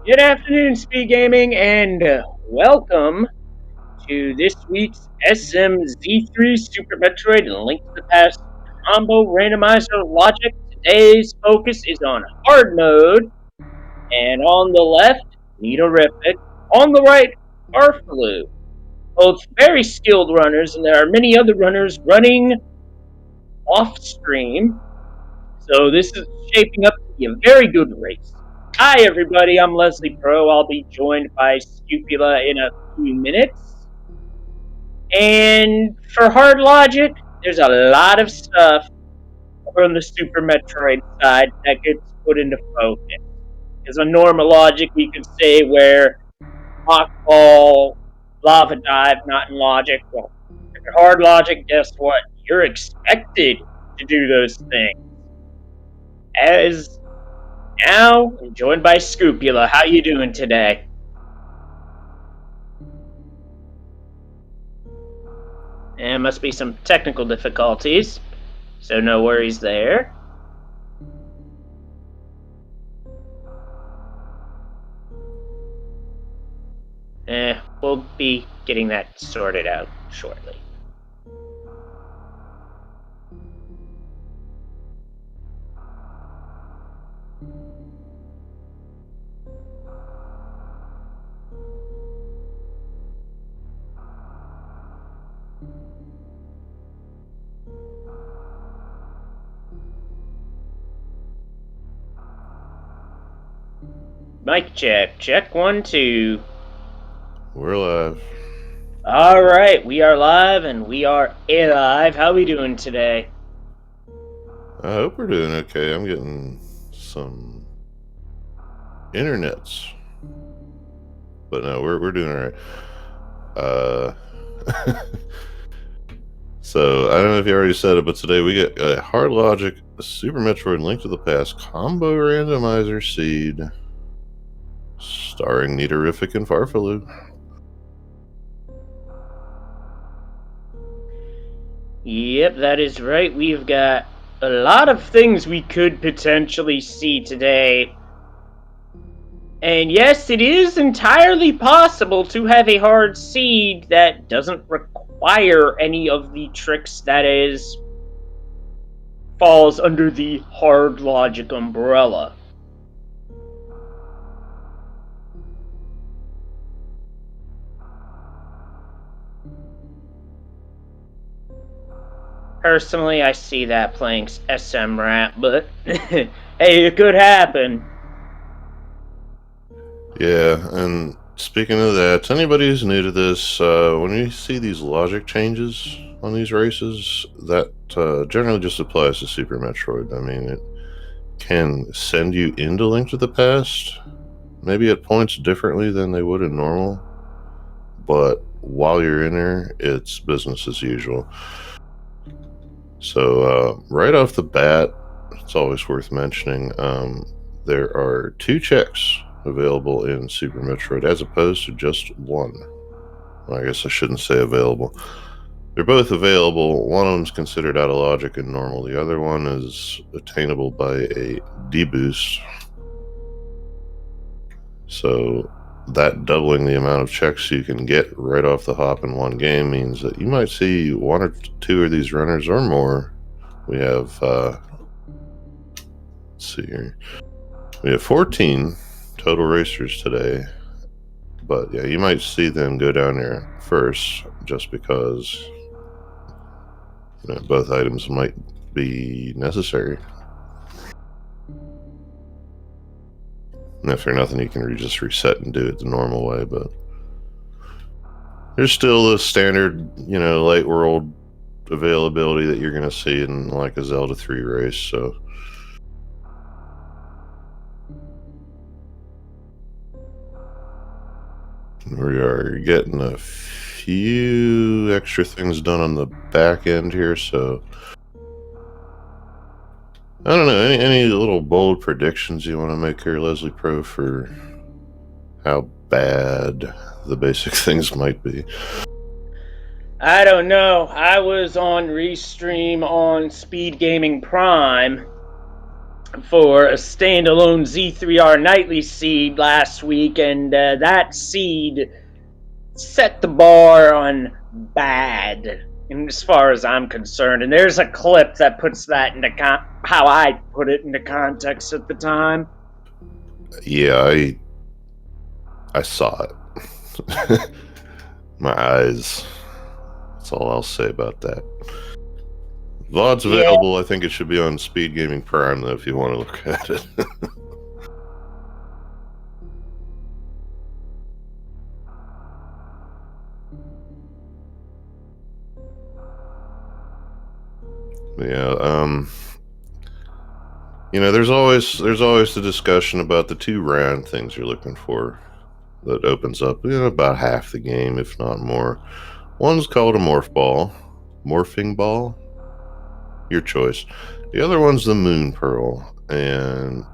Good afternoon, Speed Gaming, and welcome to this week's SMZ3 Super Metroid Link to the Past Combo Randomizer Logic. Today's focus is on hard mode, and on the left, Meterific. On the right, Arfalu. Both very skilled runners, and there are many other runners running off stream, so this is shaping up to be a very good race. Hi, everybody. I'm Leslie Pro. I'll be joined by Scupula in a few minutes. And for hard logic, there's a lot of stuff from the Super Metroid side that gets put into focus. Because on normal logic, we could say where rock ball, lava dive, not in logic. Well, if you're hard logic, guess what? You're expected to do those things. As now, I'm joined by Scupula. How you doing today? And must be some technical difficulties, so no worries there. We'll be getting that sorted out shortly. Mic check. Check 1, 2. We're live. Alright, we are live and we are alive. How we doing today? I hope we're doing okay. I'm getting some internets. But no, we're doing alright. So, I don't know if you already said it, but today we get a Hard Logic Super Metroid Link to the Past Combo Randomizer Seed starring Meterific and Farfalu. Yep, that is right. We've got a lot of things we could potentially see today. And yes, it is entirely possible to have a hard seed that doesn't require any of the tricks that falls under the hard logic umbrella. Personally, I see that playing SM Rat, but hey, it could happen. Yeah, and speaking of that, to anybody who's new to this, when you see these logic changes on these races, that generally just applies to Super Metroid. I mean, it can send you into Link to the Past, maybe at points differently than they would in normal, but while you're in there, it's business as usual. So, right off the bat, it's always worth mentioning, there are 2 checks available in Super Metroid as opposed to just one. Well, I guess I shouldn't say available. They're both available. One of them is considered out of logic and normal. The other one is attainable by a D-boost. So that doubling the amount of checks you can get right off the hop in one game means that you might see 1 or 2 of these runners or more. We have, let's see here. We have 14 total racers today, but yeah, you might see them go down there first just because both items might be necessary. And if they're nothing, you can just reset and do it the normal way, but there's still the standard, light world availability that you're going to see in like a Zelda 3 race, so we are getting a few extra things done on the back end here, so I don't know, any little bold predictions you want to make here, Leslie Pro, for how bad the basic things might be? I don't know. I was on Restream on Speed Gaming Prime, for a standalone Z3R nightly seed last week, and that seed set the bar on bad, as far as I'm concerned. And there's a clip that puts that into how I put it into context at the time. Yeah, I saw it. My eyes. That's all I'll say about that. VOD's available. I think it should be on Speed Gaming Prime, though, if you want to look at it. Yeah, there's always the discussion about the 2 rand things you're looking for that opens up about half the game, if not more. One's called a morphing ball, your choice. The other one's the moon pearl, and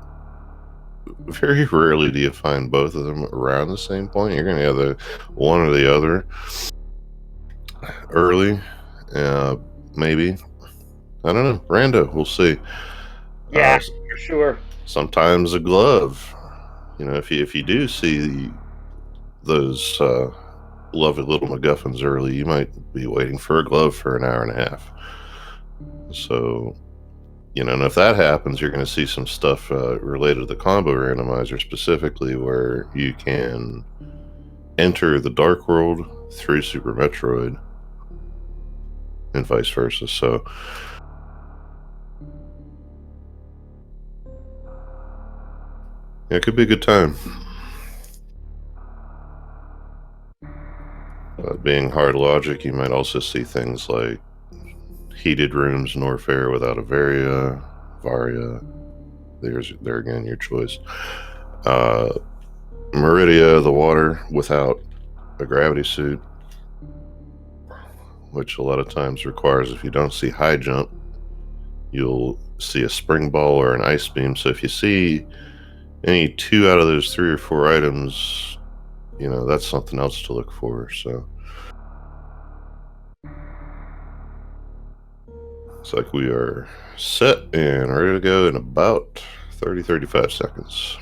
very rarely do you find both of them around the same point. You're going to have the one or the other early, maybe. I don't know. Rando, we'll see. Yeah, for sure. Sometimes a glove. If you do see those beloved little MacGuffins early, you might be waiting for a glove for an hour and a half. So, and if that happens, you're going to see some stuff related to the combo randomizer specifically, where you can enter the Dark World through Super Metroid and vice versa. So, yeah, it could be a good time. Being hard logic, you might also see things like heated rooms, Norfair without a Varia. There again, your choice. Meridia, the water without a gravity suit, which a lot of times requires, if you don't see high jump, you'll see a spring ball or an ice beam. So if you see any 2 out of those 3 or 4 items, that's something else to look for. So it's like we are set and ready to go in about 35 seconds.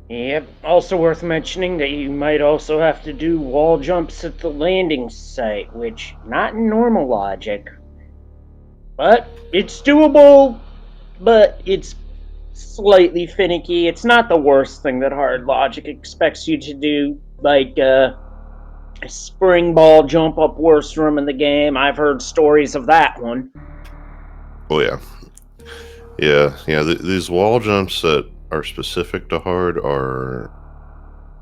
Yep. Also worth mentioning that you might also have to do wall jumps at the landing site, which not in normal logic. But it's doable, but it's slightly finicky. It's not the worst thing that hard logic expects you to do, like a spring ball jump up worst room in the game. I've heard stories of that one. Oh yeah. These wall jumps that are specific to hard are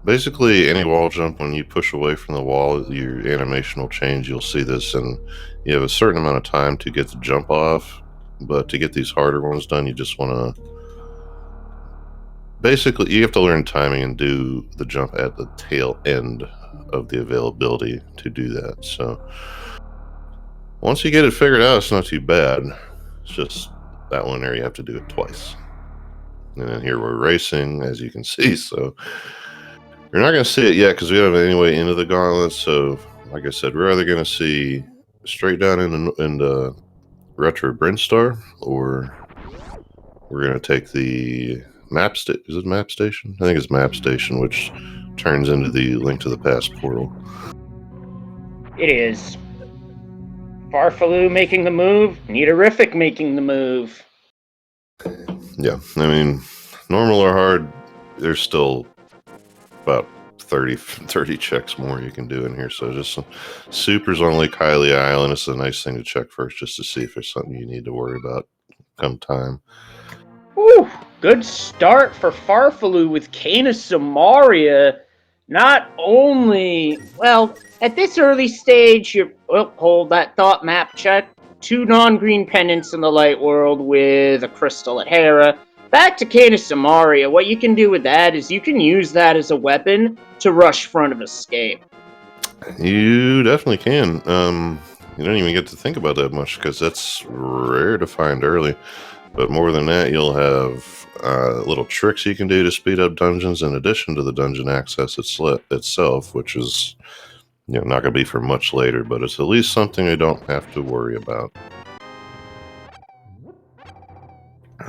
basically any wall jump. When you push away from the wall, your animation will change. You'll see this, and you have a certain amount of time to get the jump off. But to get these harder ones done, you just want to basically, you have to learn timing and do the jump at the tail end of the availability to do that. So once you get it figured out, it's not too bad. It's just that one there you have to do it twice. And then here we're racing, as you can see. So you're not going to see it yet because we don't have any way into the gauntlet. So like I said, we're either going to see straight down into Retro Brinstar, or we're going to take the map station. Is it map station? I think it's map station, which turns into the Link to the Past portal. It is. Farfaloo making the move, Neaterific making the move. Yeah, I mean, normal or hard, there's still about 30 checks more you can do in here. So just some supers on Lake Hylia Island. It's a nice thing to check first, just to see if there's something you need to worry about come time. Whew, good start for Farfaloo with Canis Samaria. Not only, well, at this early stage, hold that thought, map check. 2 non-green pendants in the light world with a crystal at Hera. Back to Canis Samaria. What you can do with that is you can use that as a weapon to rush front of escape. You definitely can. You don't even get to think about that much because that's rare to find early. But more than that, you'll have little tricks you can do to speed up dungeons in addition to the dungeon access itself, which is not going to be for much later, but it's at least something you don't have to worry about.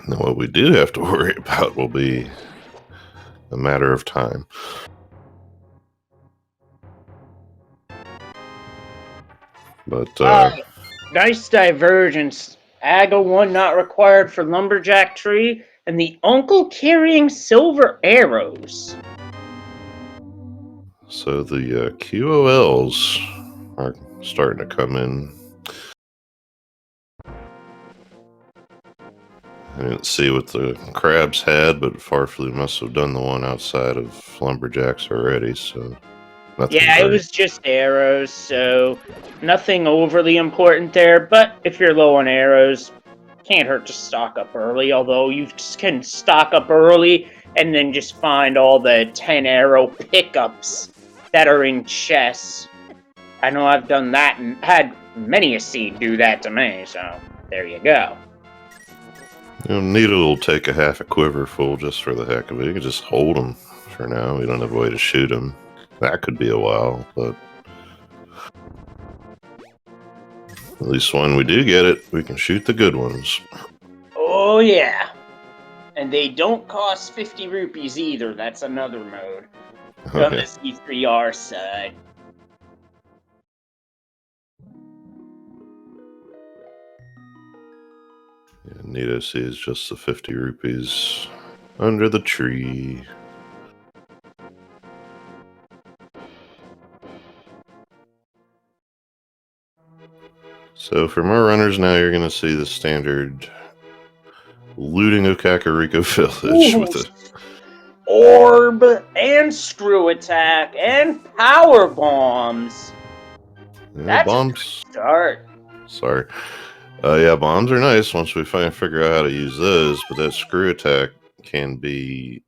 Now, what we do have to worry about will be a matter of time. But Nice divergence. Aga 1 not required for Lumberjack Tree, and the uncle carrying silver arrows. so the QOLs are starting to come in. I didn't see what the crabs had, but Farflu must have done the one outside of Lumberjacks already, so nothing Yeah, it great. was just arrows, so nothing overly important there, but if you're low on arrows, can't hurt to stock up early, although you can stock up early and then just find all the 10 arrow pickups that are in chests. I know I've done that and had many a seed do that to me, so there you go. Needle will take a half a quiver full just for the heck of it. You can just hold them for now. We don't have a way to shoot them. That could be a while, but at least when we do get it, we can shoot the good ones. Oh yeah. And they don't cost 50 rupees either. That's another mode on the Z3R side. Yeah, Nito sees just the 50 rupees under the tree. So for more runners now, you're going to see the standard looting of Kakariko Village with a orb and screw attack and power bombs. That's bombs. A good start. Sorry. Yeah, bombs are nice once we figure out how to use those, but that screw attack can be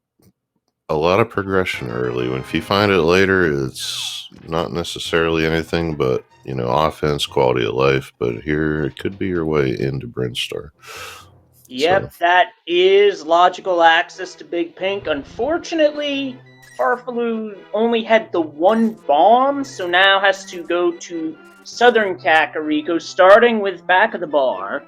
a lot of progression early. If you find it later, it's not necessarily anything but, offense, quality of life, but here it could be your way into Brinstar. Yep, that is logical access to Big Pink. Unfortunately, Farfaloo only had the one bomb, so now has to go to Southern Kakariko, starting with back of the bar.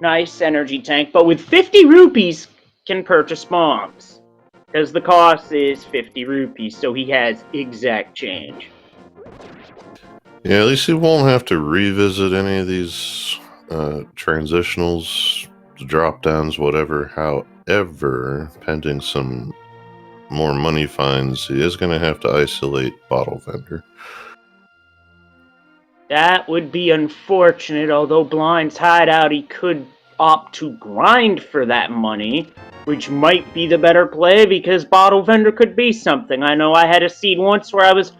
Nice energy tank, but with 50 rupees can purchase bombs. Because the cost is 50 rupees, so he has exact change. Yeah, at least he won't have to revisit any of these transitionals, drop downs, whatever. However, pending some more money finds, he is going to have to isolate Bottle Vendor. That would be unfortunate, although Blind's hideout, he could opt to grind for that money, which might be the better play because Bottle Vendor could be something. I know I had a seed once where I was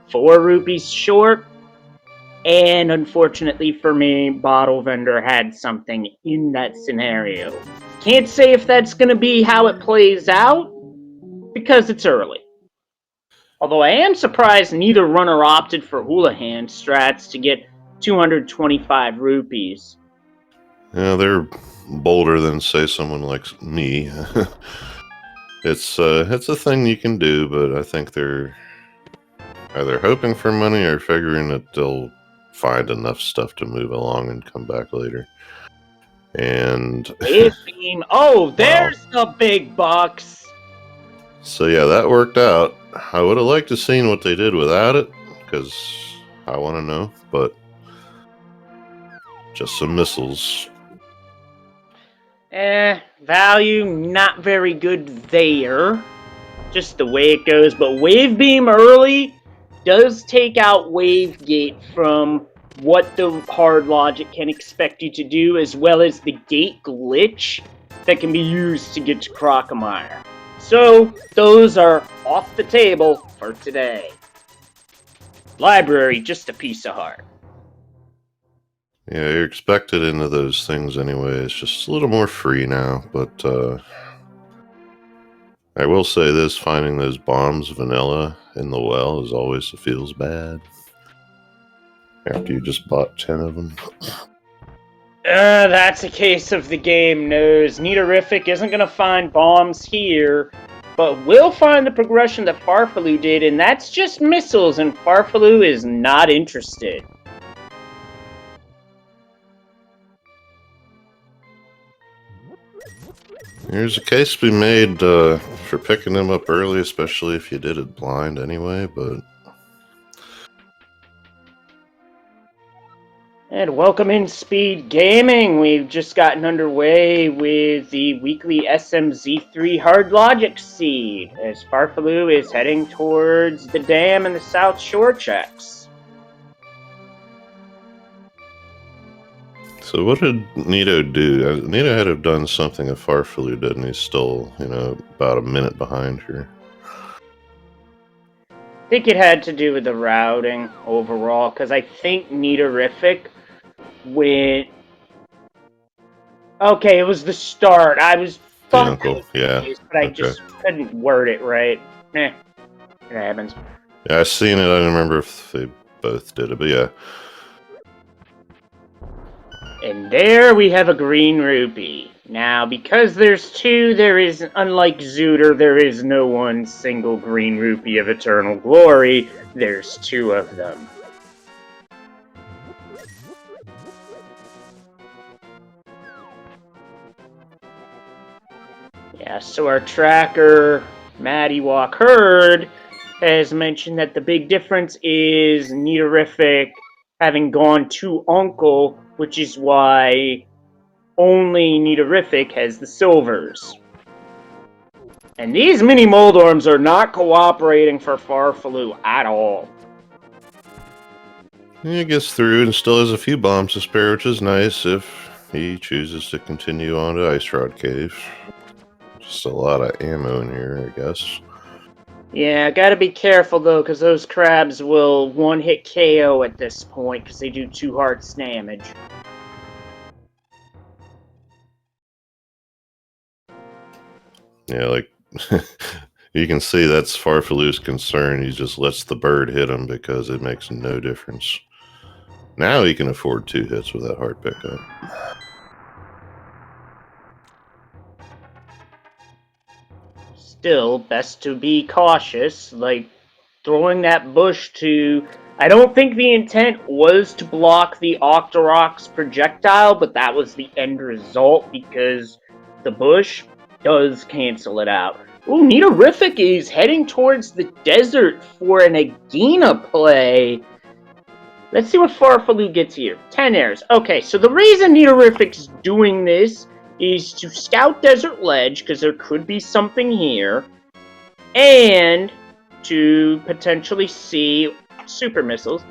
4 rupees short, and unfortunately for me, Bottle Vendor had something in that scenario. Can't say if that's going to be how it plays out, because it's early. Although I am surprised neither runner opted for Houlihan strats to get 225 rupees. Yeah, they're bolder than, say, someone like me. It's a thing you can do, but I think they're either hoping for money or figuring that they'll find enough stuff to move along and come back later. And Wave beam. Oh, there's the big bucks. So yeah, that worked out. I would have liked to seen what they did without it, because I want to know, but just some missiles. Value not very good there. Just the way it goes, but Wave Beam early does take out Wave Gate from what the hard logic can expect you to do, as well as the gate glitch that can be used to get to Crocomire. So, those are off the table for today. Library, just a piece of heart. Yeah, you're expected into those things anyway. It's just a little more free now, but I will say this, finding those bombs vanilla in the well is always feels bad. After you just bought 10 of them. That's a case of the game knows. Nitorific isn't going to find bombs here, but will find the progression that Farfaloo did, and that's just missiles, and Farfaloo is not interested. There's a case to be made for picking them up early, especially if you did it blind anyway, but... And welcome in Speed Gaming. We've just gotten underway with the weekly SMZ3 Hard Logic seed, as Farfaloo is heading towards the dam and the South Shore checks. So what did Nito do? Nito had to have done something if Farfaloo did, and he's still, about a minute behind here. I think it had to do with the routing overall, because I think Nitorific went... Okay, it was the start. I was Uncle, yeah. but I just couldn't word it right. It happens. Yeah, I seen it. I don't remember if they both did it, but yeah. And there we have a green rupee. Now, because there's two, unlike Zooter, there is no one single green rupee of eternal glory. There's two of them. Yeah, so our tracker, Maddie Walk Herd, has mentioned that the big difference is Nitorific having gone to Uncle, which is why only Nitorific has the silvers. And these mini Moldorms are not cooperating for Farfaloo at all. He gets through and still has a few bombs to spare, which is nice if he chooses to continue on to Ice Rod Cave. Just a lot of ammo in here, I guess. Yeah, gotta be careful though, because those crabs will one-hit KO at this point, because they do 2 hearts damage. Yeah, like, you can see that's Farfaloo's concern. He just lets the bird hit him because it makes no difference. Now he can afford 2 hits with that heart pickup. Still, best to be cautious, like throwing that bush to... I don't think the intent was to block the Octorok's projectile, but that was the end result because the bush does cancel it out. Ooh, Nitorific is heading towards the desert for an Agena play. Let's see what Farfaloo gets here. 10 airs. Okay, so the reason Nitorific's doing this is to scout Desert Ledge, because there could be something here, and to potentially see super missiles,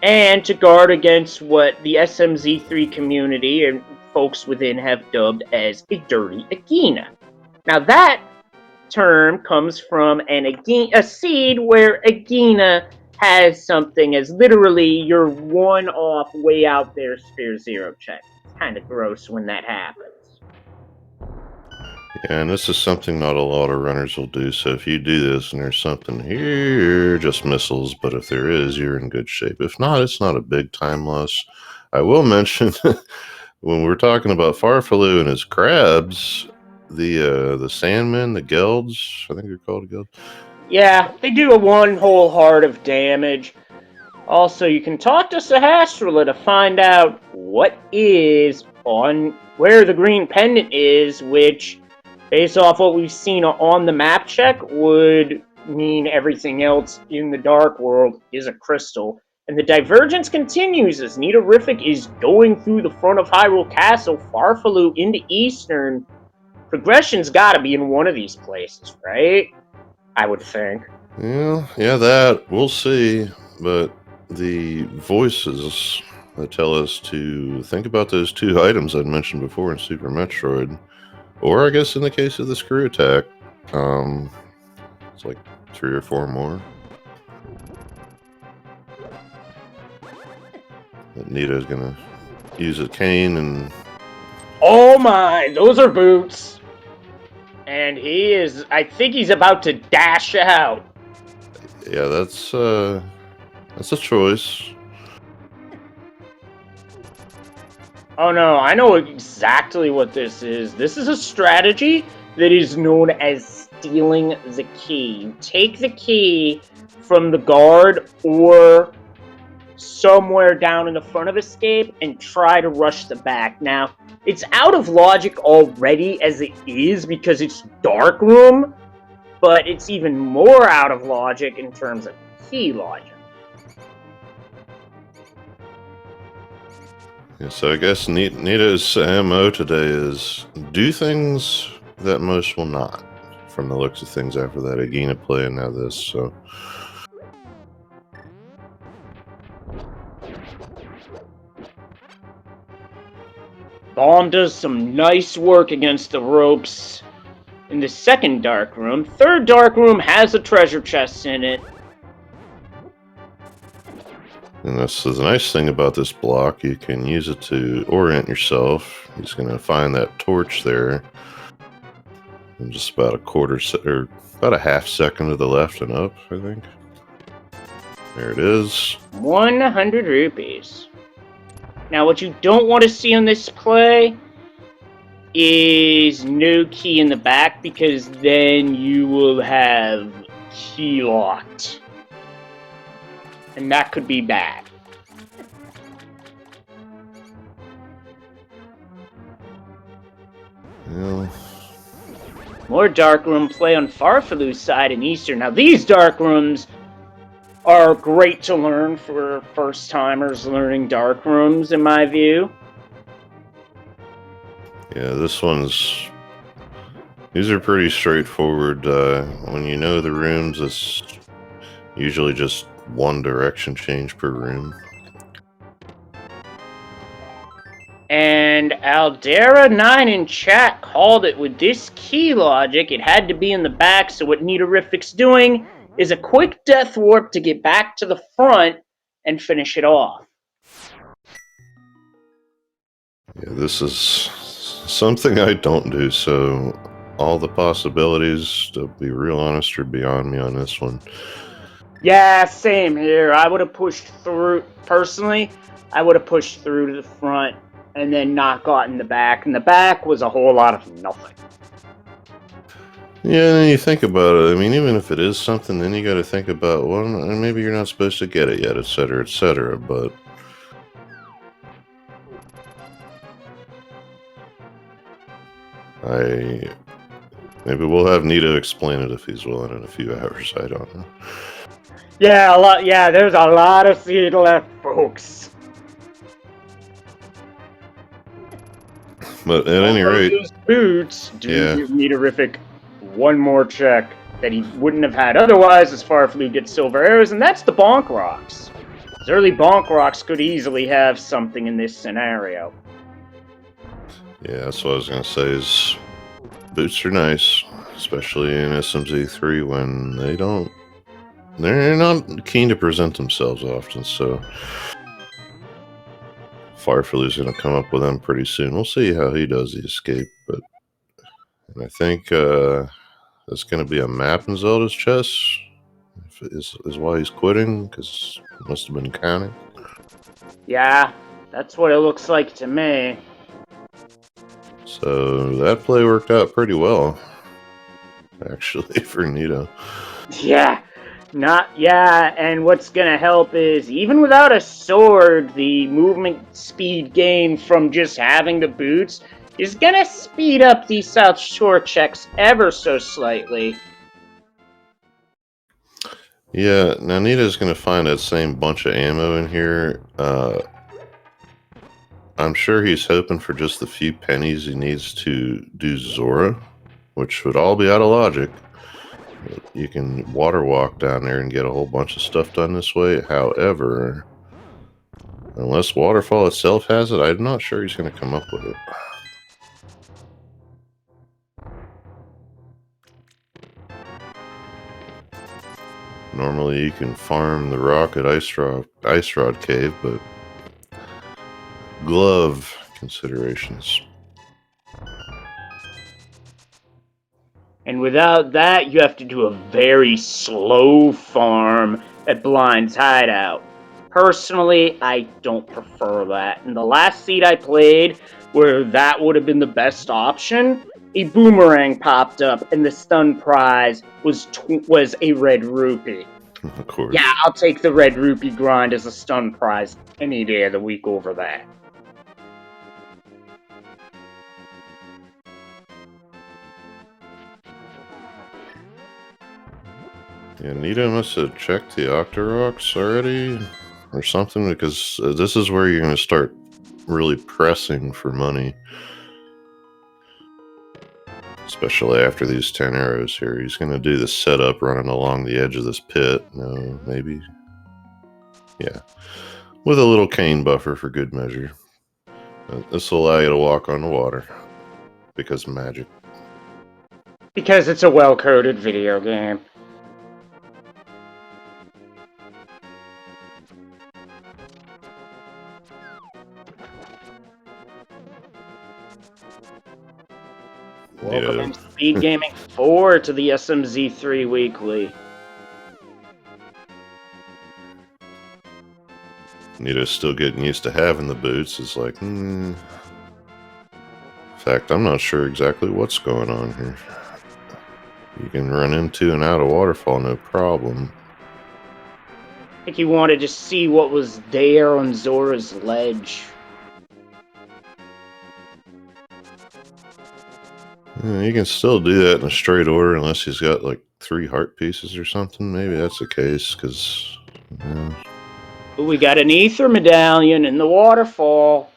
and to guard against what the SMZ3 community and folks within have dubbed as a dirty Agena. Now that term comes from a seed where Agena has something as literally your one-off way out there Sphere Zero check. It's kind of gross when that happens. Yeah, and this is something not a lot of runners will do, so if you do this and there's something here, just missiles, but if there is, you're in good shape. If not, it's not a big time loss. I will mention, when we're talking about Farfaloo and his crabs, the Sandmen, the Gelds, I think they're called Gelds. Yeah, they do a 1 whole heart of damage. Also, you can talk to Sahasrahla to find out what is on where the green pendant is, which, based off what we've seen on the map check, would mean everything else in the Dark World is a crystal. And the divergence continues as Nitorific is going through the front of Hyrule Castle, Farfaloo into Eastern. Progression's gotta be in one of these places, right? I would think. Yeah, that, we'll see, but the voices that tell us to think about those 2 items I'd mentioned before in Super Metroid, or I guess in the case of the screw attack, it's like 3 or 4 more. That Nito's gonna use a cane and... Oh my, those are boots! And I think he's about to dash out. Yeah, that's a choice. Oh no, I know exactly what this is. This is a strategy that is known as stealing the key. You take the key from the guard or somewhere down in the front of Escape and try to rush the back. Now, it's out of logic already as it is because it's Dark Room, but it's even more out of logic in terms of key logic. Yeah, so I guess Nita's MO today is do things that most will not, from the looks of things after that Agina play and now this, so... Bomb does some nice work against the ropes in the second Dark Room. Third Dark Room has a treasure chest in it. And that's the nice thing about this block. You can use it to orient yourself. He's going to find that torch there. In just about about a half second to the left and up, I think. There it is. 100 rupees. Now, what you don't want to see on this play is no key in the back, because then you will have key locked. And that could be bad. Well, more Dark Room play on Farfalu's side in Eastern. Now, these Dark Rooms are great to learn for first-timers learning Dark Rooms, in my view. yeah, these are pretty straightforward. When you know the rooms, it's usually just one direction change per room. And Aldera9 in chat called it with this key logic. It had to be in the back, so what Nitorific's doing is a quick death warp to get back to the front and finish it off. Yeah, this is something I don't do, so all the possibilities, to be real honest, are beyond me on this one. Yeah, same here. I would have pushed through, personally, I would have pushed through to the front and then not gotten the back, and the back was a whole lot of nothing. Yeah, and you think about it, I mean, even if it is something, then you got to think about, well, maybe you're not supposed to get it yet, etc., but... Maybe we'll have Nito explain it if he's willing in a few hours, I don't know. Yeah, there's a lot of seed left, folks. But at any rate, those boots do give Nitorific one more check that he wouldn't have had otherwise as Farfalu gets silver arrows, and that's the Bonk Rocks. His early Bonk Rocks could easily have something in this scenario. Yeah, that's what I was going to say, is boots are nice, especially in SMZ3 when they're not keen to present themselves often, so Farfalu's going to come up with them pretty soon. We'll see how he does the escape, but I think that's going to be a map in Zelda's chest, is why he's quitting, because he must have been counting. Yeah, that's what it looks like to me. So that play worked out pretty well, actually, for Nito. Yeah, and what's gonna help is, even without a sword, the movement speed gain from just having the boots is gonna speed up these South Shore checks ever so slightly. Yeah, now Nita's gonna find that same bunch of ammo in here. I'm sure he's hoping for just the few pennies he needs to do Zora, which would all be out of logic. You can water walk down there and get a whole bunch of stuff done this way. However, unless Waterfall itself has it, I'm not sure he's going to come up with it. Normally you can farm the rock at Ice Rod Cave, but glove considerations. And without that, you have to do a very slow farm at Blind's Hideout. Personally, I don't prefer that. In the last seed I played, where that would have been the best option, a boomerang popped up, and the stun prize was a red rupee. Of course. Yeah, I'll take the red rupee grind as a stun prize any day of the week over that. Yeah, Nita must have checked the Octoroks already or something, because this is where you're going to start really pressing for money. Especially after these 10 arrows here. He's going to do the setup running along the edge of this pit. No, maybe. Yeah. With a little cane buffer for good measure. This will allow you to walk on the water. Because magic. Because it's a well-coded video game. Welcome Speed Gaming 4 to the SMZ3 Weekly. Nita's still getting used to having the boots. It's like, In fact, I'm not sure exactly what's going on here. You can run into and out of waterfall, no problem. I think he wanted to see what was there on Zora's ledge. Yeah, you can still do that in a straight order unless he's got like 3 heart pieces or something. Maybe that's the case, because... We got an ether medallion in the waterfall.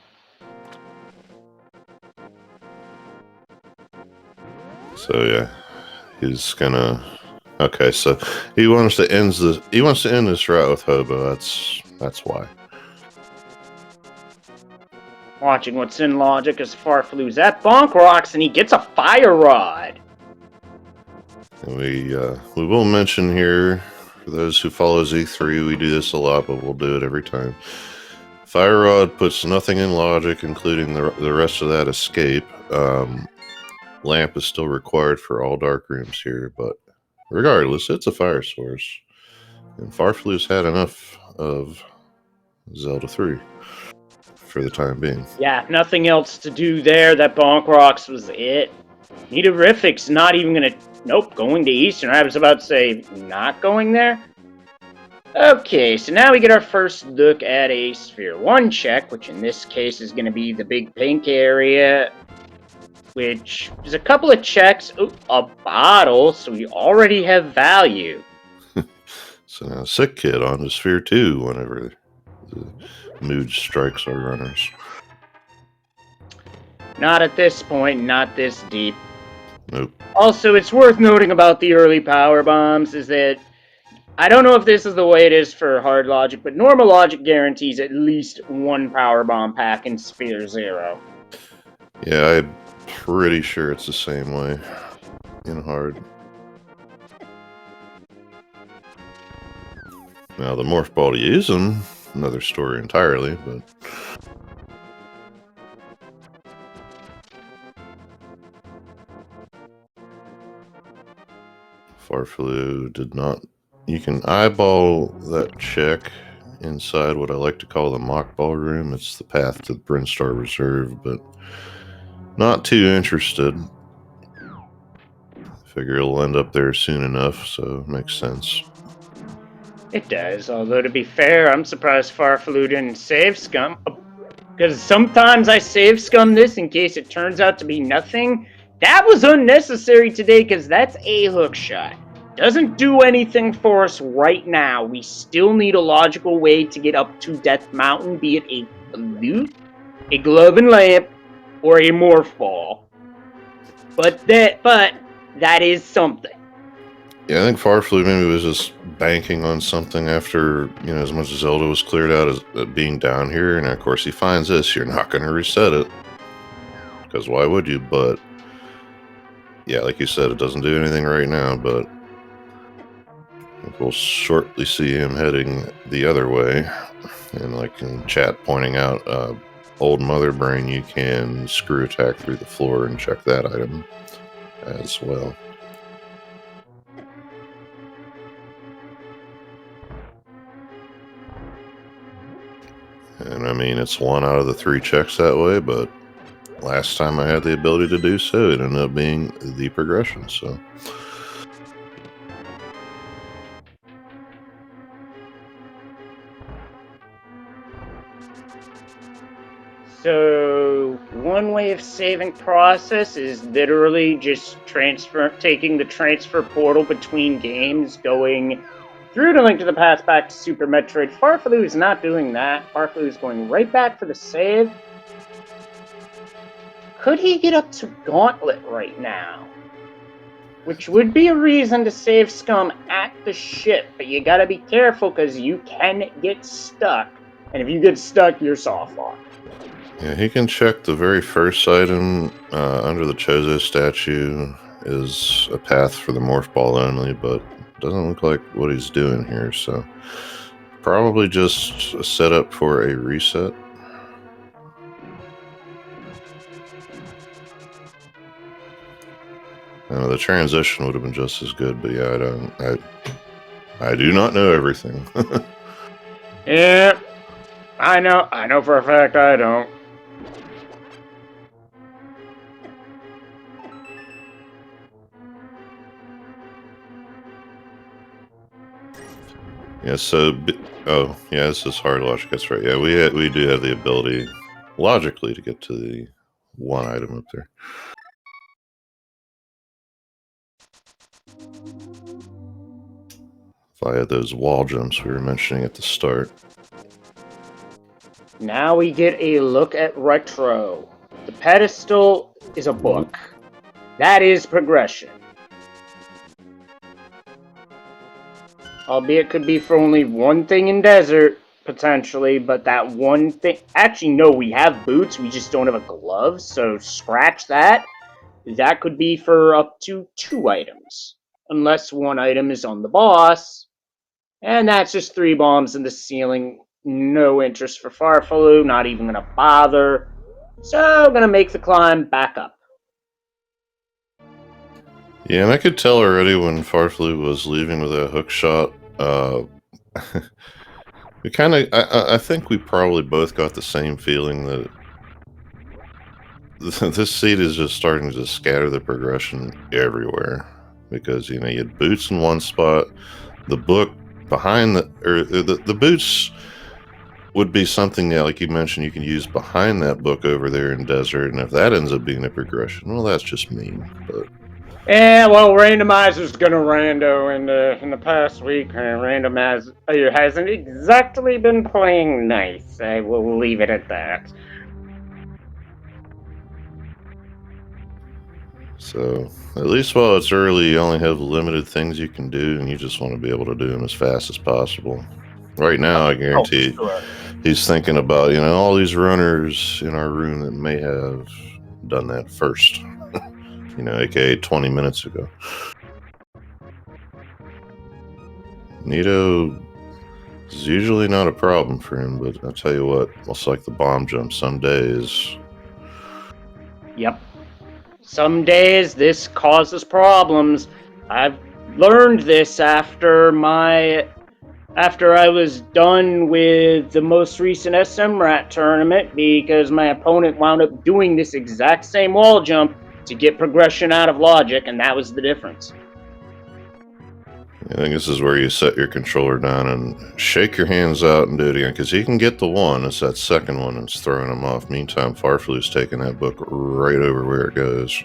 So yeah, he's gonna... Okay, so he wants to end this route with Hobo. That's why. Watching what's in logic as Farflu's at Bonk Rocks, and he gets a fire rod. And we will mention here, for those who follow Z3, we do this a lot, but we'll do it every time. Fire rod puts nothing in logic, including the rest of that escape. Lamp is still required for all dark rooms here, but regardless, it's a fire source. And Farflu's had enough of Zelda 3 for the time being. Yeah, nothing else to do there. That Bonk Rocks was it. Nidorific's not even gonna... Nope, going to Eastern. I was about to say, not going there? Okay, so now we get our first look at a Sphere 1 check, which in this case is going to be the big pink area, which is a couple of checks. Ooh, a bottle, so we already have value. So now Sick Kid on to Sphere 2 whenever the mood strikes our runners. Not at this point, not this deep. Nope. Also, it's worth noting about the early power bombs is that I don't know if this is the way it is for hard logic, but normal logic guarantees at least 1 power bomb pack in Sphere 0. Yeah, I'm pretty sure it's the same way in hard. Now, the morph ball to use them, another story entirely, but... Farflu did not... You can eyeball that check inside what I like to call the mock ball room. It's the path to the Brinstar Reserve, but not too interested. Figure it'll end up there soon enough, so it makes sense. It does, although to be fair, I'm surprised Farflu didn't save scum. Because sometimes I save scum this in case it turns out to be nothing. That was unnecessary today because that's a hook shot. Doesn't do anything for us right now. We still need a logical way to get up to Death Mountain, be it a loot, a glove and lamp, or a morph ball. But that is something. Yeah, I think Farflu maybe was just banking on something after, as much as Zelda was cleared out as being down here, and of course he finds this, you're not going to reset it. Because why would you? But, yeah, like you said, it doesn't do anything right now, but we'll shortly see him heading the other way. And like in chat pointing out, old Mother Brain, you can screw attack through the floor and check that item as well. And I mean, it's 1 out of the 3 checks that way, but last time I had the ability to do so, it ended up being the progression, so. So one way of saving process is literally just taking the transfer portal between games, going through to Link to the Past back to Super Metroid. Farfaloo is not doing that. Farfaloo is going right back for the save. Could he get up to Gauntlet right now? Which would be a reason to save Scum at the ship, but you gotta be careful because you can get stuck. And if you get stuck, you're soft locked. Yeah, he can check the very first item under the Chozo statue is a path for the Morph Ball only, but doesn't look like what he's doing here, so probably just a setup for a reset. The transition would have been just as good, but yeah, I do not know everything. Yeah, I know for a fact I don't. Yeah, so, oh, yeah, this is hard logic, that's right. Yeah, we do have the ability, logically, to get to the one item up there. Via those wall jumps we were mentioning at the start. Now we get a look at Retro. The pedestal is a book. That is progression. Albeit could be for only one thing in Desert, potentially, but that one thing... Actually, no, we have boots, we just don't have a glove, so scratch that. That could be for up to 2 items. Unless one item is on the boss. And that's just 3 bombs in the ceiling. No interest for Farfaloo, not even gonna bother. So, gonna make the climb back up. Yeah, and I could tell already when Farfaloo was leaving with a hook shot. We kind of, I think we probably both got the same feeling that this seed is just starting to scatter the progression everywhere. Because, you had boots in one spot, the book behind the boots would be something that, like you mentioned, you can use behind that book over there in Desert, and if that ends up being a progression, well, that's just mean, but... Yeah, well, Randomizer's gonna rando in the past week. Randomizer hasn't exactly been playing nice. I will leave it at that. So, at least while it's early, you only have limited things you can do, and you just want to be able to do them as fast as possible. Right now, I guarantee he's thinking about, all these runners in our room that may have done that first. aka 20 minutes ago. Nito is usually not a problem for him, but I'll tell you what, it's like the bomb jump some days. Yep. Some days this causes problems. I've learned this after I was done with the most recent SM tournament, because my opponent wound up doing this exact same wall jump to get progression out of logic, and that was the difference. I think this is where you set your controller down and shake your hands out and do it again, because he can get the one. It's that second one that's throwing him off. Meantime, Farfaloo's taking that book right over where it goes.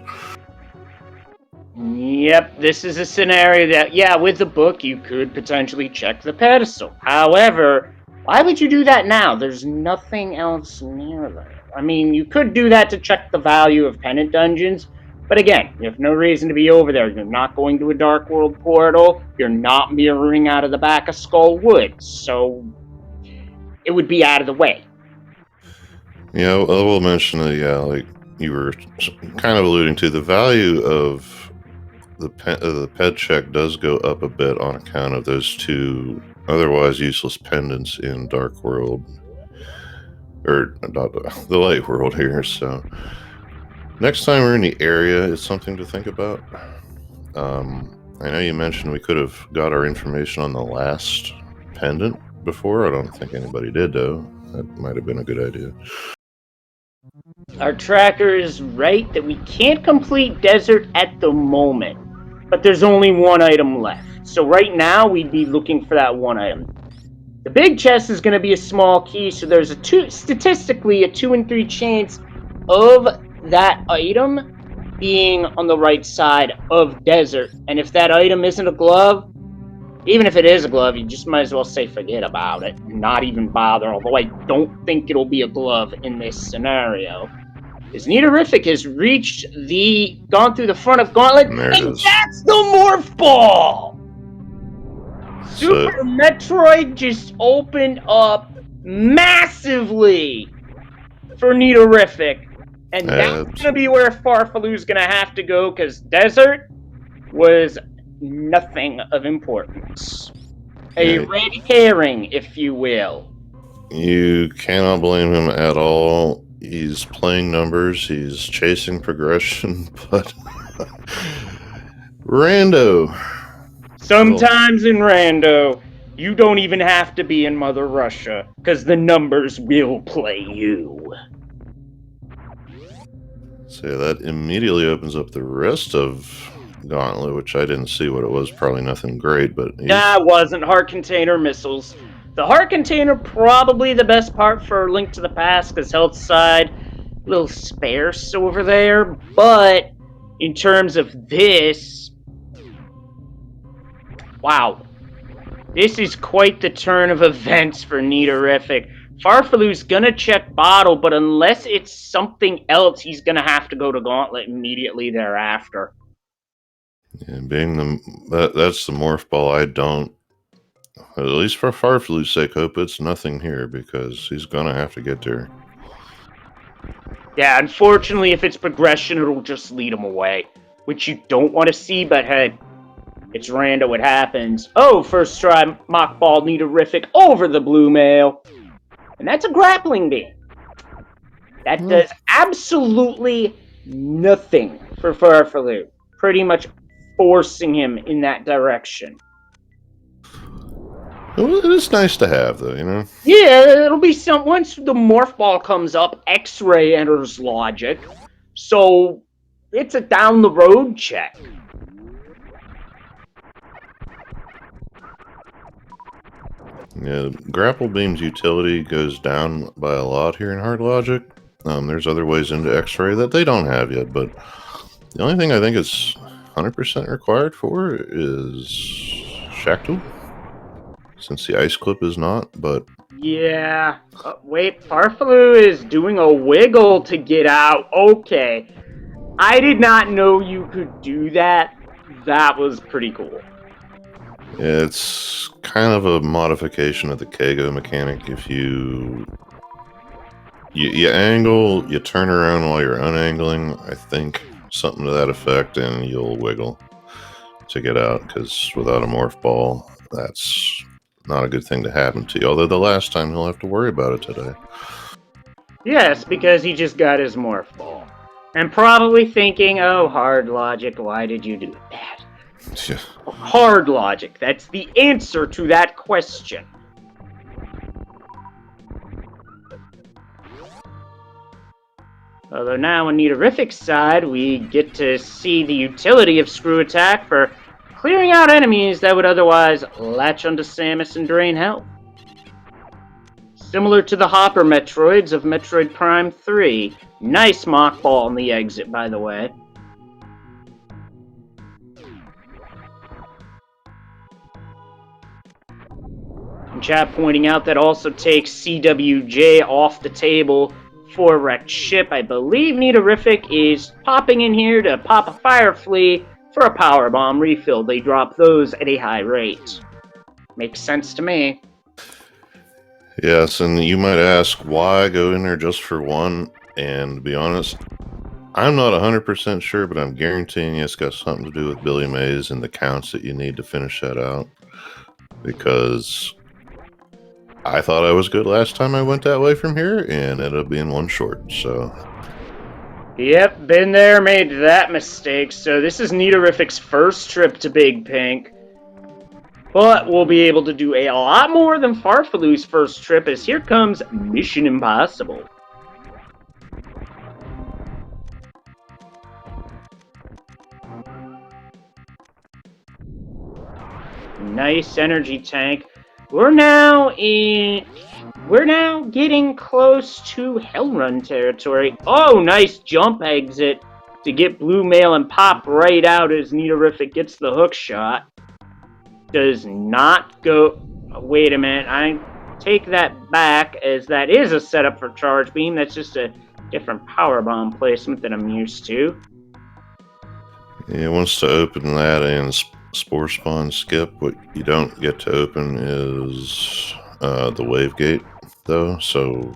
Yep, this is a scenario that, yeah, with the book, you could potentially check the pedestal. However, why would you do that now? There's nothing else near there. I mean, you could do that to check the value of Pennant Dungeons, but again, you have no reason to be over there. You're not going to a Dark World portal. You're not mirroring out of the back of Skull Wood, so it would be out of the way. Yeah, I will mention that, yeah, like you were kind of alluding to, the value of the ped check does go up a bit on account of those 2 otherwise useless pendants in Dark World, or not the Light World here. So next time we're in the area, it's something to think about. I know you mentioned we could have got our information on the last pendant before. I don't think anybody did, though. That might have been a good idea. Our tracker is right that we can't complete Desert at the moment, but there's only 1 item left. So right now, we'd be looking for that 1 item. The big chest is going to be a small key, so there's statistically a 2 in 3 chance of that item being on the right side of desert. And if that item isn't a glove, even if it is a glove, you just might as well say forget about it, not even bother, although I don't think it'll be a glove in this scenario. Is Nitorific has gone through the front of Gauntlet, And there it and is. that's the Morph Ball! So, Super Metroid just opened up massively for Nitorific. And that's going to be where Farfaloo's going to have to go, because Desert was nothing of importance. A red herring, if you will. you cannot blame him at all. He's playing numbers, he's chasing progression, but Rando. Sometimes in Rando, you don't even have to be in Mother Russia, because the numbers will play you. So that immediately opens up the rest of Gauntlet, which I didn't see what it was. Probably nothing great, but Nah, it wasn't. Heart container missiles. The heart container probably the best part for Link to the Past, because health side, a little sparse over there. But in terms of this, wow. This is quite the turn of events for Nitorific. Farfaloo's gonna check bottle, but unless it's something else, he's gonna have to go to Gauntlet immediately thereafter. And being that's the morph ball, I don't, at least for Farfaloo's sake, hope it's nothing here, because he's gonna have to get there. Yeah, unfortunately, if it's progression, it'll just lead him away, which you don't want to see, but hey, it's Rando, it happens. Oh, first try, Mock Ball Nitorific over the blue mail. And that's a grappling beam. That does absolutely nothing for Farfaloo. Pretty much forcing him in that direction. Well, it is nice to have, though, you know? Yeah, it'll be some. Once the Morph Ball comes up, X-Ray enters logic. So it's a down the road check. Yeah, Grapple Beam's utility goes down by a lot here in Hard Logic. There's other ways into X-Ray that they don't have yet, but the only thing I think it's 100% required for is Shackle, since the Ice Clip is not, but... Yeah. Wait, Farfaloo is doing a wiggle to get out. Okay. I did not know you could do that. That was pretty cool. It's kind of a modification of the Kago mechanic. If you angle, you turn around while you're unangling, I think, something to that effect, and you'll wiggle to get out, because without a morph ball, that's not a good thing to happen to you, although the last time he'll have to worry about it today. Yes, because he just got his morph ball. And probably thinking, oh, hard logic, why did you do that? Yeah. Hard logic, that's the answer to that question. Although now on Nitorific's side, we get to see the utility of Screw Attack for clearing out enemies that would otherwise latch onto Samus and drain health. Similar to the Hopper Metroids of Metroid Prime 3. Nice mock ball on the exit, by the way. And chat pointing out that also takes CWJ off the table for wrecked ship. I believe Nitorific is popping in here to pop a Fire Flea for a Power Bomb refill. They drop those at a high rate. Makes sense to me. Yes, and you might ask, why go in there just for one? And to be honest, I'm not 100% sure, but I'm guaranteeing it's got something to do with Billy Mays and the counts that you need to finish that out. Because I thought I was good last time I went that way from here, and ended up being one short, so... Yep, been there, made that mistake. So this is Nitorific's first trip to Big Pink. But we'll be able to do a lot more than Farfaloo's first trip, as here comes Mission Impossible. Nice energy tank. We're now getting close to Hellrun territory. Oh, nice jump exit to get Blue Mail and pop right out as Nitorific gets the hook shot. Does not go... Wait a minute, I take that back, as that is a setup for Charge Beam. That's just a different power bomb placement that I'm used to. It wants to open that and Spore Spawn skip. What you don't get to open is the Wave Gate, though, so...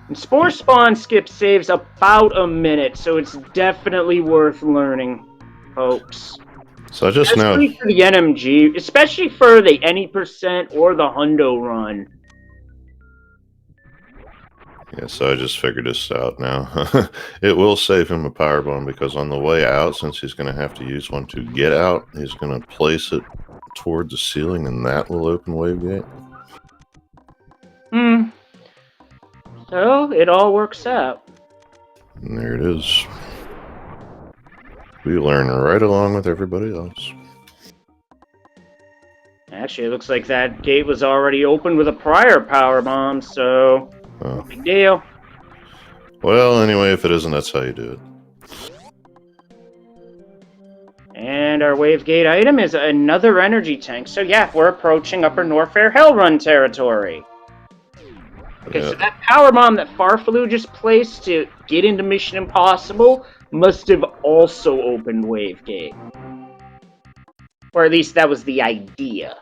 And Spore Spawn skip saves about a minute, so it's definitely worth learning, folks. So I just now... Especially for the NMG, especially for the any percent or the hundo run. Yeah, so I just figured this out now. It will save him a power bomb because on the way out, since he's going to have to use one to get out, he's going to place it toward the ceiling, and that will open Wave Gate. So it all works out. And there it is. We learn right along with everybody else. Actually, it looks like that gate was already opened with a prior power bomb, so no big deal. Well, anyway, if it isn't, that's how you do it. And our Wave Gate item is another energy tank. So yeah, we're approaching Upper Norfair Hellrun territory. Okay, so that power bomb that Farfaloo just placed to get into Mission Impossible must have also opened Wave Gate. Or at least that was the idea.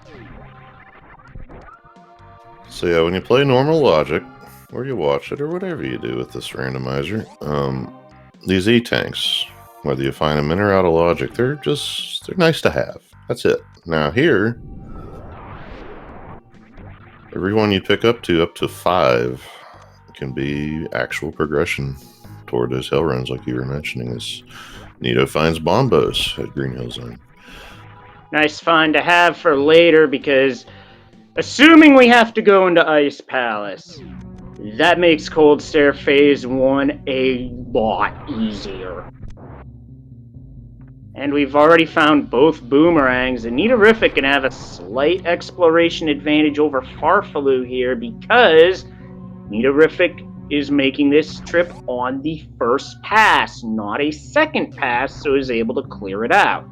So yeah, when you play normal logic, or you watch it, or whatever you do with this randomizer, these E-tanks, whether you find them in or out of logic, they're nice to have. That's it. Now here, every one you pick up to 5 can be actual progression toward those hell runs, like you were mentioning. This Nito finds Bombos at Green Hill Zone. Nice find to have for later, because assuming we have to go into Ice Palace, that makes Cold Stare Phase 1 a lot easier. And we've already found both boomerangs, and Nitorific can have a slight exploration advantage over Farfaloo here, because Nitorific is making this trip on the first pass, not a second pass, so is able to clear it out.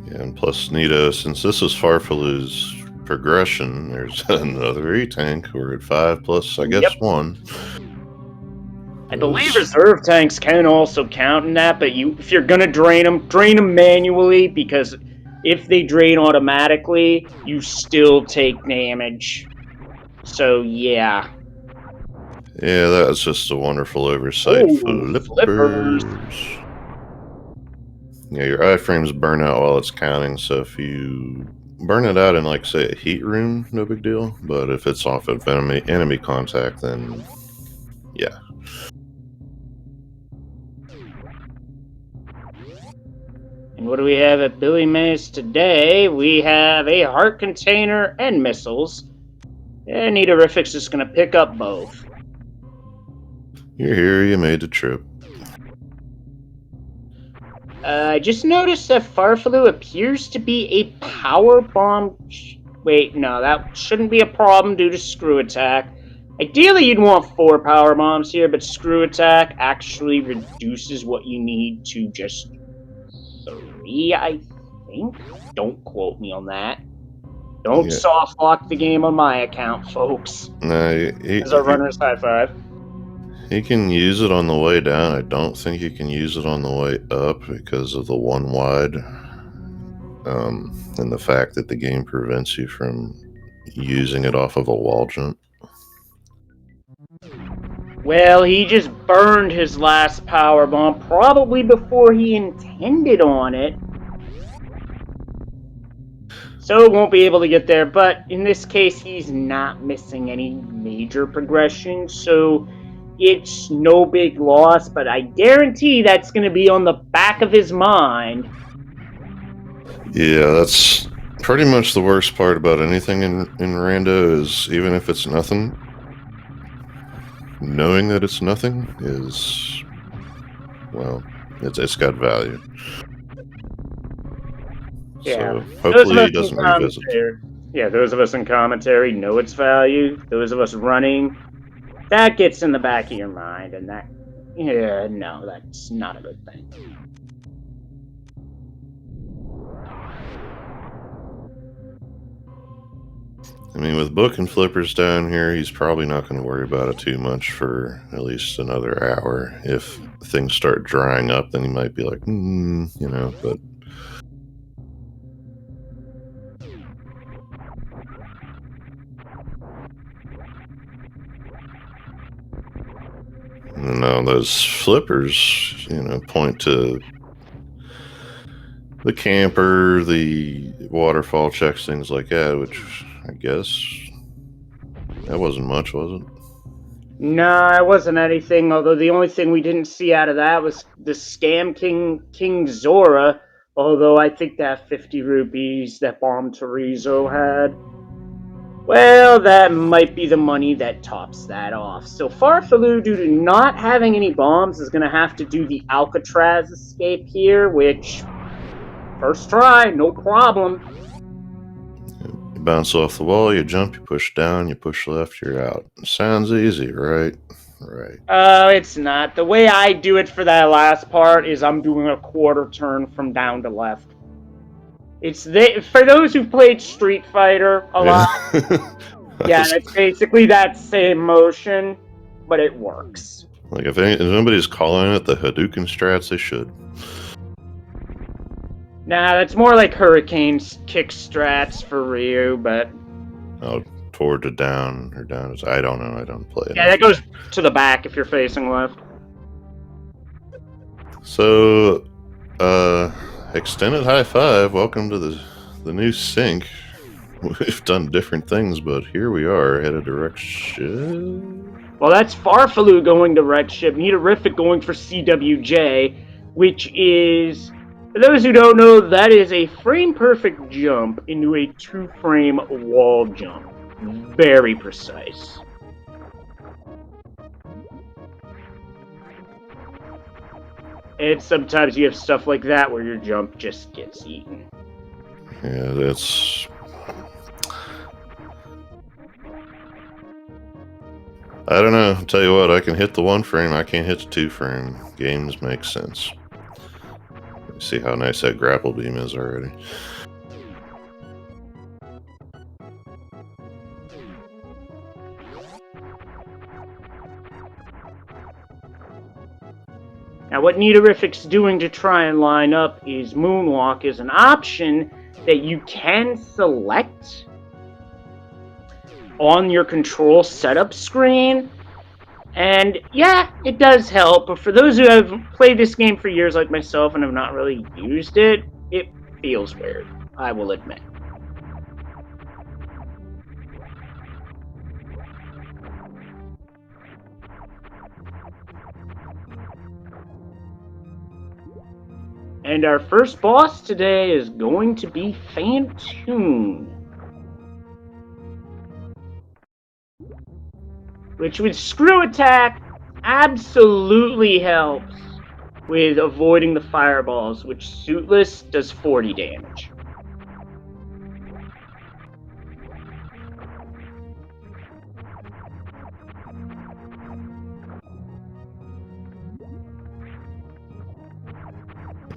Yeah, and plus Nito, since this is Farfaloo's progression, there's another E-tank. We're at 5 plus, I guess, 1. I believe reserve tanks can also count in that, but if you're gonna drain them manually, because if they drain automatically, you still take damage. So yeah. Yeah, that's just a wonderful oversight. Flippers. Yeah, your iframes burn out while it's counting, so if you burn it out in, like, say, a heat room, no big deal. But if it's off of enemy contact, then yeah. And what do we have at Billy Mays today? We have a heart container and missiles. And Nitorific's just going to pick up both. You're here, you made the trip. I just noticed that Farfaloo appears to be a power bomb. Wait, no, that shouldn't be a problem due to screw attack. Ideally, you'd want 4 power bombs here, but screw attack actually reduces what you need to just 3, I think. Don't quote me on that. Don't soft lock the game on my account, folks. No, As a runner's high five. He can use it on the way down. I don't think he can use it on the way up because of the 1 wide. And the fact that the game prevents you from using it off of a wall jump. Well, he just burned his last power bomb, probably before he intended on it. So won't be able to get there, but in this case, he's not missing any major progression, so it's no big loss, but I guarantee that's going to be on the back of his mind. Yeah, that's pretty much the worst part about anything in Rando is, even if it's nothing, knowing that it's nothing is, well, it's got value. Yeah. So Those of hopefully us he in doesn't revisit. commentary. Yeah, those of us in commentary know its value. Those of us running, that gets in the back of your mind, and that, yeah, no, that's not a good thing. I mean, with book and flippers down here, he's probably not going to worry about it too much for at least another hour. If things start drying up, then he might be like, but no, those flippers, point to the camper, the waterfall checks, things like that, which I guess that wasn't much, was it? Nah, it wasn't anything, although the only thing we didn't see out of that was the Scam King Zora, although I think that 50 rupees that Bomb Terizo had, well, that might be the money that tops that off. So Farfaloo, due to not having any bombs, is going to have to do the Alcatraz Escape here, which, first try, no problem. You bounce off the wall, you jump, you push down, you push left, you're out. Sounds easy, right? Right. It's not. The way I do it for that last part is I'm doing a quarter turn from down to left. It's for those who played Street Fighter a lot. Yeah, it's basically that same motion, but it works. Like if anybody's calling it the Hadouken strats, they should. Nah, that's more like Hurricane's kick strats for Ryu, but Oh, toward to down or down. I don't know. I don't play it. Yeah, that goes to the back if you're facing left. So, extended high five. Welcome to the new sync. We've done different things, but here we are headed to Red Ship. Well, that's Farfaloo going to Red Ship, Nitorific going for CWJ, which is, for those who don't know, that is a frame-perfect jump into a two-frame wall jump. Very precise. And sometimes you have stuff like that where your jump just gets eaten. Yeah, that's... I don't know. I'll tell you what, I can hit the one frame, I can't hit the two frame. Games make sense. See how nice that grapple beam is already. Now, what Nitorific's doing to try and line up is Moonwalk is an option that you can select on your control setup screen. And yeah, it does help, but for those who have played this game for years like myself and have not really used it, it feels weird, I will admit. And our first boss today is going to be Phantoon, which with Screw Attack absolutely helps with avoiding the fireballs, which Suitless does 40 damage.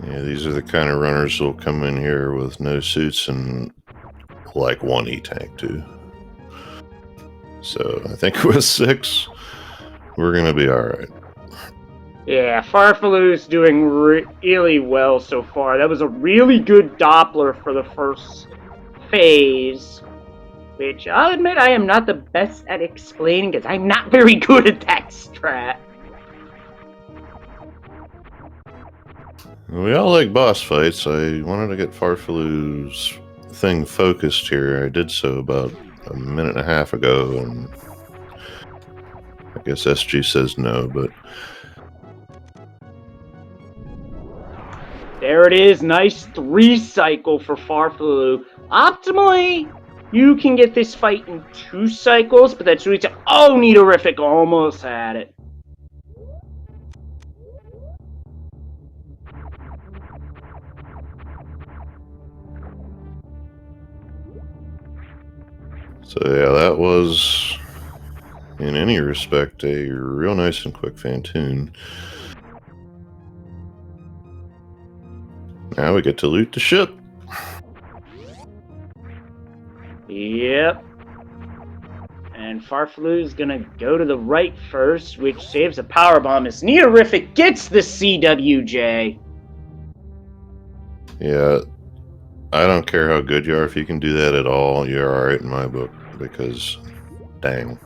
Yeah, these are the kind of runners who'll come in here with no suits and like one E-tank too. So I think with 6, we're gonna be alright. Yeah, Farfaloo's doing really well so far. That was a really good Doppler for the first phase, which I'll admit I am not the best at explaining because I'm not very good at that strat. We all like boss fights. I wanted to get Farfaloo's thing focused here. I did so about a minute and a half ago, and I guess SG says no, but... There it is, nice 3 cycle for Farfaloo. Optimally, you can get this fight in 2 cycles, but that's really tough. Oh, Nitorific almost had it. So yeah, that was, in any respect, a real nice and quick Fantoon. Now we get to loot the ship. Yep. And Farfalu's gonna go to the right first, which saves a power bomb as Neorific gets the CWJ. Yeah, I don't care how good you are. If you can do that at all, you're alright in my book, because dang.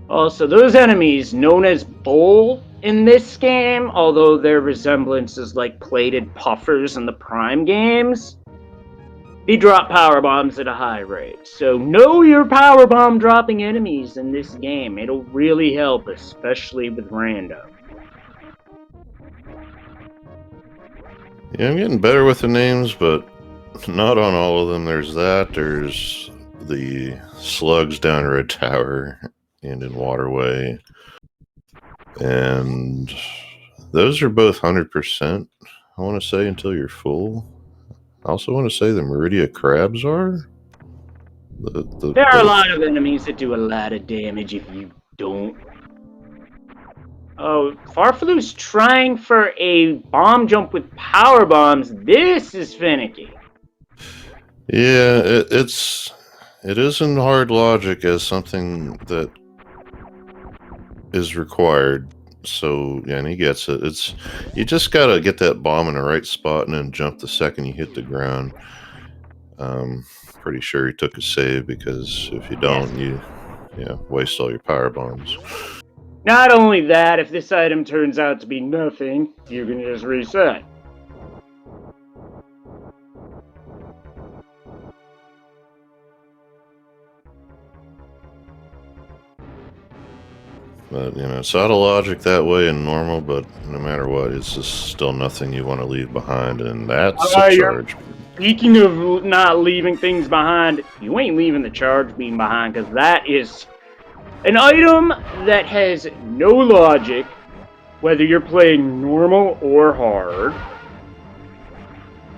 Also, those enemies known as Bull in this game, although their resemblance is like plated puffers in the Prime games, they drop power bombs at a high rate. So know your power bomb dropping enemies in this game. It'll really help, especially with rando. Yeah, I'm getting better with the names, but not on all of them. There's that. There's the slugs down Red Tower and in Waterway. And those are both 100%, I want to say, until you're full. I also want to say the Meridia crabs are. There are a lot of enemies that do a lot of damage if you don't. Oh, Farfalu's trying for a bomb jump with power bombs. This is finicky. Yeah, it isn't hard logic as something that is required. So yeah, and he gets it. It's, you just gotta get that bomb in the right spot and then jump the second you hit the ground. Pretty sure he took a save, because if you don't, you waste all your power bombs. Not only that, if this item turns out to be nothing, you can just reset. But, it's out of logic that way in normal, but no matter what, it's just still nothing you want to leave behind, and that's a charge. Speaking of not leaving things behind, you ain't leaving the charge beam behind, because that is an item that has no logic, whether you're playing normal or hard.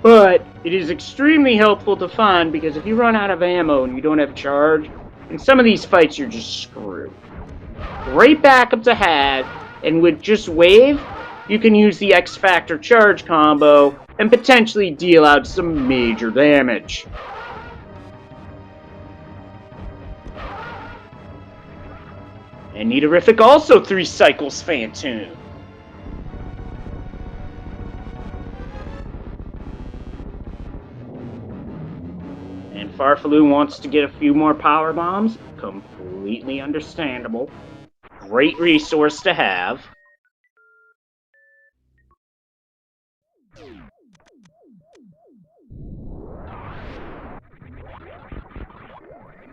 But it is extremely helpful to find, because if you run out of ammo and you don't have charge, in some of these fights you're just screwed. Great backup to have, and with just wave, you can use the X Factor charge combo and potentially deal out some major damage. And Neorific also 3 cycles Fantoon. And Farfalu wants to get a few more power bombs. Completely understandable. Great resource to have.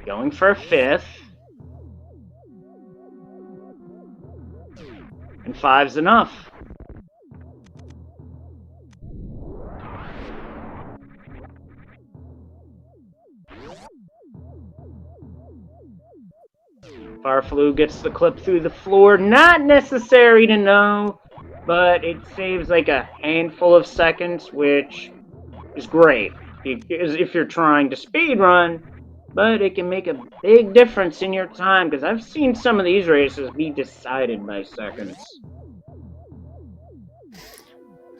Going for a 5th. And 5's enough. Farfalu gets the clip through the floor. Not necessary to know, but it saves like a handful of seconds, which is great if you're trying to speedrun, but it can make a big difference in your time, because I've seen some of these races be decided by seconds.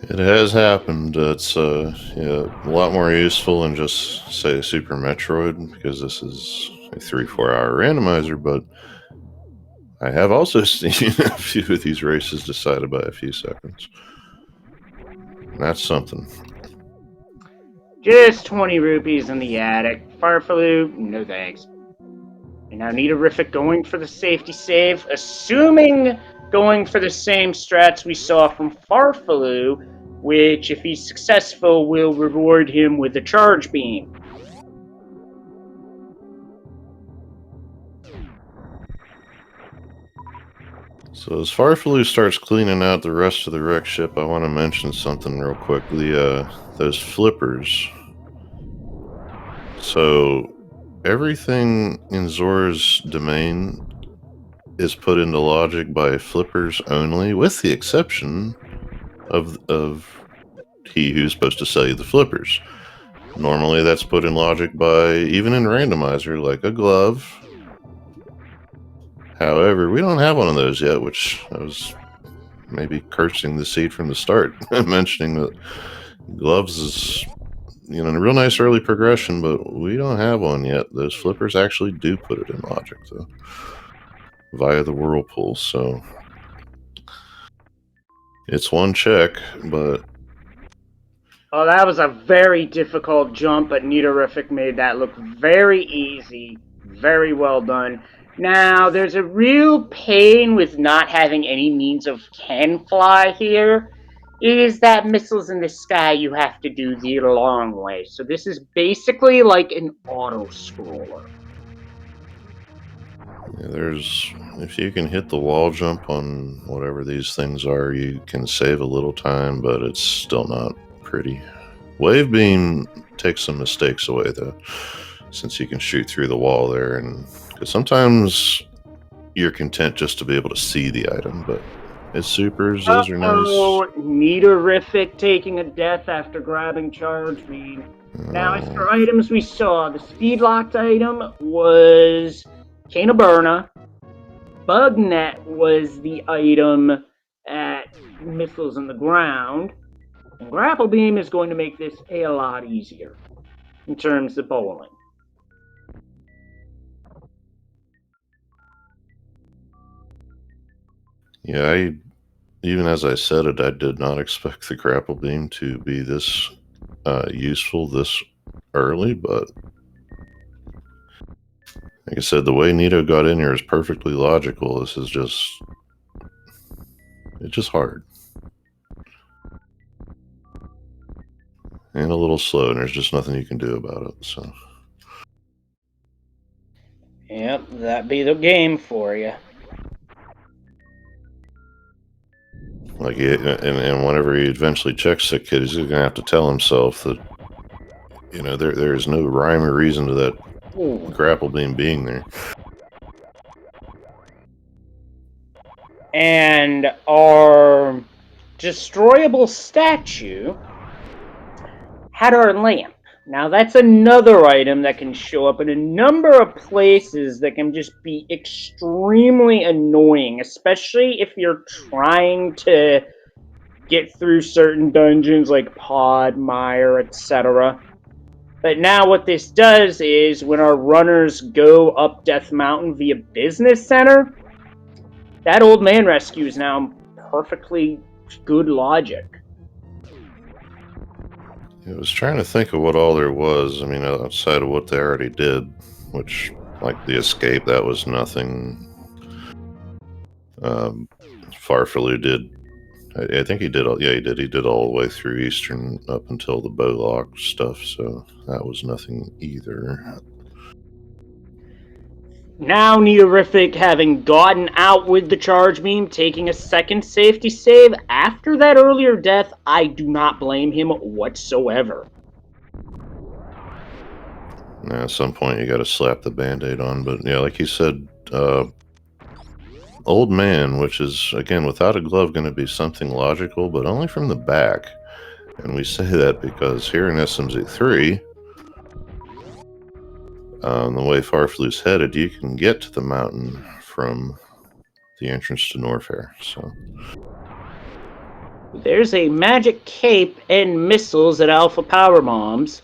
It has happened. It's a lot more useful than just, say, Super Metroid, because this is a 3-4 hour randomizer, but I have also seen a few of these races decided by a few seconds. That's something. Just 20 rupees in the attic. Farfalu, no thanks. And now Neorific going for the safety save, assuming going for the same strats we saw from Farfalu, which, if he's successful, will reward him with a charge beam. So as Farfalu starts cleaning out the rest of the wreck ship, I want to mention something real quick. Those flippers. So everything in Zora's domain is put into logic by flippers only, with the exception of he who's supposed to sell you the flippers. Normally that's put in logic by, even in Randomizer, like a glove. However, we don't have one of those yet, which I was maybe cursing the seed from the start, mentioning that gloves is, a real nice early progression, but we don't have one yet. Those flippers actually do put it in logic, though, via the whirlpool, so it's one check, but... Oh, that was a very difficult jump, but Nitorific made that look very easy. Very well done. Now, there's a real pain with not having any means of can fly here. It is that missiles in the sky you have to do the long way. So this is basically like an auto-scroller. Yeah, if you can hit the wall jump on whatever these things are, you can save a little time, but it's still not pretty. Wave beam takes some mistakes away, though, since you can shoot through the wall there, and because sometimes you're content just to be able to see the item, but it's supers, those are nice. Oh, Nitorific taking a death after grabbing charge beam. Now, as for items we saw, the speed locked item was Cane of Burna. Bug net was the item at missiles in the ground. And grapple beam is going to make this a lot easier in terms of bowling. Yeah, even as I said it, I did not expect the grapple beam to be this useful this early, but like I said, the way Nito got in here is perfectly logical. This is it's just hard. And a little slow, and there's just nothing you can do about it, so. Yep, that be the game for you. Like, and whenever he eventually checks the kid, he's going to have to tell himself that, there is no rhyme or reason to that grapple beam being there. And our destroyable statue had our lamp. Now that's another item that can show up in a number of places that can just be extremely annoying, especially if you're trying to get through certain dungeons like Pod, Mire, etc. But now what this does is when our runners go up Death Mountain via Business Center, that old man rescue is now perfectly good logic. I was trying to think of what all there was. I mean, outside of what they already did, which, like the escape, that was nothing. Farfalu did. I think he did. He did. He did all the way through Eastern up until the Bowlock stuff, so that was nothing either. Now Nitorific, having gotten out with the charge beam, taking a second safety save after that earlier death, I do not blame him whatsoever. Now, at some point, you got to slap the Band-Aid on, but yeah, like you said, Old Man, which is, again, without a glove going to be something logical, but only from the back. And we say that because here in SMZ3, the way Farfalu's headed, you can get to the mountain from the entrance to Norfair, so. There's a magic cape and missiles at Alpha Power Bombs.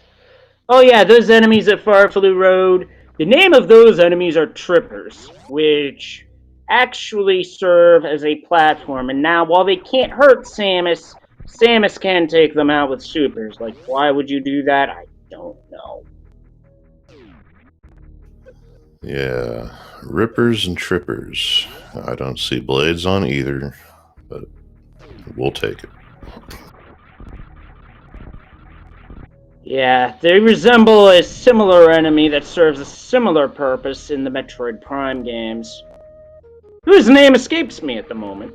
Oh yeah, those enemies at Farfalu Road, the name of those enemies are Trippers, which actually serve as a platform. And now, while they can't hurt Samus, Samus can take them out with supers. Like, why would you do that? I don't know. Yeah, Rippers and Trippers. I don't see blades on either, but we'll take it. Yeah, they resemble a similar enemy that serves a similar purpose in the Metroid Prime games, whose name escapes me at the moment.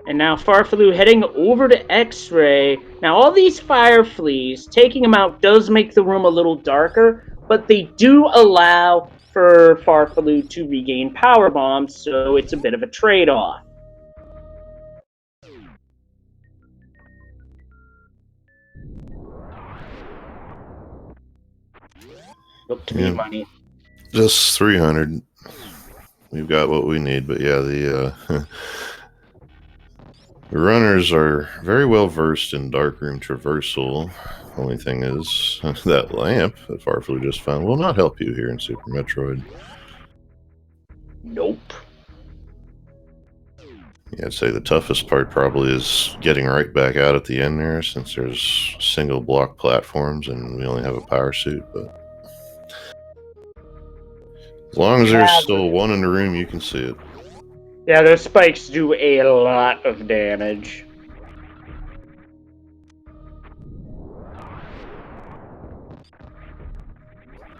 And now Farfalu heading over to X-Ray. Now all these fire fleas, taking them out does make the room a little darker, but they do allow for Farfalu to regain power bombs, so it's a bit of a trade-off. Look to me, money. Just 300. We've got what we need, but yeah, the the runners are very well versed in darkroom traversal. Only thing is, that lamp that Farflu just found will not help you here in Super Metroid. Nope. Yeah, I'd say the toughest part probably is getting right back out at the end there, since there's single block platforms and we only have a power suit, but as long as there's still one in the room, you can see it. Yeah, those spikes do a lot of damage.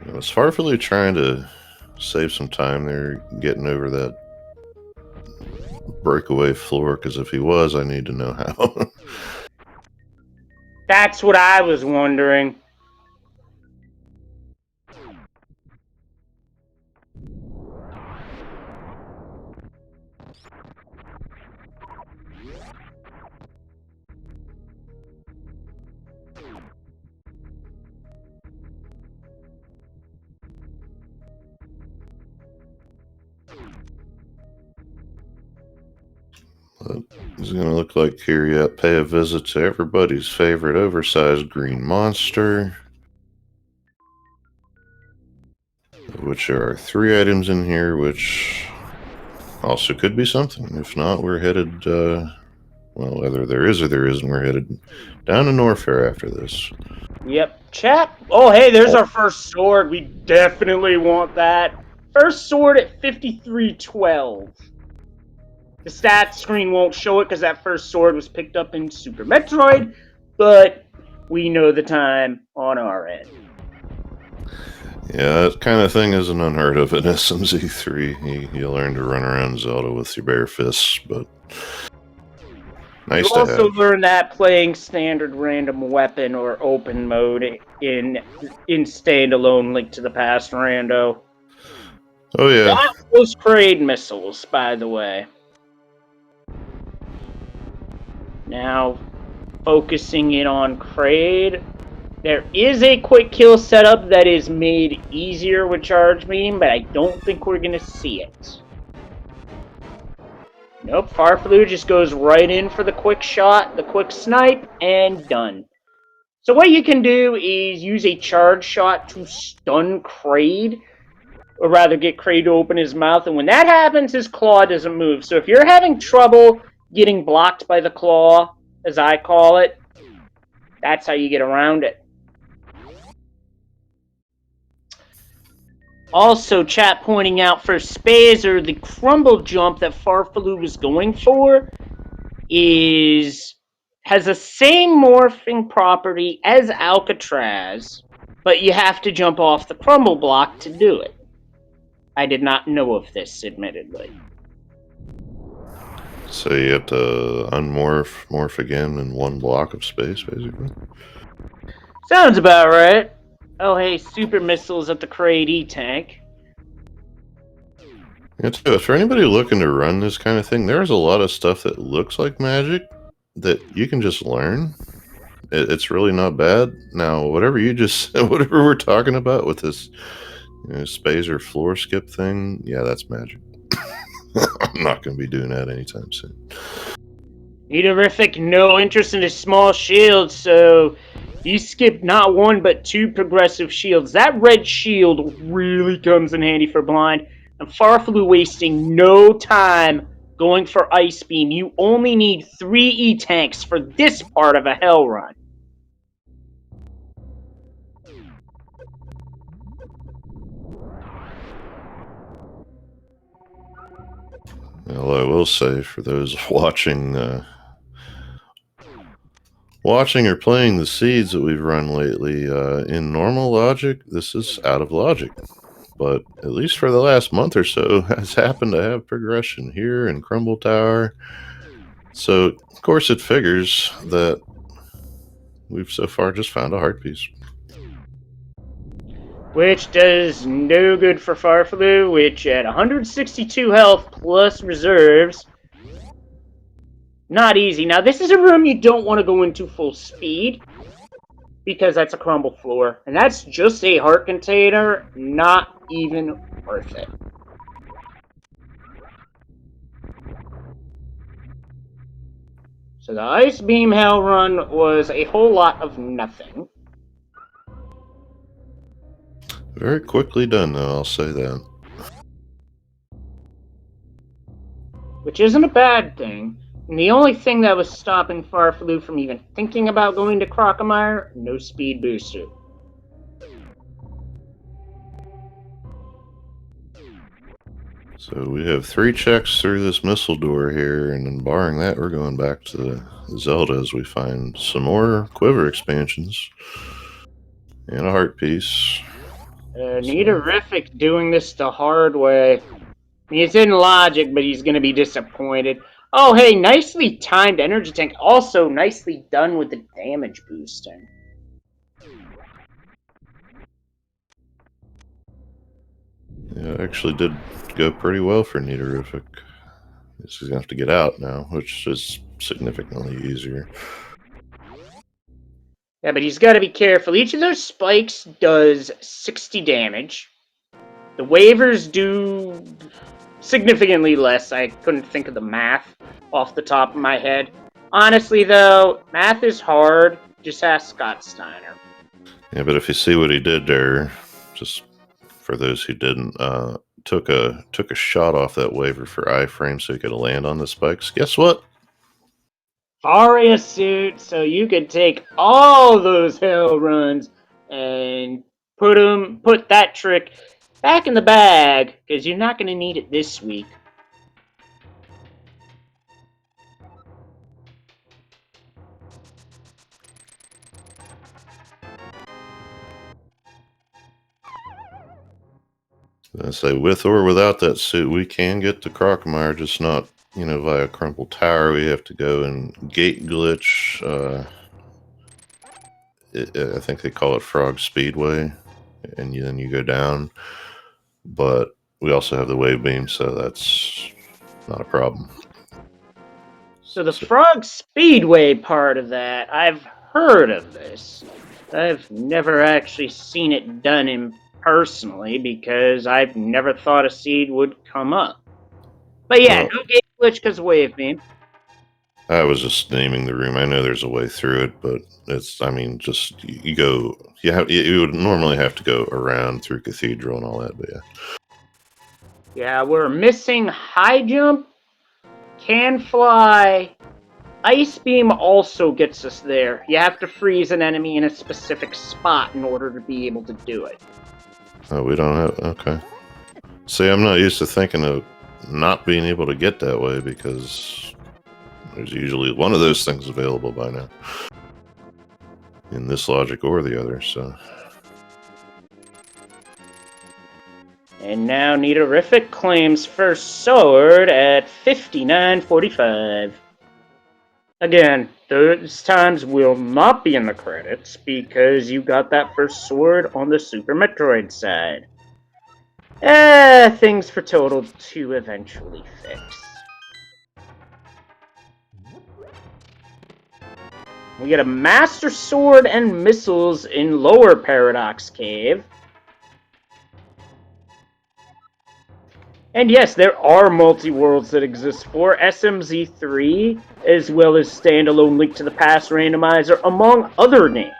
Was Farfelu trying to save some time there, getting over that breakaway floor? Because if he was, I need to know how. That's what I was wondering. But it's going to look like here you pay a visit to everybody's favorite oversized green monster, which there are 3 items in here, which also could be something. If not, we're headed, well, whether there is or there isn't, we're headed down to Norfair after this. Yep, chap. Oh, hey, there's our first sword. We definitely want that. First sword at 5312. The stats screen won't show it because that first sword was picked up in Super Metroid, but we know the time on our end. Yeah, that kind of thing isn't unheard of in SMZ3. You learn to run around Zelda with your bare fists, but nice to have. You also learn that playing standard random weapon or open mode in standalone Link to the Past Rando. Oh yeah. That was Kraid missiles, by the way. Now, focusing in on Kraid, there is a quick kill setup that is made easier with Charge Beam, but I don't think we're going to see it. Nope, Farflu just goes right in for the quick shot, the quick snipe, and done. So what you can do is use a charge shot to stun Kraid, or rather get Kraid to open his mouth, and when that happens, his claw doesn't move. So if you're having trouble getting blocked by the claw, as I call it, that's how you get around it. Also, chat pointing out for Spazer, the crumble jump that Farfelu was going for has the same morphing property as Alcatraz, but you have to jump off the crumble block to do it. I did not know of this, admittedly. So you have to morph again in one block of space, basically? Sounds about right. Oh, hey, super missiles at the Kraid E-Tank. Yeah, too. For anybody looking to run this kind of thing, there's a lot of stuff that looks like magic that you can just learn. It's really not bad. Now, whatever we're talking about with this Spazer floor skip thing, yeah, that's magic. I'm not going to be doing that anytime soon. Eaterific, no interest in a small shield, so you skipped not one but 2 progressive shields. That red shield really comes in handy for blind, and Farflu wasting no time going for Ice Beam. You only need 3 E-Tanks for this part of a Hell Run. Well, I will say, for those watching or playing the seeds that we've run lately, in normal logic, this is out of logic. But at least for the last month or so, has happened to have progression here in Crumble Tower. So, of course, it figures that we've so far just found a heart piece. Which does no good for Farflu, which at 162 health plus reserves, not easy. Now, this is a room you don't want to go into full speed, because that's a crumble floor. And that's just a heart container, not even worth it. So the Ice Beam Hell Run was a whole lot of nothing. Very quickly done, though, I'll say that. Which isn't a bad thing. And the only thing that was stopping Farfaloo from even thinking about going to Crocomire, no speed booster. So we have 3 checks through this missile door here, and then barring that, we're going back to Zelda as we find some more quiver expansions and a heart piece. Niterific doing this the hard way. He's in logic, but he's going to be disappointed. Oh, hey, nicely timed energy tank. Also, nicely done with the damage boosting. Yeah, it actually did go pretty well for Niterific. He's going to have to get out now, which is significantly easier. Yeah, but he's got to be careful. Each of those spikes does 60 damage. The waivers do significantly less. I couldn't think of the math off the top of my head. Honestly, though, math is hard. Just ask Scott Steiner. Yeah, but if you see what he did there, just for those who didn't, took a shot off that waiver for iframe so he could land on the spikes. Guess what? Aria suit, so you could take all those hell runs and put that trick back in the bag, because you're not going to need it this week. I say, with or without that suit, we can get to Crocomire, just not, via Crumple Tower. We have to go and gate glitch. I think they call it Frog Speedway, and then you go down. But we also have the wave beam, so that's not a problem. So the Frog Speedway part of that, I've heard of this. I've never actually seen it done in personally because I've never thought a seed would come up. But yeah, no gate glitch because of wave beam. I was just naming the room. I know there's a way through it, but just you would normally have to go around through Cathedral and all that, but yeah. Yeah, we're missing high jump, can fly. Ice beam also gets us there. You have to freeze an enemy in a specific spot in order to be able to do it. Oh, we don't have... Okay. See, I'm not used to thinking of not being able to get that way because there's usually one of those things available by now. In this logic or the other, so... And now Niterific claims first sword at 59.45. Again, those times will not be in the credits because you got that first sword on the Super Metroid side. Things for Total to eventually fix. We get a Master Sword and missiles in Lower Paradox Cave. And yes, there are multi-worlds that exist for SMZ3, as well as standalone Link to the Past randomizer, among other names.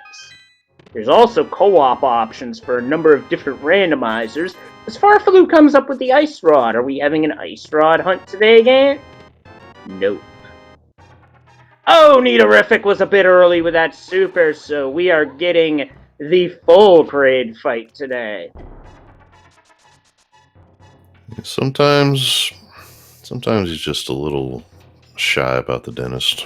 There's also co-op options for a number of different randomizers, as Farfaloo comes up with the Ice Rod. Are we having an Ice Rod hunt today again? Nope. Oh, Niterific was a bit early with that super, so we are getting the full parade fight today. Sometimes he's just a little shy about the dentist.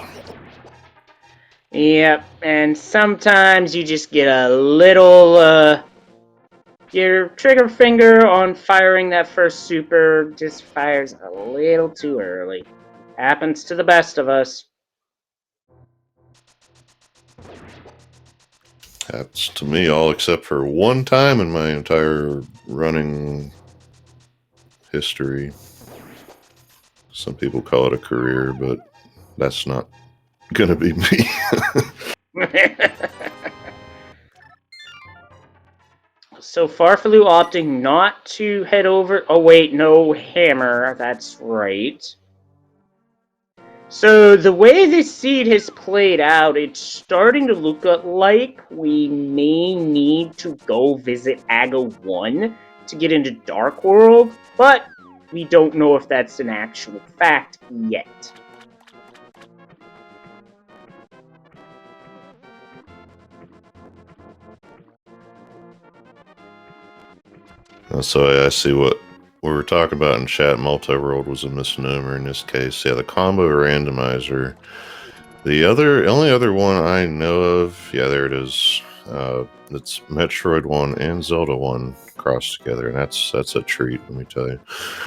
Yep, and sometimes you just get a little, your trigger finger on firing that first super just fires a little too early. Happens to the best of us. Happens to me all except for one time in my entire running history. Some people call it a career, but that's not gonna be me. so Farfaloo opting not to head over. Oh, wait, no hammer. That's right. So the way this seed has played out, it's starting to look like we may need to go visit Aga 1 to get into Dark World, but we don't know if that's an actual fact yet. So I see what we were talking about in chat. Multi-world was a misnomer in this case. Yeah, the combo randomizer. The only other one I know of, yeah, there it is. It's Metroid 1 and Zelda 1 crossed together, and that's a treat, let me tell you.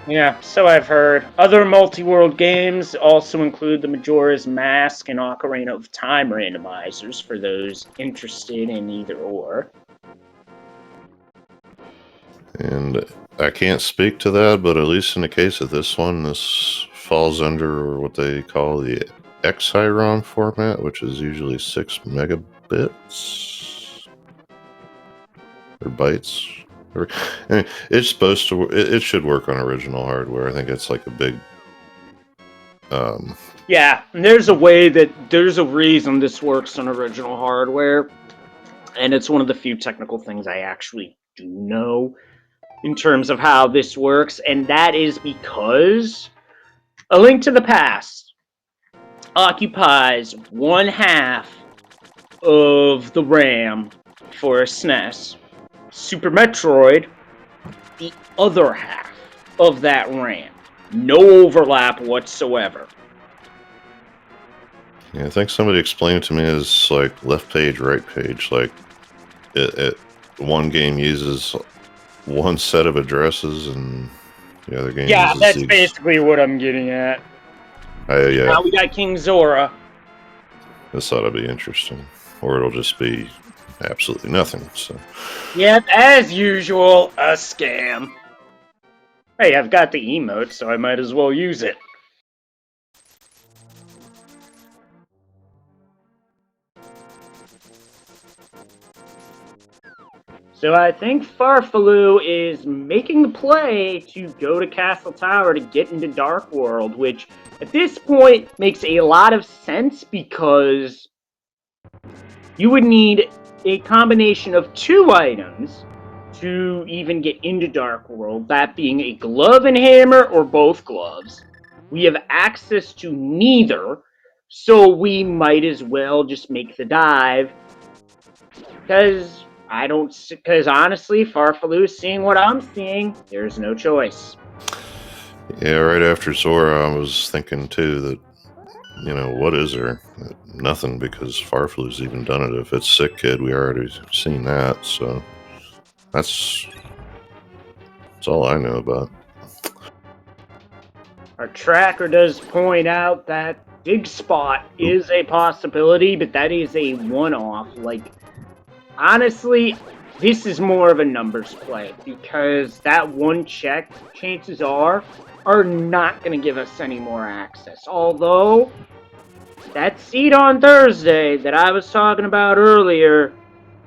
Yeah, so I've heard. Other multi-world games also include the Majora's Mask and Ocarina of Time randomizers for those interested in either or. And I can't speak to that, but at least in the case of this one, this falls under what they call the XIROM format, which is usually 6 megabits or bytes. I mean, it's supposed to. It should work on original hardware. I think it's like a big. Yeah, and there's a reason this works on original hardware, and it's one of the few technical things I actually do know in terms of how this works, and that is because A Link to the Past occupies 1/2 of the RAM for a SNES. Super Metroid, the other half of that RAM. No overlap whatsoever. Yeah, I think somebody explained it to me as like left page, right page. Like one game uses one set of addresses, and the other game uses that's basically what I'm getting at. Yeah. Now we got King Zora. This ought to be interesting, or it'll just be absolutely nothing. So. Yep, as usual, a scam. Hey, I've got the emote, so I might as well use it. So I think Farfaloo is making the play to go to Castle Tower to get into Dark World, which at this point makes a lot of sense because you would need a combination of 2 items to even get into Dark World, that being a glove and hammer or both gloves. We have access to neither, so we might as well just make the dive. Because honestly, Farfaloo is seeing what I'm seeing. There's no choice. Yeah, right after Zora, I was thinking too that, what is there? Nothing, because Farfaloo's even done it. If it's Sick Kid, we already seen that, so that's all I know about. Our tracker does point out that Dig Spot is a possibility, but that is a one-off. Like, honestly, this is more of a numbers play, because that one check, chances are not going to give us any more access. Although, that seed on Thursday that I was talking about earlier,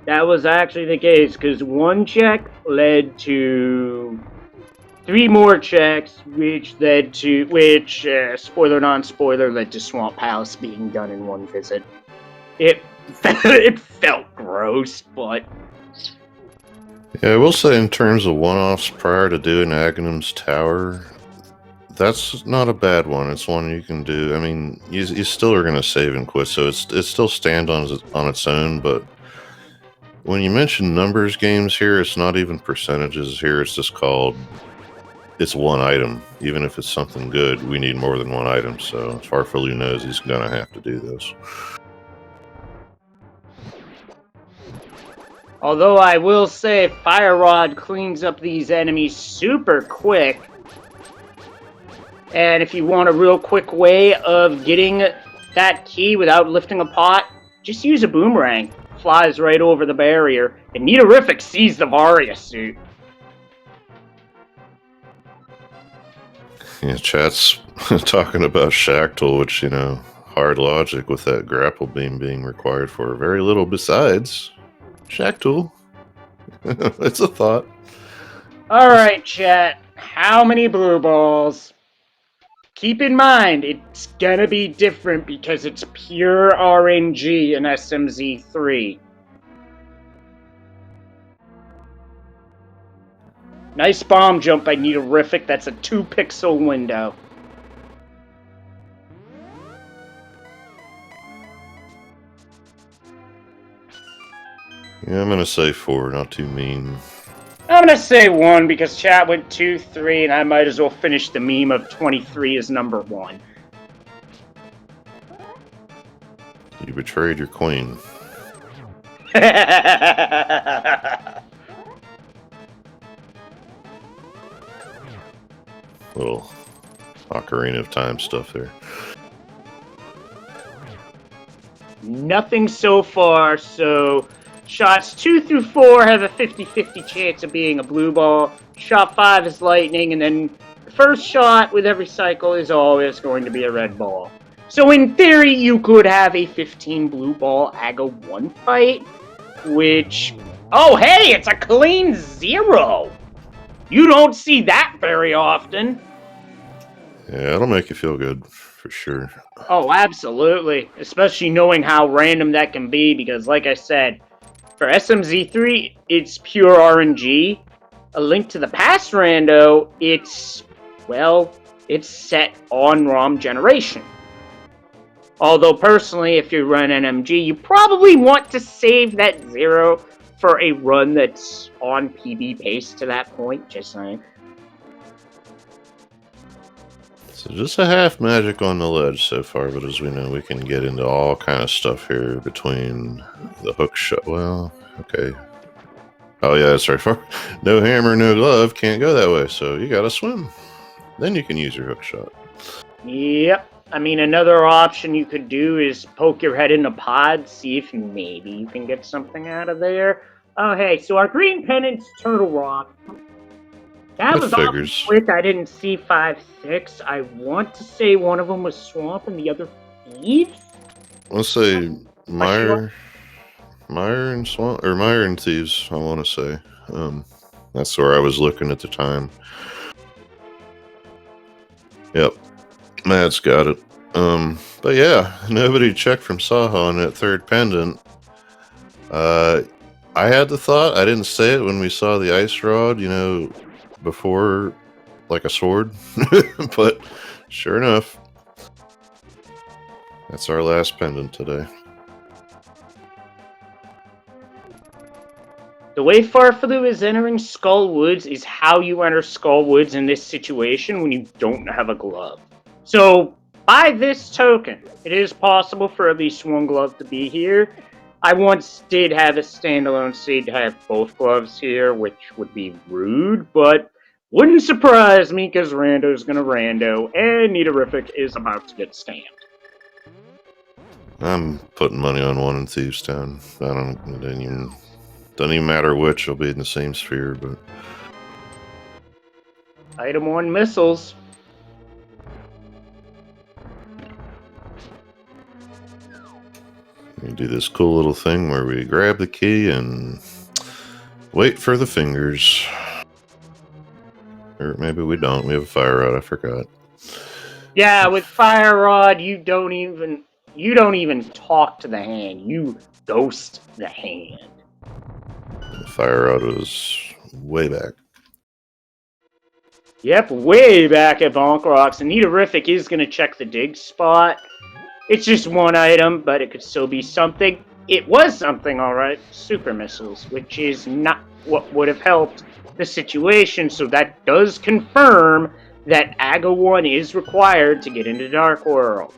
that was actually the case, because one check led to 3 more checks, which spoiler non-spoiler, led to Swamp Palace being done in one visit. It felt gross, but... Yeah, I will say in terms of one-offs prior to doing Aghanim's Tower, that's not a bad one. It's one you can do. I mean, you still are going to save and quit, so it still stands on its own, but when you mention numbers games here, it's not even percentages here. It's just called... It's one item. Even if it's something good, we need more than one item, so Farfaloo knows he's going to have to do this. Although I will say, Fire Rod cleans up these enemies super quick. And if you want a real quick way of getting that key without lifting a pot, just use a boomerang. Flies right over the barrier. And Neaterific sees the Varia suit. Yeah, chat's talking about Shactal, which, hard logic with that grapple beam being required for very little besides Shactal. It's a thought. Alright, chat. How many blue balls? Keep in mind, it's gonna be different because it's pure RNG in SMZ3. Nice bomb jump by Neaterific. That's a 2-pixel window. Yeah, I'm gonna say 4, not too mean. I'm gonna say 1 because chat went 2, 3, and I might as well finish the meme of 23 as number 1. You betrayed your queen. Little Ocarina of Time stuff there. Nothing so far, so shots 2 through 4 have a 50-50 chance of being a blue ball. Shot 5 is lightning, and then the first shot with every cycle is always going to be a red ball. So in theory, you could have a 15 blue ball AGA 1 fight, which... Oh, hey, it's a clean 0! You don't see that very often. Yeah, it'll make you feel good, for sure. Oh, absolutely. Especially knowing how random that can be, because like I said, for SMZ3, it's pure RNG. A Link to the Past rando, it's set on ROM generation. Although, personally, if you run NMG, you probably want to save that 0 for a run that's on PB pace to that point, just saying. So just a half magic on the ledge so far, but as we know, we can get into all kind of stuff here between the hook shot. Well, okay. Oh yeah, that's right. No hammer, no glove, can't go that way, so you gotta swim. Then you can use your hook shot. Yep. I mean, another option you could do is poke your head in a pod, see if maybe you can get something out of there. Oh, hey, so our green pennant's Turtle Rock. That was awfully quick. I didn't see 5, 6. I want to say one of them was Swamp and the other Thieves? Let's say Mire and Swamp, or Mire and Thieves, I want to say. That's where I was looking at the time. Yep. Matt's got it. But yeah, nobody checked from Saha on that third pendant. I had the thought, I didn't say it when we saw the ice rod, you know, before, like a sword. But sure enough, that's our last pendant today. The way Farfalu is entering Skull Woods is how you enter Skull Woods in this situation when you don't have a glove. So, by this token, it is possible for at least one glove to be here. I once did have a standalone seed to have both gloves here, which would be rude, but wouldn't surprise me because Rando's gonna rando, and Neaterific is about to get stamped. I'm putting money on one in Thieves Town. It doesn't even matter which, will be in the same sphere, but... Item 1 missiles. We do this cool little thing where we grab the key and wait for the fingers. Or maybe we don't. We have a fire rod. I forgot. Yeah, with fire rod, you don't even talk to the hand. You ghost the hand. The fire rod was way back. Yep, way back at Bonk Rocks. And Neaterific is going to check the dig spot. It's just one item, but it could still be something. It was something, alright. Super missiles, which is not what would have helped the situation. So that does confirm that AGA 1 is required to get into Dark World.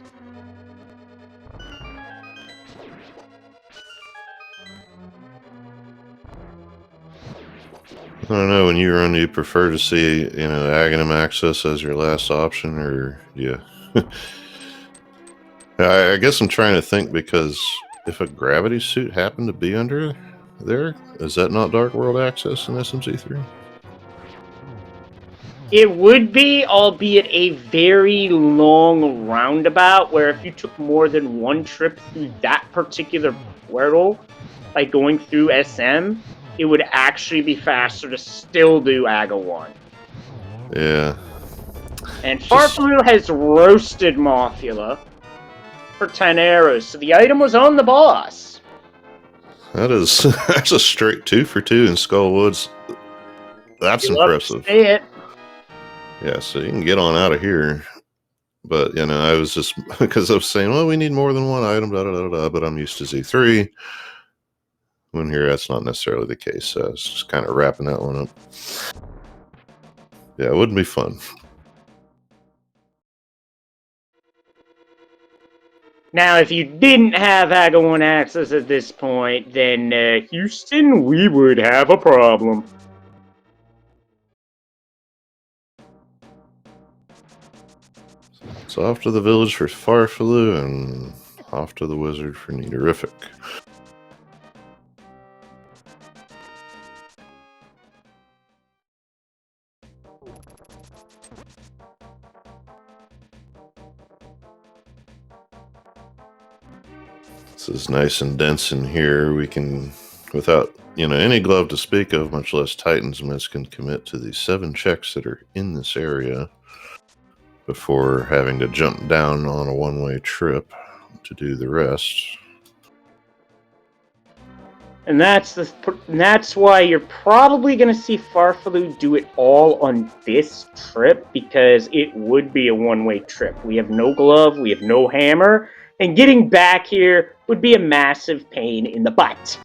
I don't know, when you run, do you prefer to see, you know, Aghanim access as your last option, or yeah? I guess I'm trying to think, because if a gravity suit happened to be under there, is that not Dark World access in SMZ3? It would be, albeit a very long roundabout, where if you took more than one trip through that particular portal, by going through SM, it would actually be faster to still do AGA 1. Yeah. And Farfalu has roasted Mothula for 10 arrows, so the item was on the boss. That's a straight 2 for 2 in Skull Woods. That's impressive. See it. Yeah, so you can get on out of here. But, you know, I was just, because I was saying, well, we need more than one item, but I'm used to Z3. When here, that's not necessarily the case. So it's just kind of wrapping that one up. Yeah, it wouldn't be fun. Now, if you didn't have AGA 1 access at this point, then Houston, we would have a problem. So off to the village for Farfalu and off to the wizard for Nidorific. This is nice and dense in here. We can, without any glove to speak of, much less Titan's Mist, can commit to the 7 checks that are in this area before having to jump down on a one-way trip to do the rest. And that's why you're probably going to see Farfalu do it all on this trip, because it would be a one-way trip. We have no glove, we have no hammer, and getting back here would be a massive pain in the butt.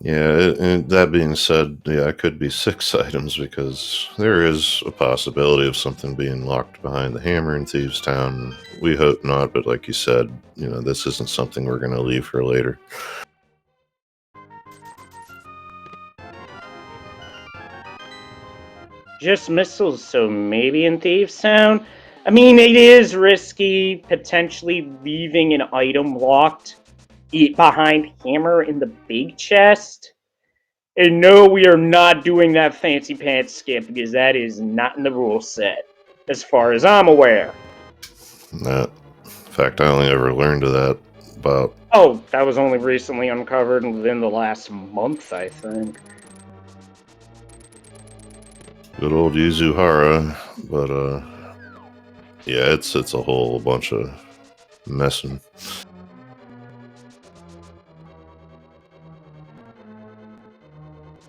Yeah, and that being said, yeah, it could be 6 items, because there is a possibility of something being locked behind the hammer in Thieves Town. We hope not, but like you said, this isn't something we're going to leave for later. Just missiles, so maybe in Thieves Town? I mean, it is risky, potentially leaving an item locked behind hammer in the big chest. And no, we are not doing that fancy pants skip, because that is not in the rule set, as far as I'm aware. In fact, I only ever learned of that about... Oh, that was only recently uncovered within the last month, I think. Good old Yuzuhara, but yeah, it's a whole bunch of messing.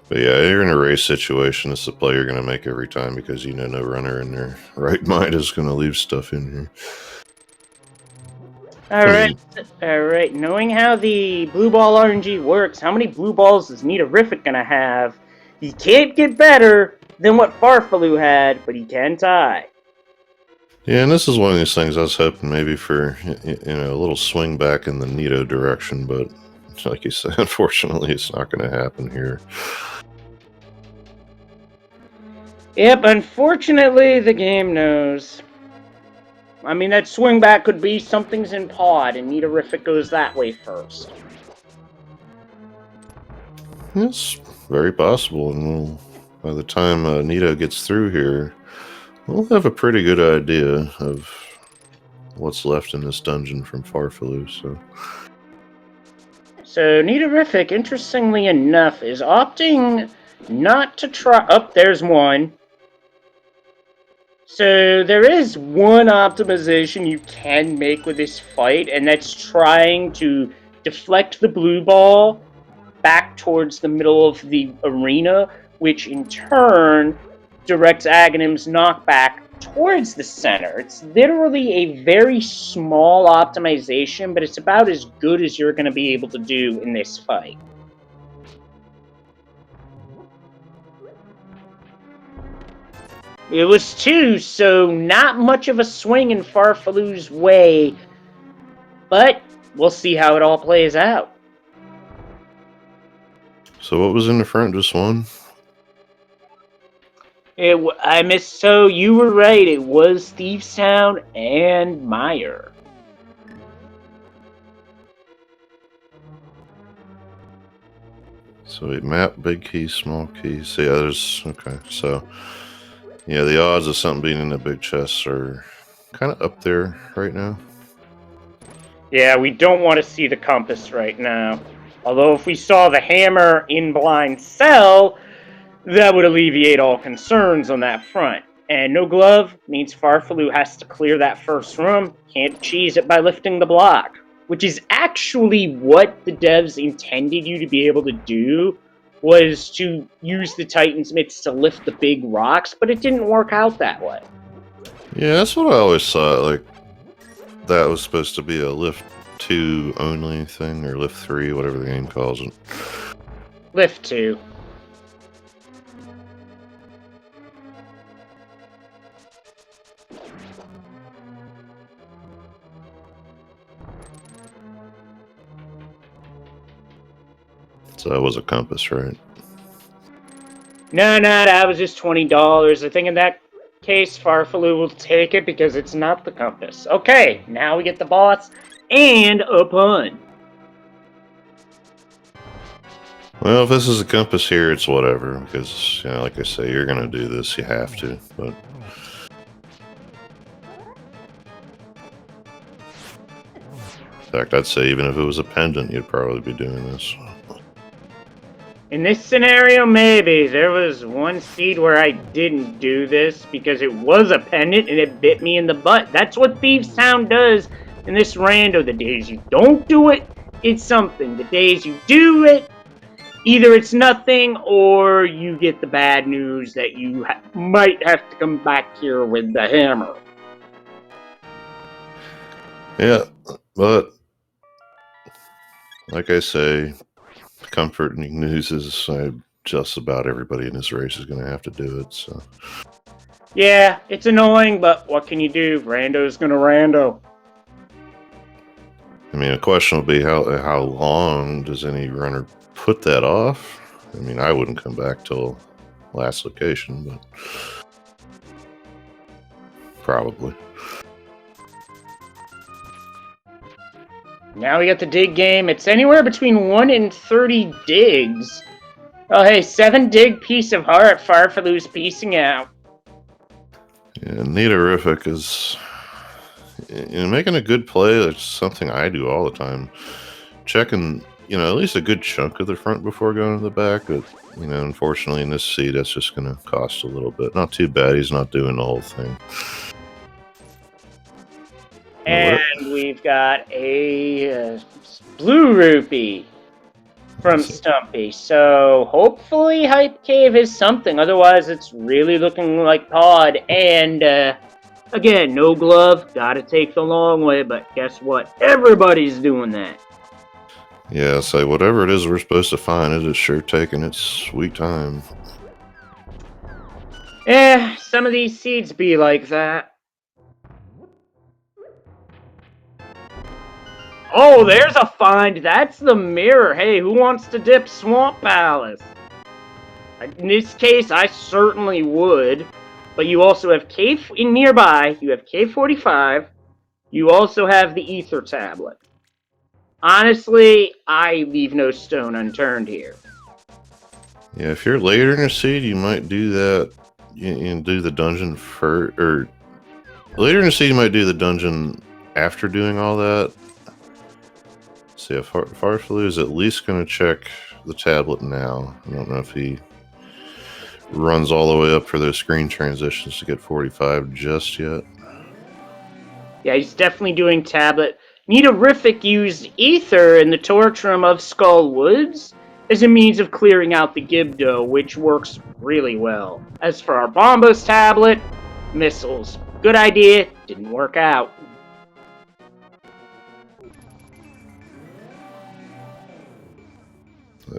But yeah, you're in a race situation. It's the play you're going to make every time, because no runner in their right mind is going to leave stuff in here. Alright. Knowing how the blue ball RNG works, how many blue balls is Nidorific going to have? He can't get better than what Farfalu had, but he can tie. Yeah, and this is one of these things I was hoping maybe for a little swing back in the Nido direction, but like you said, unfortunately, it's not going to happen here. Yep, unfortunately, the game knows. I mean, that swing back could be something's in pod, and Nidorific goes that way first. It's very possible, and by the time Nido gets through here, we'll have a pretty good idea of what's left in this dungeon from Farfalu. So Nidorific, interestingly enough, is opting not to try... Oh, there's one. So there is one optimization you can make with this fight, and that's trying to deflect the blue ball back towards the middle of the arena, which in turn directs Aghanim's knockback towards the center. It's literally a very small optimization, but it's about as good as you're going to be able to do in this fight. It was 2, so not much of a swing in Farfalu's way, but we'll see how it all plays out. So what was in the front? Just one? I missed. So you were right. It was Thieves Town and Meyer. So we map, big key, small key. So yeah, there's... Okay, so... Yeah, the odds of something being in the big chests are kind of up there right now. Yeah, we don't want to see the compass right now. Although if we saw the hammer in blind cell, that would alleviate all concerns on that front. And no glove means Farfaloo has to clear that first room, can't cheese it by lifting the block, which is actually what the devs intended you to be able to do, was to use the Titan's mitts to lift the big rocks, but it didn't work out that way. Yeah, that's what I always thought. Like, that was supposed to be a lift 2 only thing, or lift 3, whatever the game calls it. Lift 2. So that was a compass, right? No, that was just $20. I think in that case, Farfaloo will take it because it's not the compass. Okay, now we get the boss and a pun. Well, if this is a compass here, it's whatever, because, you know, like I say, you're going to do this, you have to, but... In fact, I'd say even if it was a pendant, you'd probably be doing this. In this scenario, maybe. There was one seed where I didn't do this because it was a pendant and it bit me in the butt. That's what Thieves Town does in this rando. The days you don't do it, it's something. The days you do it, either it's nothing or you get the bad news that you might have to come back here with the hammer. Yeah, but like I say, comforting news is just about everybody in this race is going to have to do it. So yeah, it's annoying, but what can you do? Rando's going to rando. I mean, the question will be how long does any runner put that off? I mean, I wouldn't come back till last location, but probably. Now we got the dig game. It's anywhere between 1 and 30 digs. Oh, hey, 7 dig piece of heart. Farfaloo's piecing out. Yeah, Neaterific is, you know, making a good play. That's something I do all the time. Checking, you know, at least a good chunk of the front before going to the back. But, you know, unfortunately in this seat, that's just going to cost a little bit. Not too bad. He's not doing the whole thing. And we've got a blue rupee from Stumpy. So hopefully Hype Cave is something. Otherwise, it's really looking like Pod. And again, no glove. Gotta take the long way. But guess what? Everybody's doing that. Yeah, so whatever it is we're supposed to find, it is sure taking its sweet time. Some of these seeds be like that. Oh, there's a find. That's the mirror. Hey, who wants to dip Swamp Palace? In this case, I certainly would. But you also have in nearby. You have K45. You also have the Ether Tablet. Honestly, I leave no stone unturned here. Yeah, if you're later in the seed, you might do that. You do the dungeon first, or later in the seed, you might do the dungeon after doing all that. See, if Farfaloo is at least going to check the tablet now. I don't know if he runs all the way up for those screen transitions to get 45 just yet. Yeah, he's definitely doing tablet. Neaterific used Ether in the torch room of Skull Woods as a means of clearing out the Gibdo, which works really well. As for our Bombos tablet, missiles. Good idea, didn't work out.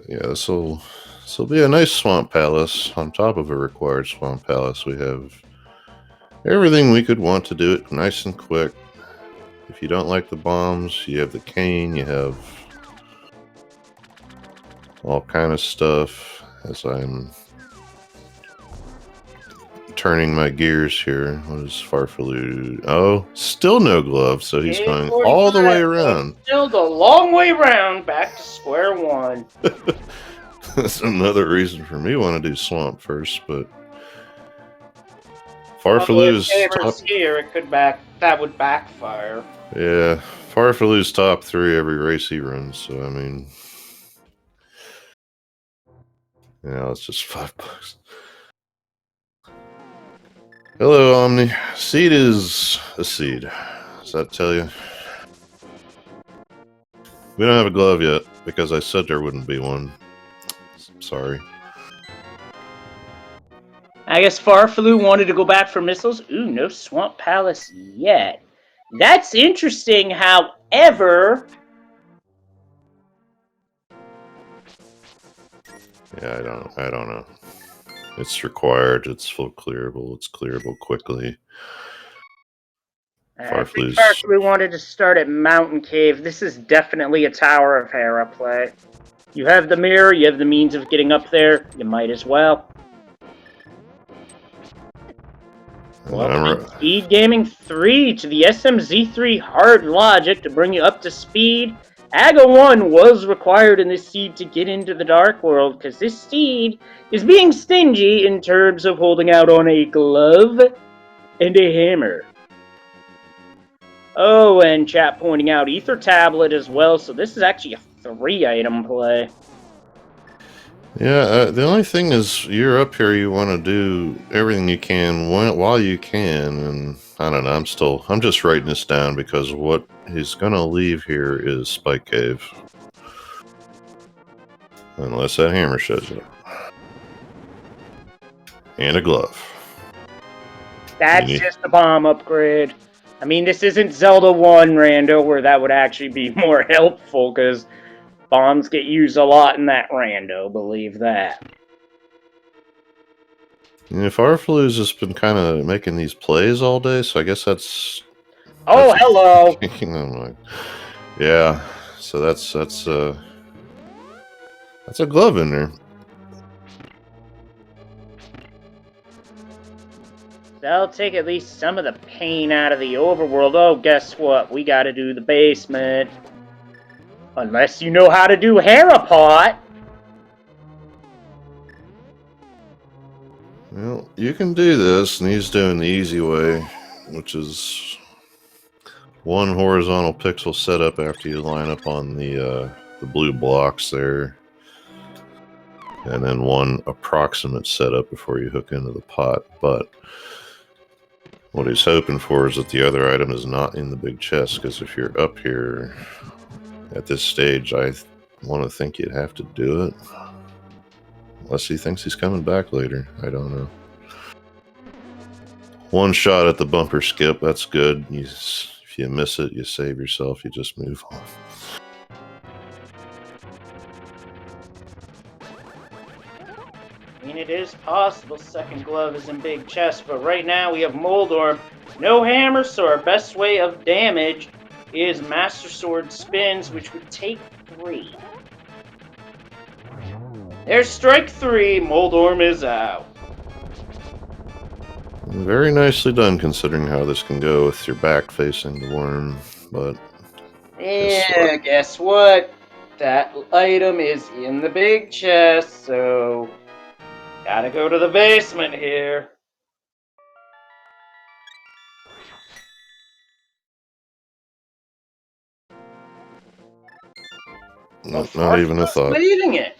Yeah, this will be a nice swamp palace. On top of a required swamp palace, we have everything we could want to do it nice and quick. If you don't like the bombs, you have the cane, you have all kind of stuff. As I'm turning my gears here, what is Farfaloo? Oh, still no glove, so he's going all the way around. Still the long way around, back to square one. That's another reason for me want to do swamp first, but Farfaloo's here, it could that would backfire. Yeah, Farfaloo's top 3 every race he runs, so I mean, Yeah, it's just $5. Hello, Omni. Seed is a seed. Does that tell you? We don't have a glove yet because I said there wouldn't be one. Sorry. I guess Farflu wanted to go back for missiles. Ooh, no Swamp Palace yet. That's interesting, however... Yeah, I don't know. It's required. It's full clearable. It's clearable quickly. I think Farflu wanted to start at Mountain Cave. This is definitely a Tower of Hera play. You have the mirror, you have the means of getting up there, you might as well. Welcome Speed Gaming 3 to the SMZ3 hard logic to bring you up to speed. AGA 1 was required in this seed to get into the Dark World, because this seed is being stingy in terms of holding out on a glove and a hammer. Oh, and chat pointing out Ether Tablet as well, so this is actually a 3-item play. Yeah, the only thing is you're up here, you want to do everything you can while you can, and I don't know, I'm just writing this down because what he's going to leave here is Spike Cave. Unless that hammer shows up. And a glove. That's just a bomb upgrade. I mean, this isn't Zelda 1, Rando, where that would actually be more helpful, because bombs get used a lot in that Rando, believe that. And if Arflu's just been kind of making these plays all day, so I guess that's... Oh, hello! Yeah, so that's a glove in there. That'll take at least some of the pain out of the overworld. Oh, guess what? We gotta do the basement. Unless you know how to do Harapot. Well, you can do this, and he's doing the easy way, which is one horizontal pixel setup after you line up on the blue blocks there, and then one approximate setup before you hook into the pot. But what he's hoping for is that the other item is not in the big chest, because if you're up here at this stage, I want to think you'd have to do it. Unless he thinks he's coming back later. I don't know. One shot at the bumper skip, that's good. If you miss it, you save yourself, you just move on. I mean, it is possible second glove is in big chest, but right now we have Moldorm. No hammer, so our best way of damage is Master Sword spins, which would take 3. There's strike 3, Moldorm is out. Very nicely done, considering how this can go with your back facing the worm, but... Yeah, guess what? That item is in the big chest, so... Gotta go to the basement here. Not even a thought. Leaving it.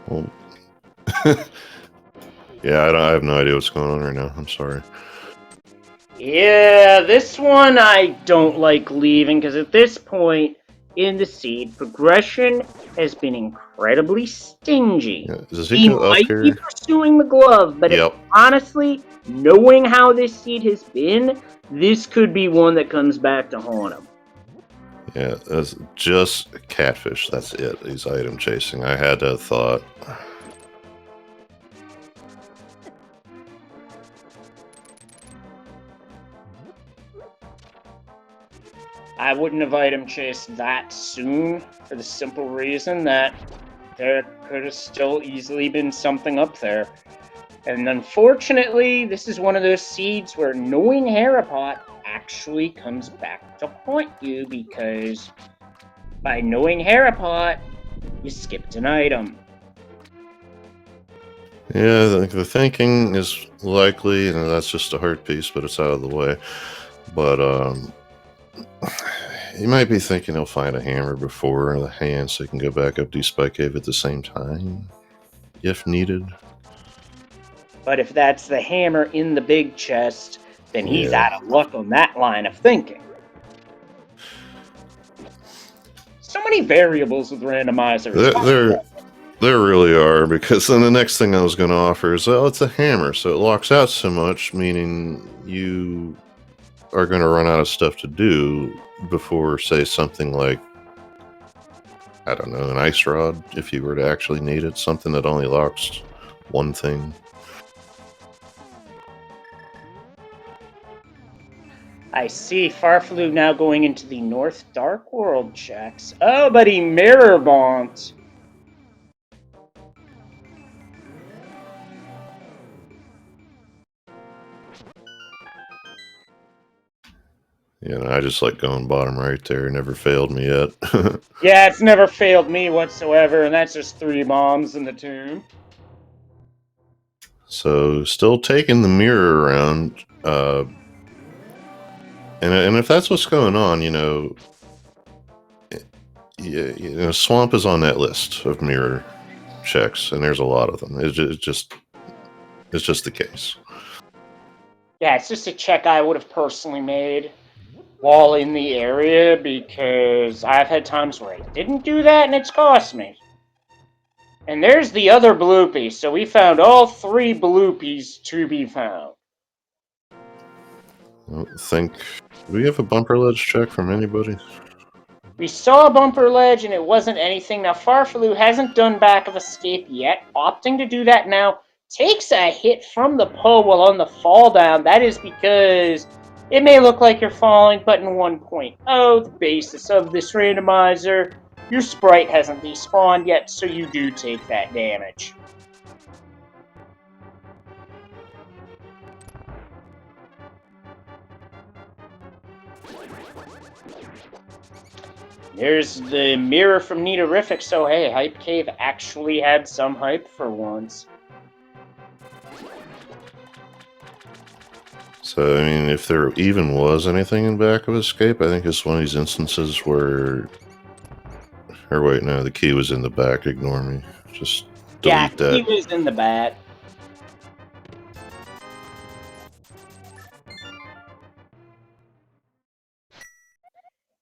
Well, yeah, I have no idea what's going on right now. I'm sorry. Yeah, this one I don't like leaving, because at this point in the seed, progression has been incredibly stingy. Yeah, does he go up here? Be pursuing the glove, but honestly, knowing how this seed has been, this could be one that comes back to haunt him. Yeah, that's just catfish. That's it. He's item chasing. I had that thought. I wouldn't have item chased that soon, for the simple reason that there could have still easily been something up there. And unfortunately, this is one of those seeds where knowing Harapot actually comes back to haunt you, because by knowing Harapot, you skipped an item. Yeah, the thinking is likely, and that's just a heart piece, but it's out of the way. But he might be thinking he'll find a hammer before the hand, so he can go back up to Spike Cave at the same time, if needed. But if that's the hammer in the big chest, then he's Yeah. out of luck on that line of thinking. So many variables with randomizers. There really are, because then the next thing I was going to offer is, well, it's a hammer, so it locks out so much, meaning you are going to run out of stuff to do before, say, something like, I don't know, an ice rod, if you were to actually need it, something that only locks one thing. I see Farflu now going into the North Dark World checks. Oh, but he mirror bonked. You know, I just like going bottom right there. It never failed me yet. Yeah, it's never failed me whatsoever, and that's just 3 bombs in the tomb. So, still taking the mirror around. And if that's what's going on, Swamp is on that list of mirror checks, and there's a lot of them. It's just the case. Yeah, it's just a check I would have personally made while in the area, because I've had times where I didn't do that and it's cost me. And there's the other bloopy, so we found all 3 bloopies to be found. I don't think... Do we have a bumper ledge check from anybody? We saw a bumper ledge and it wasn't anything. Now, Farfaloo hasn't done back of escape yet. Opting to do that now takes a hit from the Poe while on the fall down. That is because it may look like you're falling, but in 1.0, the basis of this randomizer, your sprite hasn't despawned yet, so you do take that damage. There's the mirror from Neaterific, so hey, Hype Cave actually had some hype for once. So, I mean, if there even was anything in back of escape, I think it's one of these instances where... Or wait, no, the key was in the back. Ignore me. Just delete that. Yeah, he was in the back.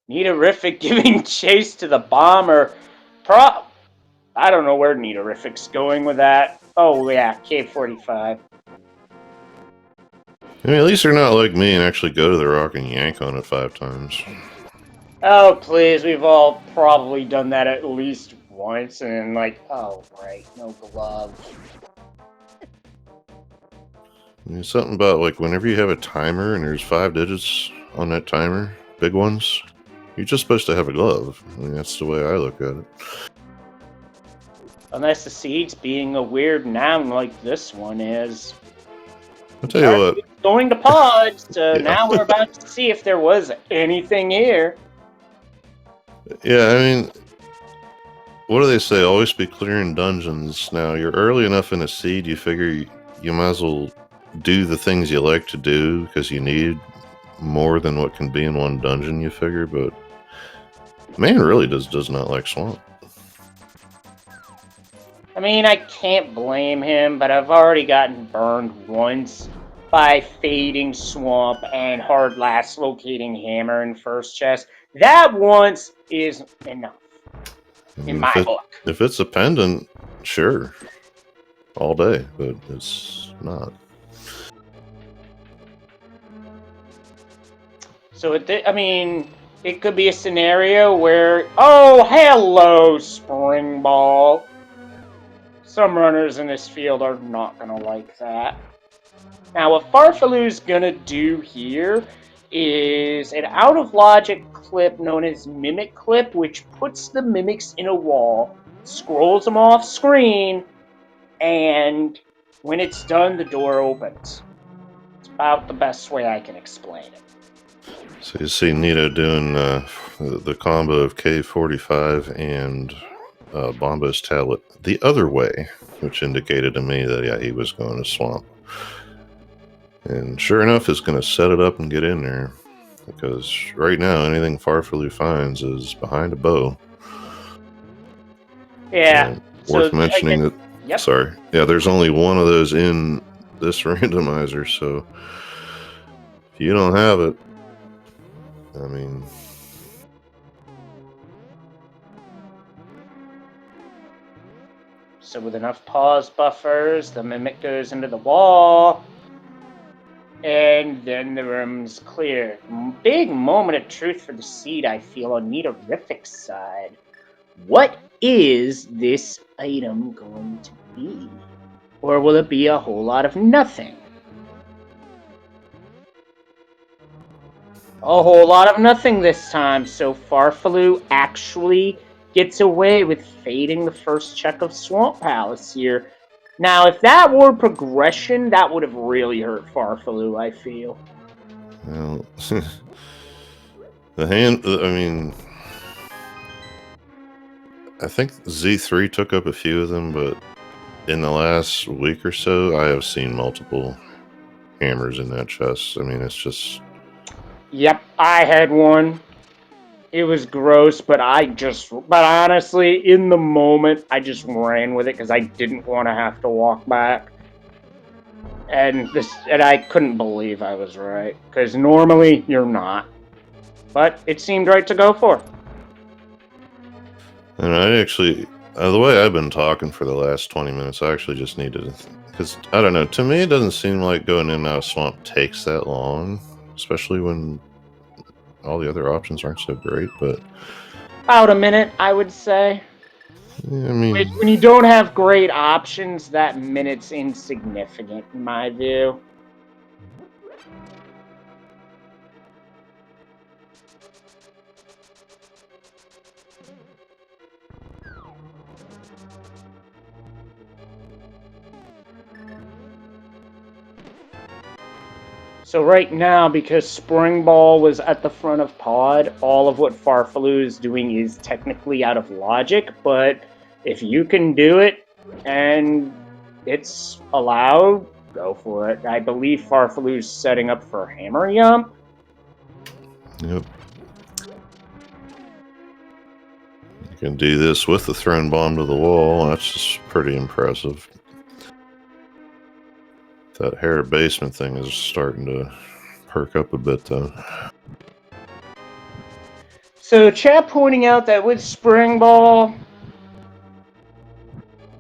Neaterific giving chase to the bomber. I don't know where Neaterific's going with that. Oh, yeah, K45. I mean, at least they're not like me and actually go to the rock and yank on it 5 times. Oh, please, we've all probably done that at least once, and like, oh, right, no glove. I mean, something about, like, whenever you have a timer and there's 5 digits on that timer, big ones, you're just supposed to have a glove. I mean, that's the way I look at it. Unless the seed's being a weird noun like this one is. I'll tell you what. It's going to pause, so Yeah. now we're about to see if there was anything here. Yeah, I mean, what do they say? Always be clearing dungeons. Now, you're early enough in a seed, you figure you might as well do the things you like to do because you need more than what can be in one dungeon, you figure, but man really does not like Swamp. I mean, I can't blame him, but I've already gotten burned once by Fading Swamp and Hard Last Locating Hammer in first chest. That once is enough, in my book. If it's a pendant, sure, all day, but it's not. So, it could be a scenario where, oh, hello, Spring Ball. Some runners in this field are not going to like that. Now, what Farfaloo's going to do here is an out-of-logic clip known as Mimic Clip, which puts the mimics in a wall, scrolls them off screen, and when it's done, the door opens. It's about the best way I can explain it. So you see Nito doing the combo of K45 and Bombo's tablet the other way, which indicated to me that, yeah, he was going to swamp. And sure enough, it's going to set it up and get in there. Because right now, anything Farfalu finds is behind a bow. Yeah. And So worth mentioning that. Yep. Sorry. Yeah, there's only one of those in this randomizer, so if you don't have it, I mean. So with enough pause buffers, the mimic goes into the wall. And then the room's clear. Big moment of truth for the seed, I feel, on Neaterific's side. What is this item going to be? Or will it be a whole lot of nothing? A whole lot of nothing this time, so Farfalu actually gets away with fading the first check of Swamp Palace here. Now, if that were progression, that would have really hurt Farfalu, I feel. Well, the hand, I mean, I think Z3 took up a few of them, but in the last week or so, I have seen multiple hammers in that chest. I mean, it's just. Yep, I had one. It was gross, but honestly, in the moment, I just ran with it because I didn't want to have to walk back. And I couldn't believe I was right, because normally you're not. But it seemed right to go for. And I actually, the way I've been talking for the last 20 minutes, I actually just needed to, because I don't know, to me it doesn't seem like going in and out of swamp takes that long, especially when all the other options aren't so great, but. About a minute, I would say. I mean, When you don't have great options, that minute's insignificant, in my view. So right now, because Spring Ball was at the front of Pod, all of what Farfalu is doing is technically out of logic, but if you can do it and it's allowed, go for it. I believe Farfalu's setting up for Hammer Yump. yep. You can do this with the thrown bomb to the wall. That's just pretty impressive. That hair basement thing is starting to perk up a bit, though. So, chat pointing out that with Spring Ball,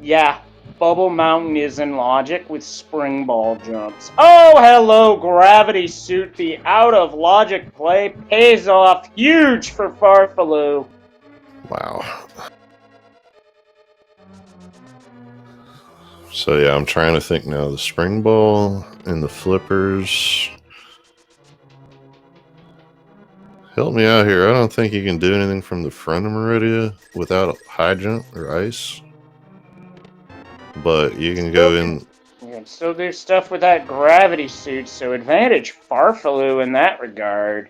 yeah, Bubble Mountain is in logic with Spring Ball jumps. Oh, hello, Gravity Suit. The out of logic play pays off huge for Farfalu. Wow. So yeah, I'm trying to think now. The spring ball and the flippers. Help me out here. I don't think you can do anything from the front of Meridia without high jump or ice. But you can go in. You can still do stuff with that Gravity Suit, so advantage Farfalu in that regard.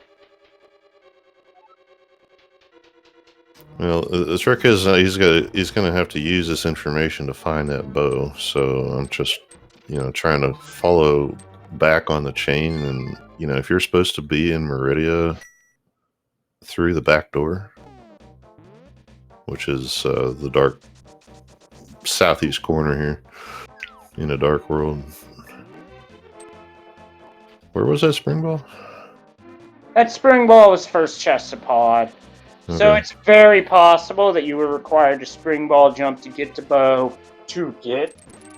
Well, the trick is he's gonna have to use this information to find that bow. So I'm just, trying to follow back on the chain, and if you're supposed to be in Meridia through the back door, which is the dark southeast corner here in a dark world. Where was that spring ball? That Spring Ball was first chest of Pod. Okay. So it's very possible that you were required to Spring Ball jump to get to Bow, to get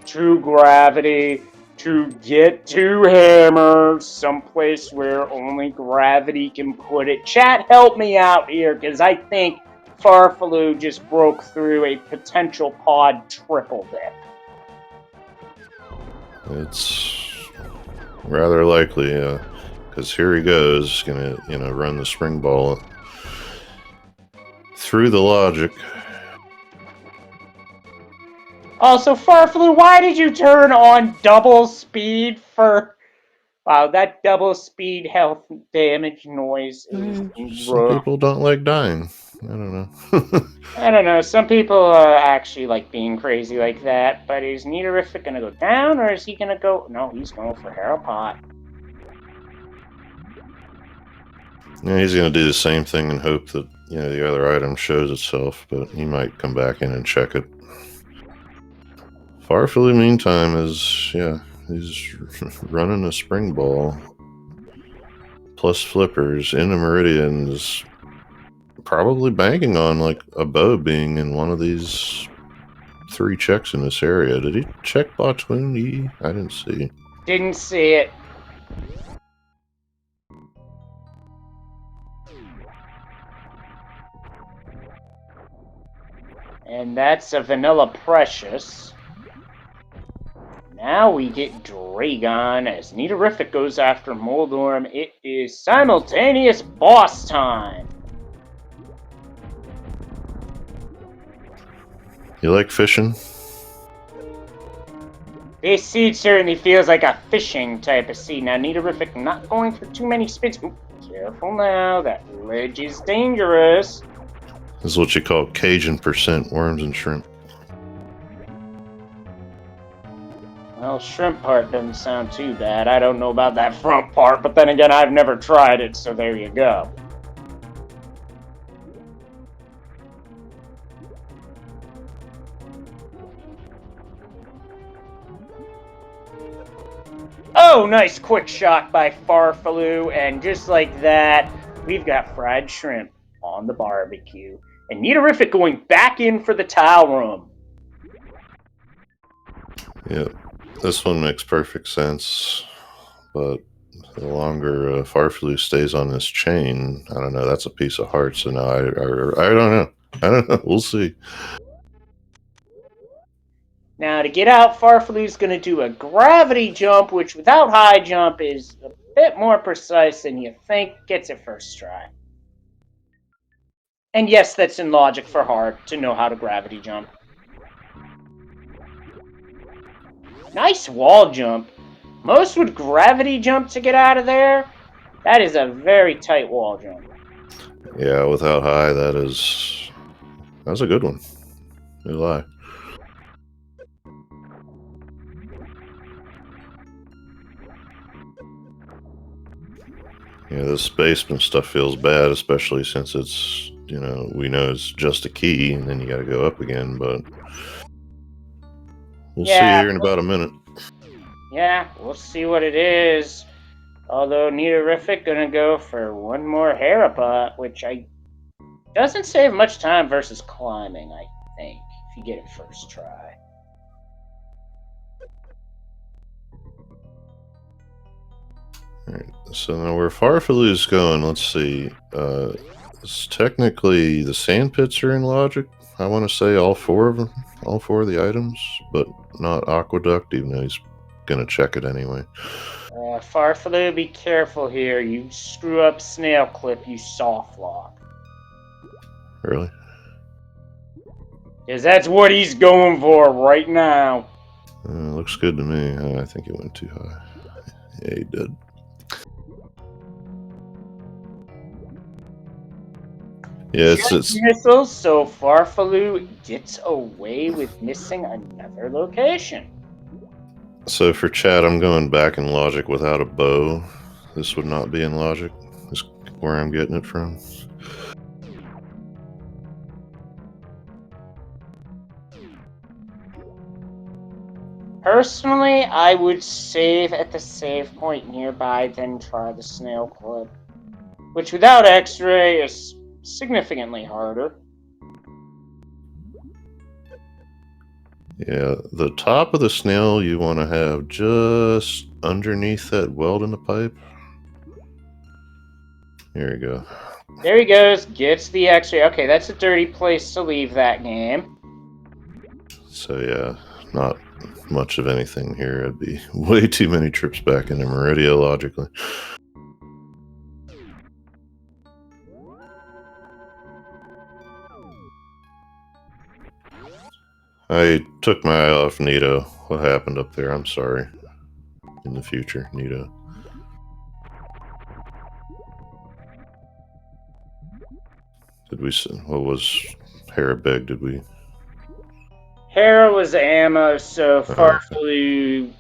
to Gravity, to get to Hammer, someplace where only Gravity can put it. Chat, help me out here, because I think Farfalu just broke through a potential Pod triple dip. It's rather likely, yeah. Because here he goes, gonna, run the spring ball through the logic. Also, Farfalu, why did you turn on double speed for... Wow, that double speed health damage noise is Some people don't like dying. I don't know. I don't know. Some people actually like being crazy like that, but is Nitorific gonna go down, or is he gonna go? No, he's going for Harrowpot. Yeah, he's going to do the same thing and hope that the other item shows itself, but he might come back in and check it. Farfelu, meantime, he's running a spring ball plus flippers into meridians, probably banking on like a bow being in one of these 3 checks in this area. Did he check Botwoon E? I didn't see. Didn't see it. And that's a Vanilla Precious. Now we get Dragon as Nitorific goes after Moldorm. It is simultaneous boss time. You like fishing? This seed certainly feels like a fishing type of seed. Now, Nitorific not going for too many spins. Ooh, careful now, that ledge is dangerous. This is what you call Cajun percent worms and shrimp. Well, shrimp part doesn't sound too bad. I don't know about that front part, but then again, I've never tried it, so there you go. Oh, nice quick shot by Farfelu, and just like that, we've got fried shrimp on the barbecue. And Nitorific going back in for the towel room. Yeah, this one makes perfect sense, but the longer Farfelu stays on this chain, I don't know, that's a piece of heart, so now I don't know. We'll see. Now, to get out, Farfelu's going to do a gravity jump, which without high jump is a bit more precise than you think. Gets it first try. And yes, that's in logic for hard to know how to gravity jump. Nice wall jump. Most would gravity jump to get out of there. That is a very tight wall jump. Yeah, without high, that's a good one. No lie. Yeah, this basement stuff feels bad, especially since it's, we know it's just a key, and then you got to go up again, but we'll see here in about a minute. Yeah, we'll see what it is. Although Nitorific gonna go for one more Harrowpot, which doesn't save much time versus climbing, I think, if you get it first try. Alright, so now where Farfelu's going, let's see. It's technically the sand pits are in logic. I want to say all 4 of them, all 4 of the items, but not Aqueduct, even though he's gonna check it anyway. Farfelu, be careful here. You screw up Snail Clip, you soft lock. Really? Because that's what he's going for right now. Looks good to me. I think it went too high. Yeah, he did. Yeah, it's missiles, so Farfelu gets away with missing another location. So for chat, I'm going back in logic without a bow. This would not be in logic. Is where I'm getting it from. Personally, I would save at the save point nearby, then try the snail clip, which without X-ray is significantly harder. Yeah, the top of the snail you want to have just underneath that weld in the pipe. Here you go. There he goes, gets the X-ray. Okay, that's a dirty place to leave that game. So yeah, not much of anything here. It'd be way too many trips back into Meridia, logically. I took my eye off Nito. What happened up there? I'm sorry. In the future, Nito. Did we? What was Hera big? Did we? Hera was ammo, so Okay. Farflu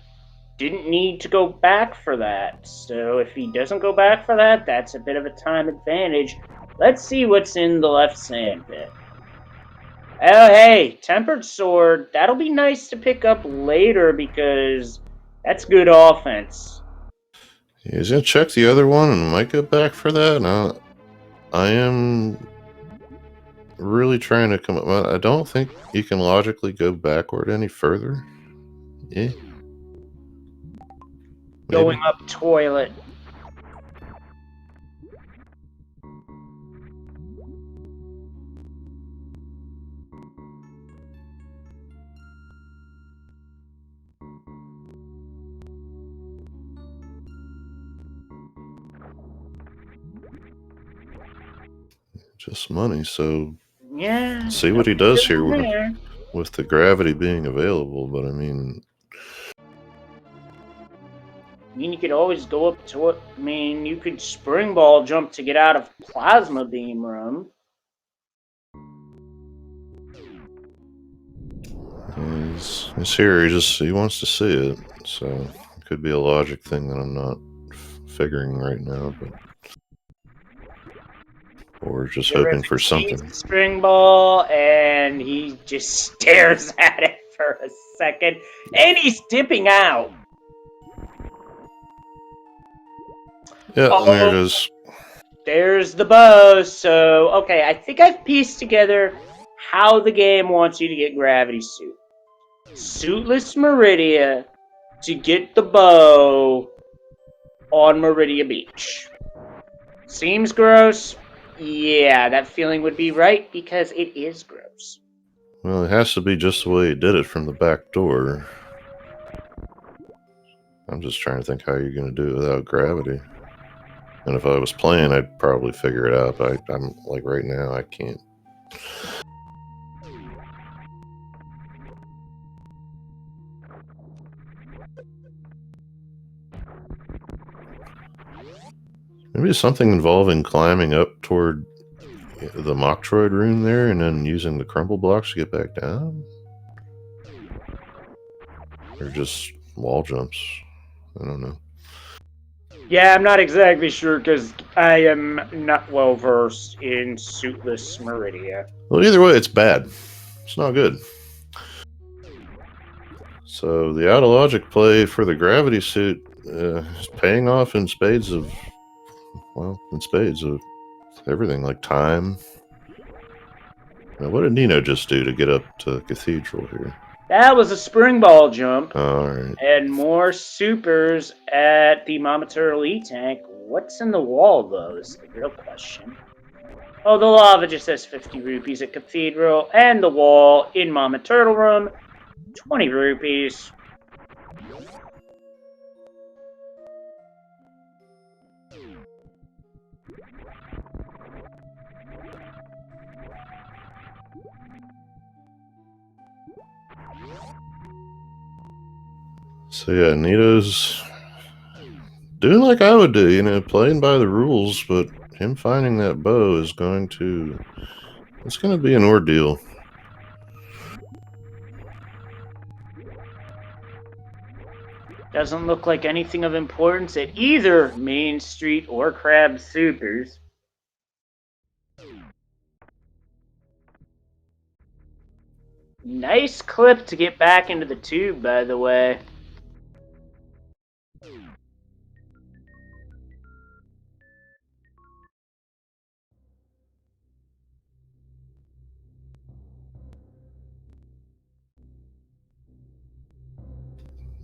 didn't need to go back for that. So if he doesn't go back for that, that's a bit of a time advantage. Let's see what's in the left sand pit. Oh, hey, Tempered Sword. That'll be nice to pick up later because that's good offense. He's gonna check the other one and might go back for that. Now, I am really trying to come up. I don't think you can logically go backward any further. Yeah. Going Maybe. up toilet. Just money. So Yeah. see what he does here There. with the gravity being available. But I mean, I mean, you could always go up to it. I mean, you could spring ball jump to get out of plasma beam room. he's here. He wants to see it. So it could be a logic thing that I'm not figuring right now. But or just hoping for something. Spring ball, and he just stares at it for a second, and he's dipping out. Yeah, and there it is. There's the bow. So, okay, I think I've pieced together how the game wants you to get Gravity Suit. Suitless Meridia to get the bow on Meridia Beach. Seems gross. Yeah, that feeling would be right because it is gross. Well, it has to be just the way he did it from the back door. I'm just trying to think how you're going to do it without gravity. And if I was playing, I'd probably figure it out. But I'm like right now, I can't. Maybe it's something involving climbing up toward the Metroid room there and then using the crumble blocks to get back down? Or just wall jumps? I don't know. Yeah, I'm not exactly sure because I am not well versed in Suitless Meridia. Well, either way, it's bad. It's not good. So the out of logic play for the gravity suit is paying off in spades of everything, like time. Now, what did Nino just do to get up to the cathedral here? That was a spring ball jump. All right. And more supers at the Mama Turtle E-Tank. What's in the wall, though, is the real question. Oh, the lava just says 50 rupees at Cathedral, and the wall in Mama Turtle Room, 20 rupees. So yeah, Nito's doing like I would do, playing by the rules, but him finding that bow is it's going to be an ordeal. Doesn't look like anything of importance at either Main Street or Crab Supers. Nice clip to get back into the tube, by the way.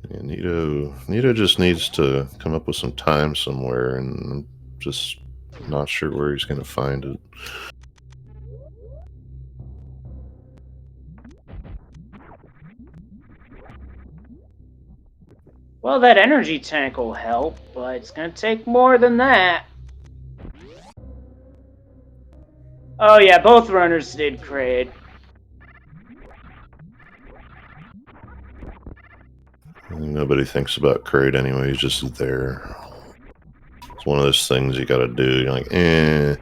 Yeah, Nito just needs to come up with some time somewhere, and I'm just not sure where he's going to find it. Well, that energy tank will help, but it's going to take more than that. Oh yeah, both runners did crate. Nobody thinks about crate anyway. He's just there. It's one of those things you got to do. You're like, eh.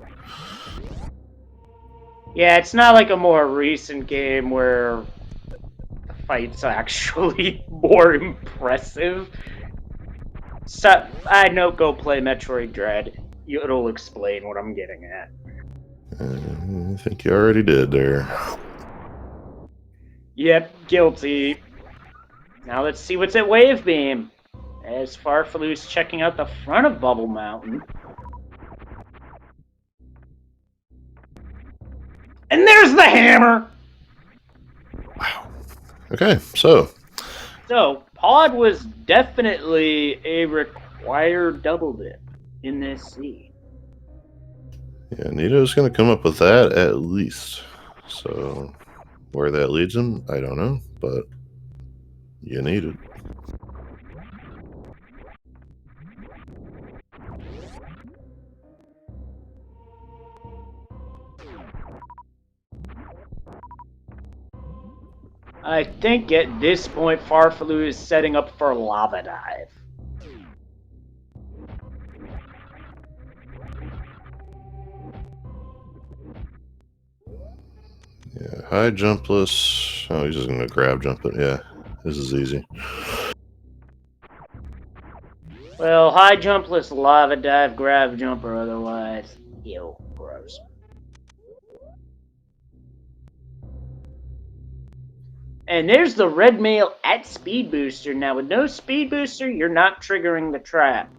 Yeah, it's not like a more recent game where the fight's actually more impressive. So, I know, go play Metroid Dread. It'll explain what I'm getting at. I think you already did there. Yep, guilty. Now let's see what's at Wave Beam. As Farfalu's checking out the front of Bubble Mountain. And there's the hammer! Wow. Okay, so. So, Pod was definitely a required double dip in this scene. Yeah, Nito's going to come up with that at least. So, where that leads him, I don't know, but you need it. I think at this point, Farfalu is setting up for Lava Dive. Yeah, high jumpless. Oh, he's just going to grab jump it. Yeah, this is easy. Well, high jumpless, lava dive, grab jump, or otherwise. Ew, gross. And there's the red mail at Speed Booster. Now, with no Speed Booster, you're not triggering the trap.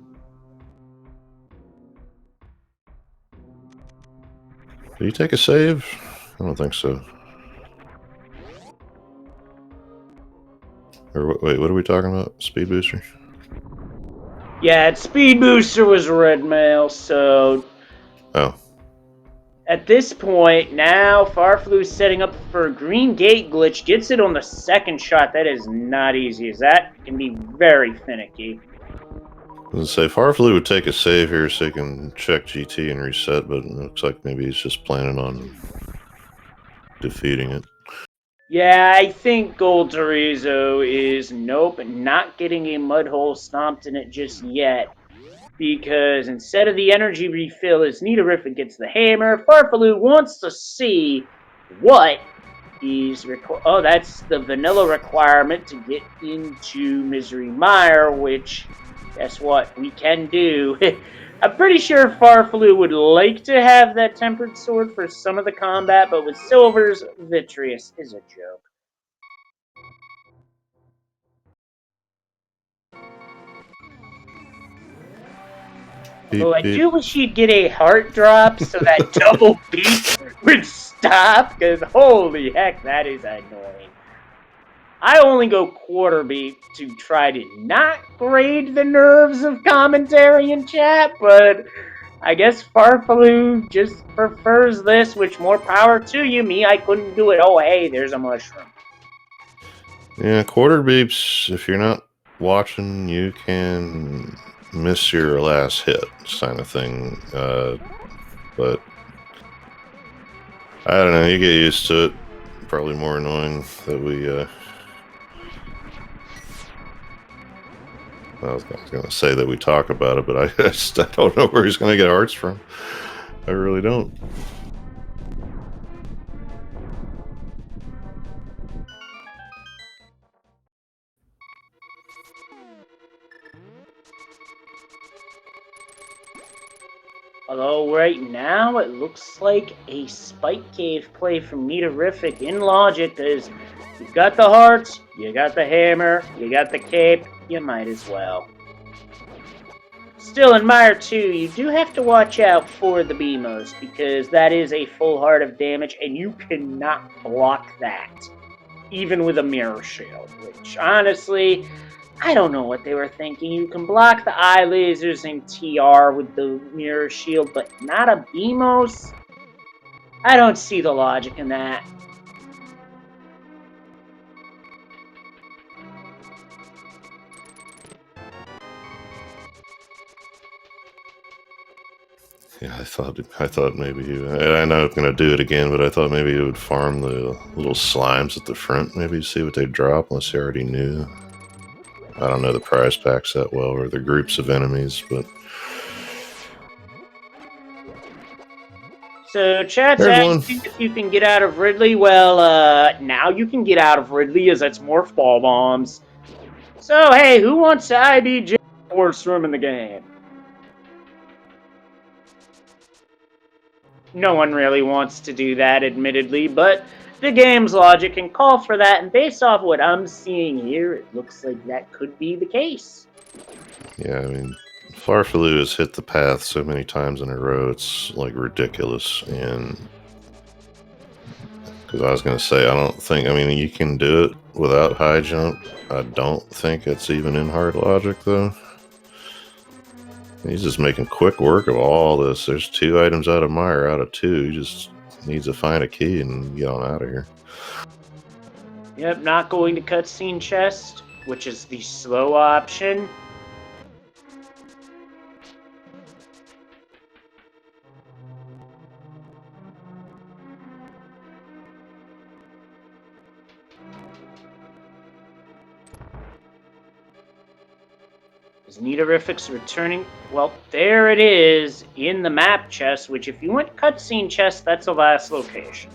Did he take a save? I don't think so. Or wait, what are we talking about? Speed booster? Yeah, Speed Booster was red mail, so... Oh. At this point, now Farfalu's setting up for a green gate glitch. Gets it on the second shot. That is not easy, as that can be very finicky. I was gonna say Farfalu would take a save here so he can check GT and reset, but it looks like maybe he's just planning on defeating it. Yeah, I think Gold Torizo is nope, not getting a mud hole stomped in it just yet. Because instead of the energy refill, as Nidoruffin gets the hammer, Farfalu wants to see what he's oh, that's the vanilla requirement to get into Misery Mire, which, guess what, we can do. I'm pretty sure Farfalu would like to have that Tempered Sword for some of the combat, but with Silver's, Vitreous is a joke. Although I do wish you'd get a heart drop so that double beat would stop, because holy heck, that is annoying. I only go quarter beat to try to not grade the nerves of commentary in chat, but I guess Farfalu just prefers this, which more power to you. Me, I couldn't do it. Oh, hey, there's a mushroom. Yeah, quarter beeps, if you're not watching, you can miss your last hit kind of thing. But I don't know, you get used to it. Probably more annoying that we I was going to say that we talk about it, but I don't know where he's going to get hearts from. I really don't. Although right now it looks like a Spike Cave play from Nidoruffin in logic, because you've got the hearts, you got the hammer, you got the cape, you might as well. Still, in Mire 2, you do have to watch out for the Beamos, because that is a full heart of damage, and you cannot block that, even with a Mirror Shield, which, honestly, I don't know what they were thinking. You can block the eye lasers and TR with the Mirror Shield, but not a Beamos? I don't see the logic in that. Yeah, I thought maybe I know I'm gonna do it again, but I thought maybe he would farm the little slimes at the front, maybe see what they drop, unless he already knew. I don't know the prize packs that well, or the groups of enemies, but So chat's There's one. asking if you can get out of Ridley. Well, now you can get out of Ridley as it's morph ball bombs. So hey, who wants to IBJ worst room in the game? No one really wants to do that, admittedly, but the game's logic can call for that, and based off what I'm seeing here, it looks like that could be the case. Yeah, I mean, Farfaloo has hit the path so many times in a row, it's like ridiculous. And because I was going to say, I don't think, I mean, you can do it without high jump. I don't think it's even in hard logic, though. He's just making quick work of all this. There's 2 items out of Meyer out of 2. He just needs to find a key and get on out of here. Yep, not going to cutscene chest, which is the slow option. Is Nitorific's returning? Well, there it is in the map chest, which if you went cutscene chest, that's the last location.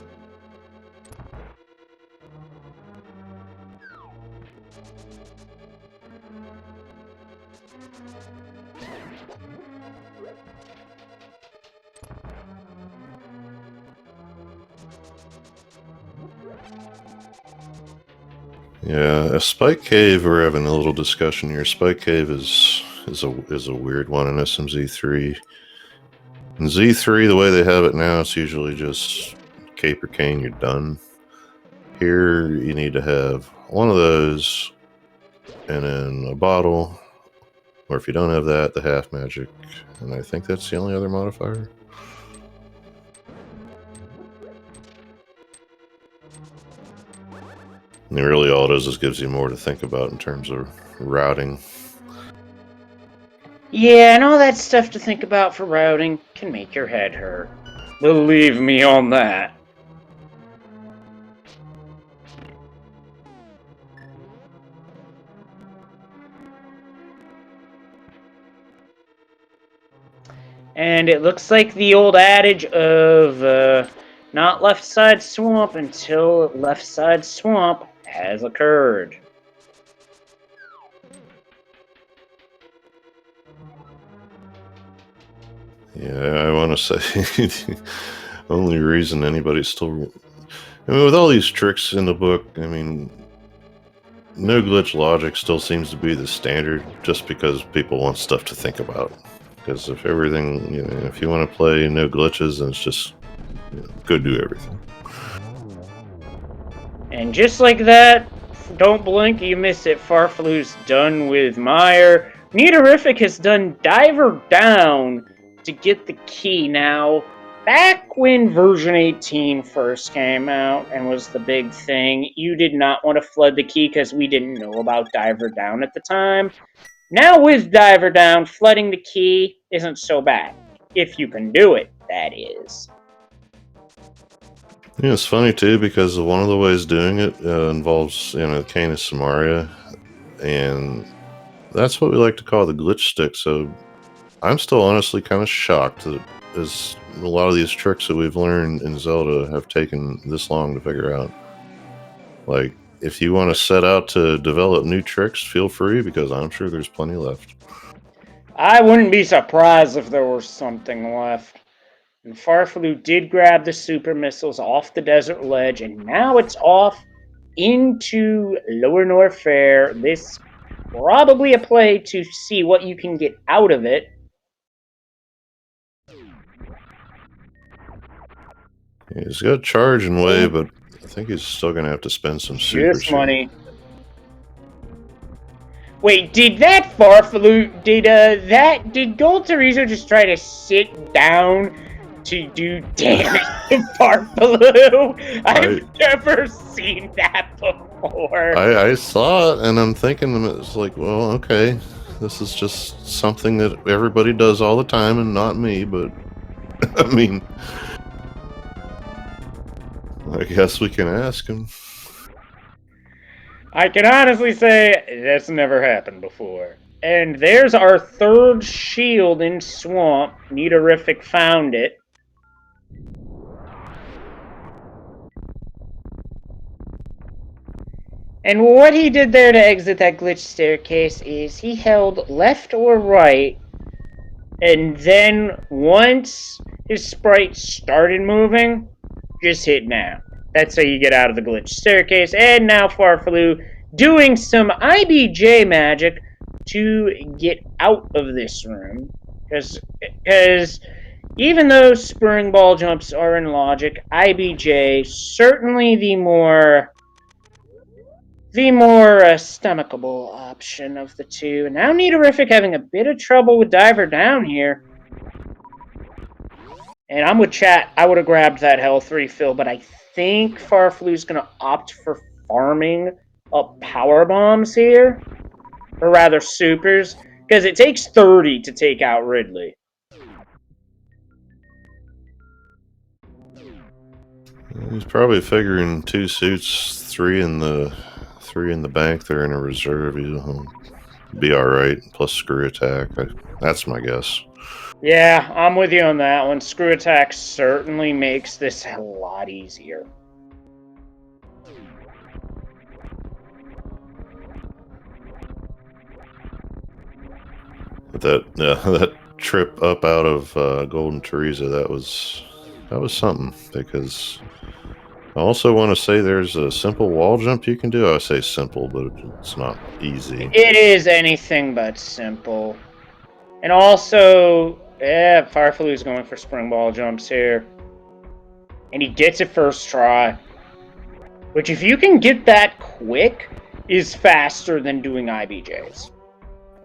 Yeah, a Spike Cave. We're having a little discussion here. Spike Cave is a weird one in SMZ3. In Z3, the way they have it now, it's usually just Cape or Cane. You're done. Here, you need to have one of those, and then a bottle, or if you don't have that, the half magic. And I think that's the only other modifier. And really all it is gives you more to think about in terms of routing. Yeah, and all that stuff to think about for routing can make your head hurt. Believe me on that. And it looks like the old adage of not left side swamp until left side swamp has occurred. Yeah, I want to say the only reason anybody's still... I mean, with all these tricks in the book, I mean, no glitch logic still seems to be the standard just because people want stuff to think about. Because if everything, you know, if you want to play no glitches, then it's just, you know, go do everything. And just like that, don't blink, you miss it. Farfaloo's done with Meyer. Nitorific has done Diver Down to get the key. Now, back when version 18 first came out and was the big thing, you did not want to flood the key because we didn't know about Diver Down at the time. Now with Diver Down, flooding the key isn't so bad. If you can do it, that is. Yeah, it's funny too because one of the ways doing it involves, you know, Canis Samaria, and that's what we like to call the glitch stick. So I'm still honestly kind of shocked that as a lot of these tricks that we've learned in Zelda have taken this long to figure out. Like, if you want to set out to develop new tricks, feel free, because I'm sure there's plenty left. I wouldn't be surprised if there was something left. And Farfaloo did grab the super missiles off the desert ledge, and now it's off into Lower North Fair. This probably a play to see what you can get out of it. He's got charge and way, but I think he's still going to have to spend some supers. Just money. Wait, did that Farfaloo, did Gold Teresa just try to sit down to do damage to Farfaloo? I've never seen that before. I saw it, and I'm thinking, it's like, well, okay, this is just something that everybody does all the time, and not me, but, I mean, I guess we can ask him. I can honestly say that's never happened before. And there's our third shield in Swamp. Nitorific found it. And what he did there to exit that glitch staircase is he held left or right, and then once his sprite started moving, just hit now. That's how you get out of the glitch staircase. And now Farfaloo doing some IBJ magic to get out of this room. Because even though spring ball jumps are in logic, IBJ certainly the more stomachable option of the two. And now Nidourific having a bit of trouble with Diver down here. And I'm with chat. I would have grabbed that health refill, but I think Farflu's going to opt for farming up power bombs here. Or rather, supers. Because it takes 30 to take out Ridley. He's probably figuring 2 suits, three in the bank. They're in a reserve. He'll be all right. Plus screw attack. That's my guess. Yeah, I'm with you on that one. Screw attack certainly makes this a lot easier. That trip up out of Golden Teresa, that was something, because I also want to say there's a simple wall jump you can do. I say simple, but it's not easy. It is anything but simple. And also, Farfaloo's going for spring ball jumps here. And he gets it first try. Which, if you can get that quick, is faster than doing IBJs.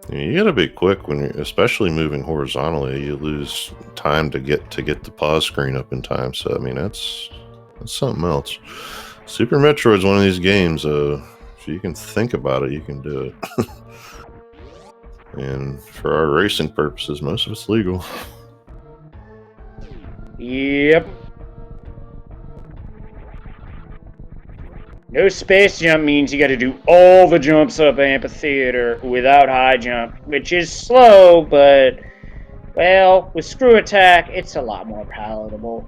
You gotta be quick when you're, especially moving horizontally. You lose time to get the pause screen up in time. So I mean, that's something else. Super Metroid's one of these games. If you can think about it, you can do it. And for our racing purposes, most of it's legal. Yep. No space jump means you gotta do all the jumps up Amphitheater without high jump, which is slow, but, well, with screw attack, it's a lot more palatable.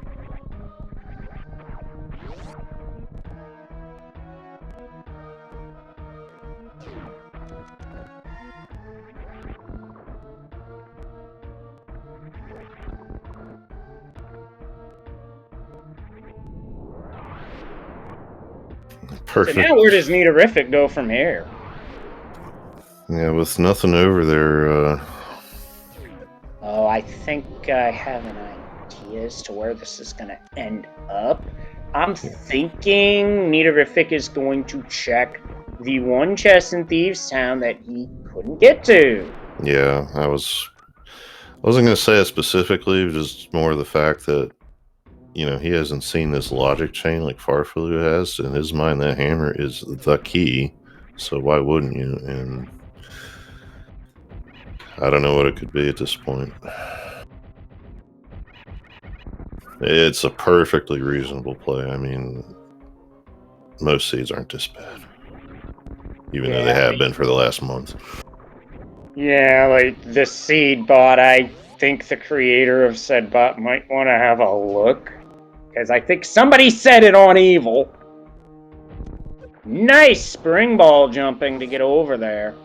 Perfect. So now where does Nidourific go from here? Yeah, with nothing over there. Oh, I think I have an idea as to where this is going to end up. I'm thinking Nidourific is going to check the one chest in Thieves' Town that he couldn't get to. Yeah, I wasn't going to say it specifically, just more the fact that, you know, he hasn't seen this logic chain like Farfaloo has. In his mind, that hammer is the key. So why wouldn't you? And I don't know what it could be at this point. It's a perfectly reasonable play. I mean, most seeds aren't this bad, even though they have been for the last month. Yeah, like the seed bot, I think the creator of said bot might want to have a look. Because I think somebody said it on Evil. Nice spring ball jumping to get over there.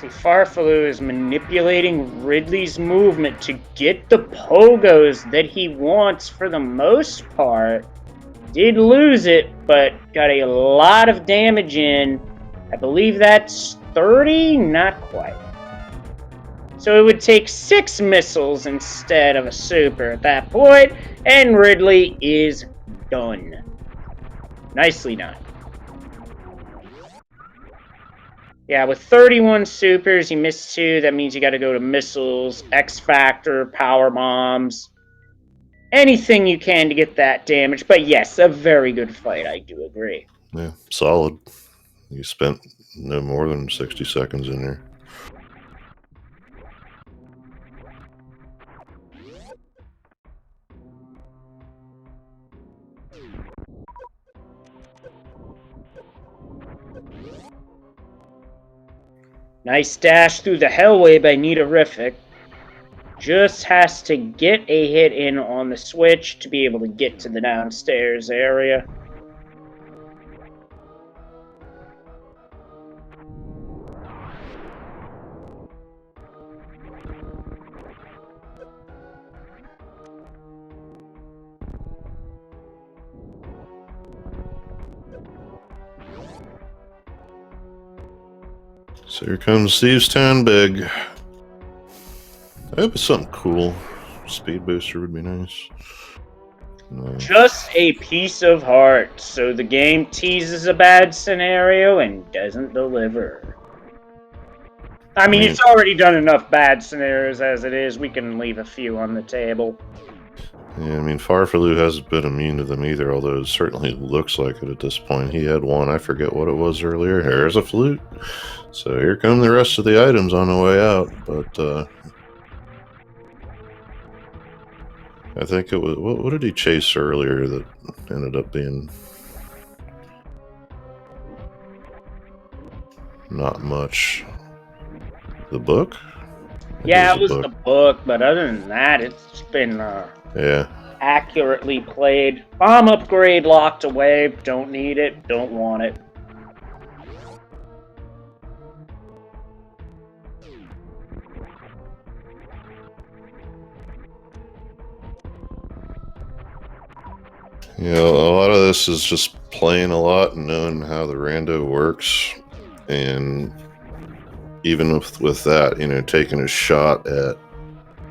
See, Farfaloo is manipulating Ridley's movement to get the pogos that he wants for the most part. Did lose it, but got a lot of damage in. I believe that's 30? Not quite. So it would take 6 missiles instead of a super at that point, and Ridley is done. Nicely done. Yeah, with 31 supers, you missed 2. That means you got to go to missiles, X Factor, power bombs. Anything you can to get that damage. But yes, a very good fight, I do agree. Yeah, solid. You spent no more than 60 seconds in there. Nice dash through the hellway by Nitorific. Just has to get a hit in on the switch to be able to get to the downstairs area. So here comes Steve's Town Big. I hope it's something cool. Speed booster would be nice. No. Just a piece of heart, so the game teases a bad scenario and doesn't deliver. I mean, it's already done enough bad scenarios as it is. We can leave a few on the table. Yeah, I mean, Farfaloo hasn't been immune to them either, although it certainly looks like it at this point. He had one, I forget what it was earlier. Here's a flute. So here come the rest of the items on the way out, but I think it was, what did he chase earlier that ended up being not much? The book? Yeah, it was the book, but other than that, it's been accurately played. Bomb upgrade locked away. Don't need it. Don't want it. Yeah, a lot of this is just playing a lot and knowing how the rando works, and even with that, taking a shot at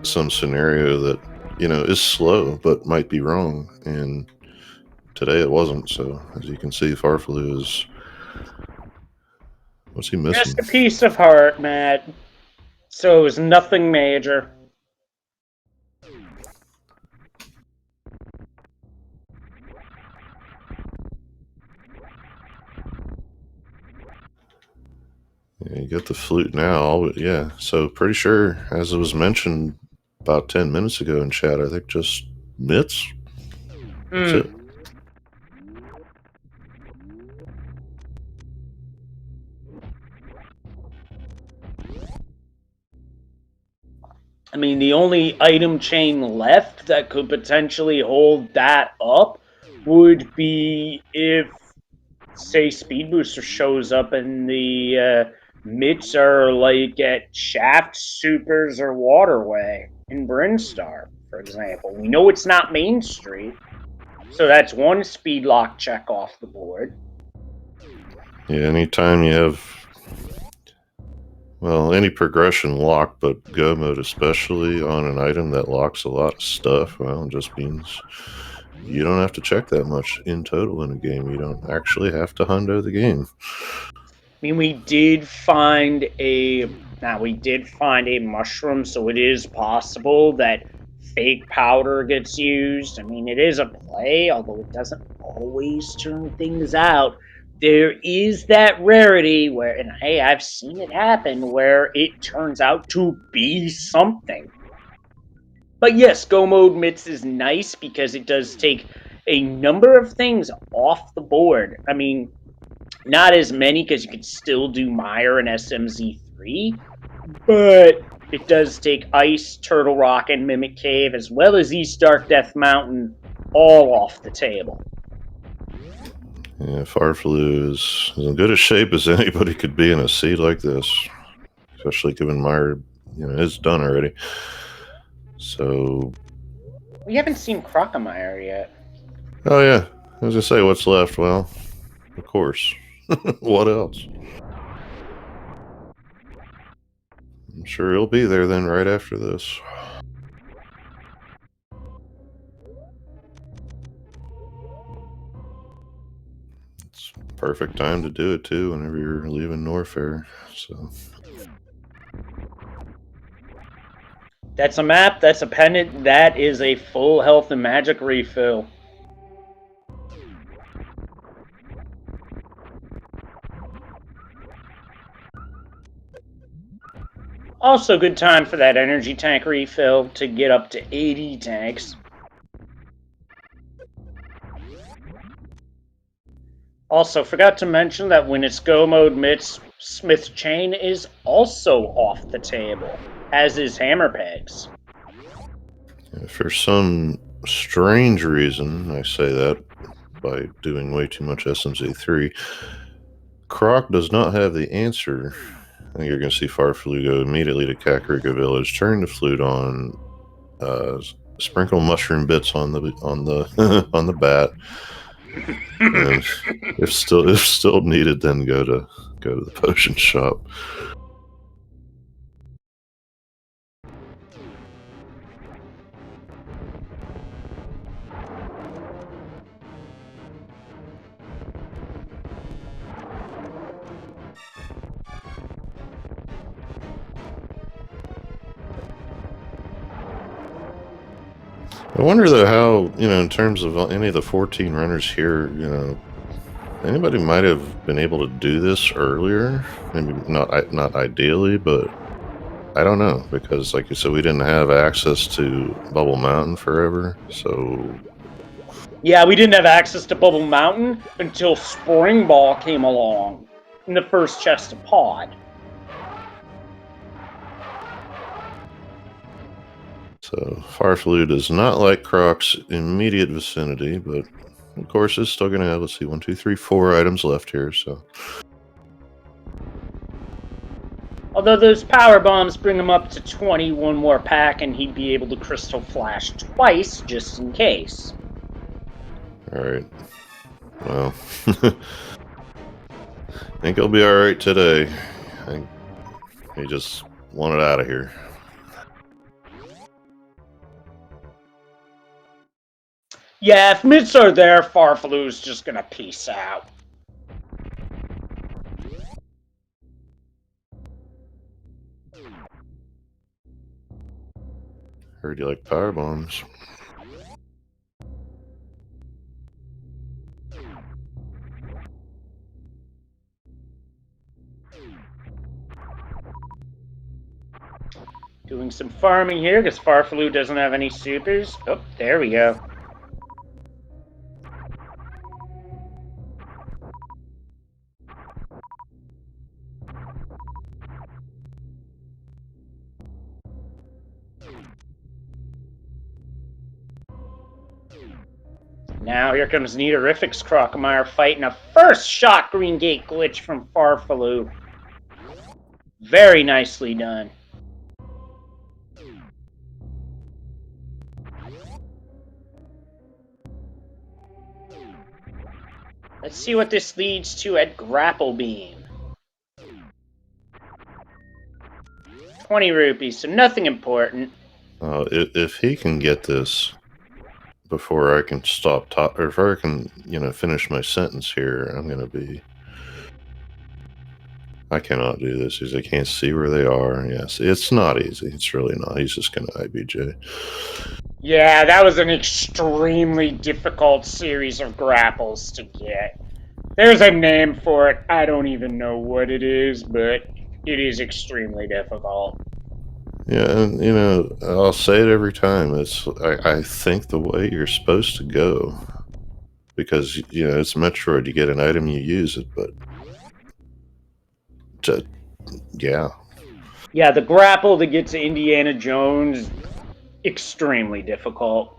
some scenario that is slow but might be wrong, and today it wasn't. So as you can see, Farfaloo is, what's he missing? Just a piece of heart, Matt. So it was nothing major. Yeah, you get the flute now, but yeah. So pretty sure, as it was mentioned about 10 minutes ago in chat, I think just mitts. That's it. I mean, the only item chain left that could potentially hold that up would be if, say, Speed Booster shows up and the mitts are like at Shaft, Supers, or Waterway in Brinstar, for example. We know it's not Main Street, so that's one speed lock check off the board. Yeah, anytime you have, well, any progression lock, but go mode especially on an item that locks a lot of stuff, well, it just means you don't have to check that much in total in a game. You don't actually have to hundo the game. I mean, we did find a mushroom, so it is possible that fake powder gets used. I mean, it is a play, although it doesn't always turn things out. There is that rarity where, and hey, I've seen it happen, where it turns out to be something. But yes, Go Mode Mitts is nice because it does take a number of things off the board. I mean, not as many because you could still do Mire and SMZ3, but it does take Ice, Turtle Rock, and Mimic Cave, as well as East Dark Death Mountain, all off the table. Yeah, Farfaloo is as good a shape as anybody could be in a seed like this, especially given Mire, is done already. So we haven't seen Crocomire yet. Oh yeah, I was gonna say, what's left? Well, of course. What else? I'm sure he'll be there then right after this. It's perfect time to do it too, whenever you're leaving Norfair. So that's a map, that's a pendant, that is a full health and magic refill. Also good time for that energy tank refill to get up to 80 tanks. Also, forgot to mention that when it's Go Mode Mitts, Smith's chain is also off the table, as is hammer pegs. For some strange reason, I say that by doing way too much SMZ3, Croc does not have the answer. I think you're going to see Farflu go immediately to Kakariko Village, turn the flute on, sprinkle mushroom bits on the on the bat, and if still needed, then go to the potion shop. I wonder though how, in terms of any of the 14 runners here, anybody might have been able to do this earlier. Maybe not ideally, but I don't know, because like you said, we didn't have access to Bubble Mountain forever, so Yeah, we didn't have access to Bubble Mountain until Spring Ball came along in the first chest of pod. So Farflu does not like Croc's immediate vicinity, but of course it's still going to have, let's see, 1, 2, 3, 4 items left here, so. Although those power bombs bring him up to 20, one more pack, and he'd be able to Crystal Flash twice, just in case. Alright. Well, I think he'll be alright today. He just wanted out of here. Yeah, if mitts are there, Farflu's just gonna peace out. Heard you like power bombs. Doing some farming here, because Farflu doesn't have any supers. Oh, there we go. Now here comes Neaterific's Crocomire fighting a first shot Green Gate glitch from Farflu. Very nicely done. Let's see what this leads to at Grapple Beam. 20 rupees, so nothing important. If he can get this before I can stop or if I can, finish my sentence here, I'm going to be... I cannot do this because I can't see where they are. Yes, it's not easy. It's really not. He's just going to IBJ. Yeah, that was an extremely difficult series of grapples to get. There's a name for it. I don't even know what it is, but it is extremely difficult. Yeah, and I'll say it every time. I think the way you're supposed to go, because it's Metroid. You get an item, you use it, but yeah. Yeah, the grapple to get to Indiana Jones, extremely difficult.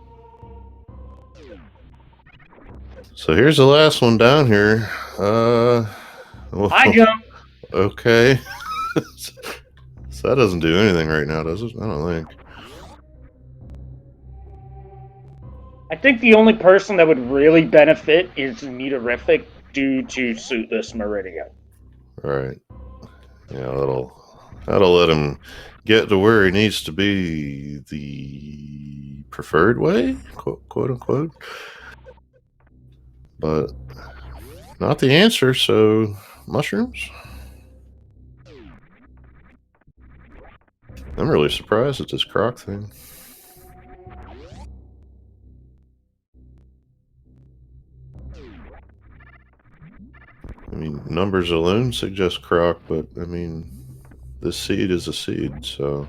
So here's the last one down here. Well, I jump. Okay. So that doesn't do anything right now, does it? I don't think. I think the only person that would really benefit is Neaterific due to Suitless Meridian. Right. Yeah, that'll let him get to where he needs to be the preferred way, quote unquote. But not the answer, so mushrooms? I'm really surprised at this Croc thing. I mean, numbers alone suggest Croc, but I mean, this seed is a seed, so,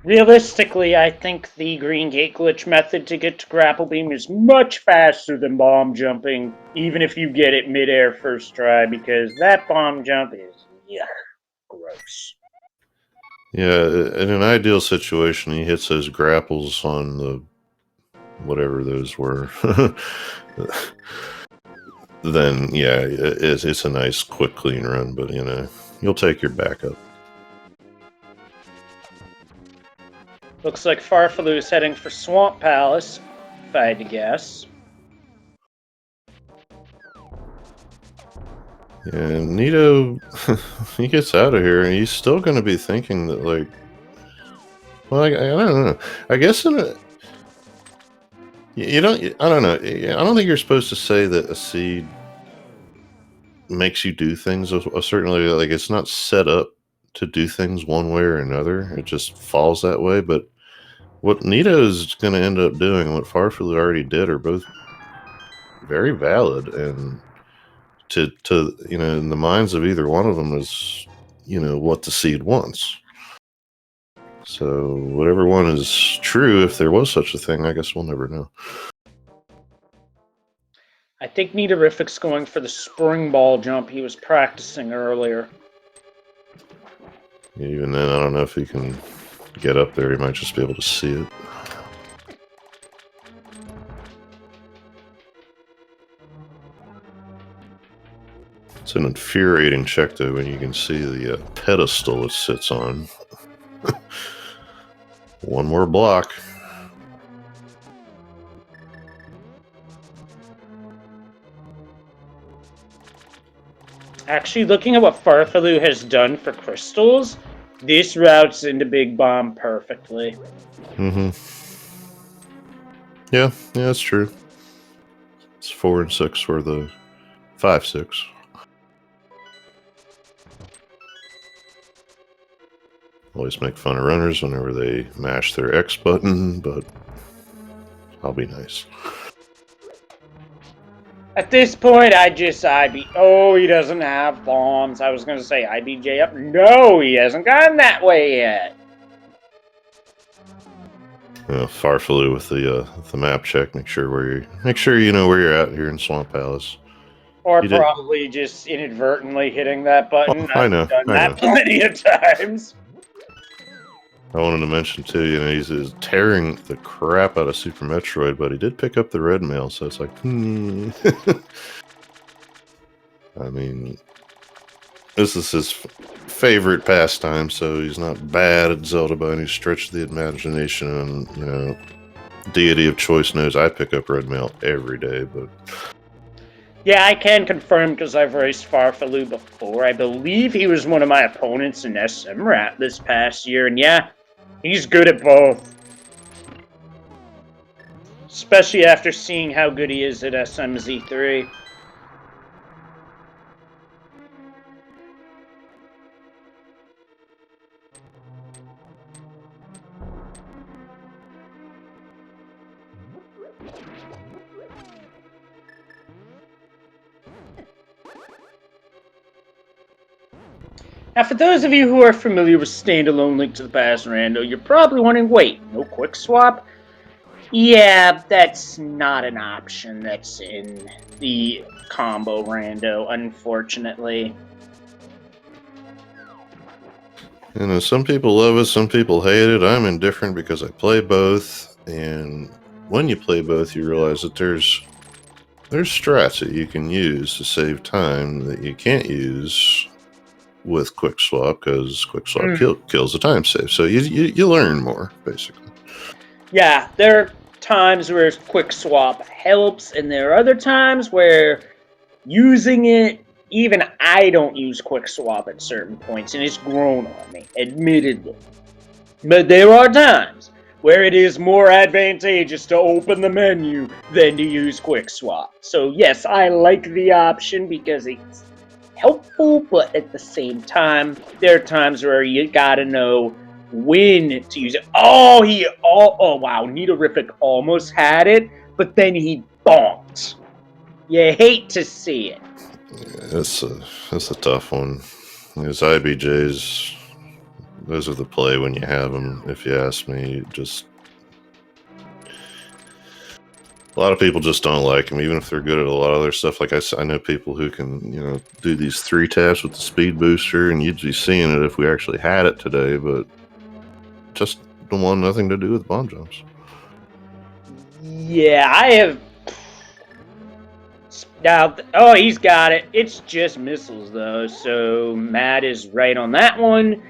Realistically, I think the green gate glitch method to get to grapple beam is much faster than bomb jumping, even if you get it midair first try, because that bomb jump is gross. Yeah, in an ideal situation, he hits those grapples on the whatever those were. Then yeah, it's a nice quick clean run, but you'll take your backup. Looks like Farfaloo's heading for Swamp Palace, if I had to guess. And Nito, he gets out of here, and he's still going to be thinking that, like, well, I don't know. I guess you don't. I don't know. I don't think you're supposed to say that a seed makes you do things a certain way. Like, it's not set up to do things one way or another. It just falls that way. But what Nito is going to end up doing, and what Farfaloo already did, are both very valid, and to in the minds of either one of them is what the seed wants. So whatever one is true, if there was such a thing, I guess we'll never know. I think Nitorific's going for the spring ball jump he was practicing earlier. Even then, I don't know if he can get up there. He might just be able to see it. It's an infuriating check, though, when you can see the pedestal it sits on. One more block. Actually, looking at what Farfaloo has done for crystals, this routes into Big Bomb perfectly. Mm-hmm. Yeah, that's true. It's 4 and 6 for the 5-6. Always make fun of runners whenever they mash their X button, but I'll be nice. At this point, I just IB. Oh, he doesn't have bombs. I was going to say IBJ up. No, he hasn't gotten that way yet. Farfaloo with the map check. Make sure you know where you're at here in Swamp Palace. Or probably just inadvertently hitting that button. I know. I've done that plenty of times. I wanted to mention too, he's tearing the crap out of Super Metroid, but he did pick up the red mail, so it's like, I mean, this is his favorite pastime, so he's not bad at Zelda by any stretch of the imagination. And deity of choice knows I pick up red mail every day, but yeah, I can confirm because I've raced Farfaloo before. I believe he was one of my opponents in SMZ3 this past year, and yeah, he's good at both. Especially after seeing how good he is at SMZ3. Now, for those of you who are familiar with standalone Link to the Past Rando, you're probably wondering, wait, no quick swap? Yeah, that's not an option that's in the combo Rando, unfortunately. Some people love it, some people hate it. I'm indifferent because I play both, and when you play both, you realize that there's strats that you can use to save time that you can't use with quick swap, because quick swap kills the time save. So you learn more, basically. Yeah, there are times where quick swap helps, and there are other times where using it, even I don't use quick swap at certain points, and it's grown on me, admittedly. But there are times where it is more advantageous to open the menu than to use quick swap. So yes, I like the option because it's helpful, but at the same time, there are times where you gotta know when to use it. Oh wow, Nitorific almost had it, but then he bonked. You hate to see it. Yeah, that's a tough one. His IBJ's those are the play when you have them. If you ask me, just a lot of people just don't like them, even if they're good at a lot of other stuff. Like I know people who can, do these 3 taps with the speed booster, and you'd be seeing it if we actually had it today, but just don't want nothing to do with bomb jumps. Yeah, I have. Now, oh, he's got it. It's just missiles, though, so Matt is right on that one.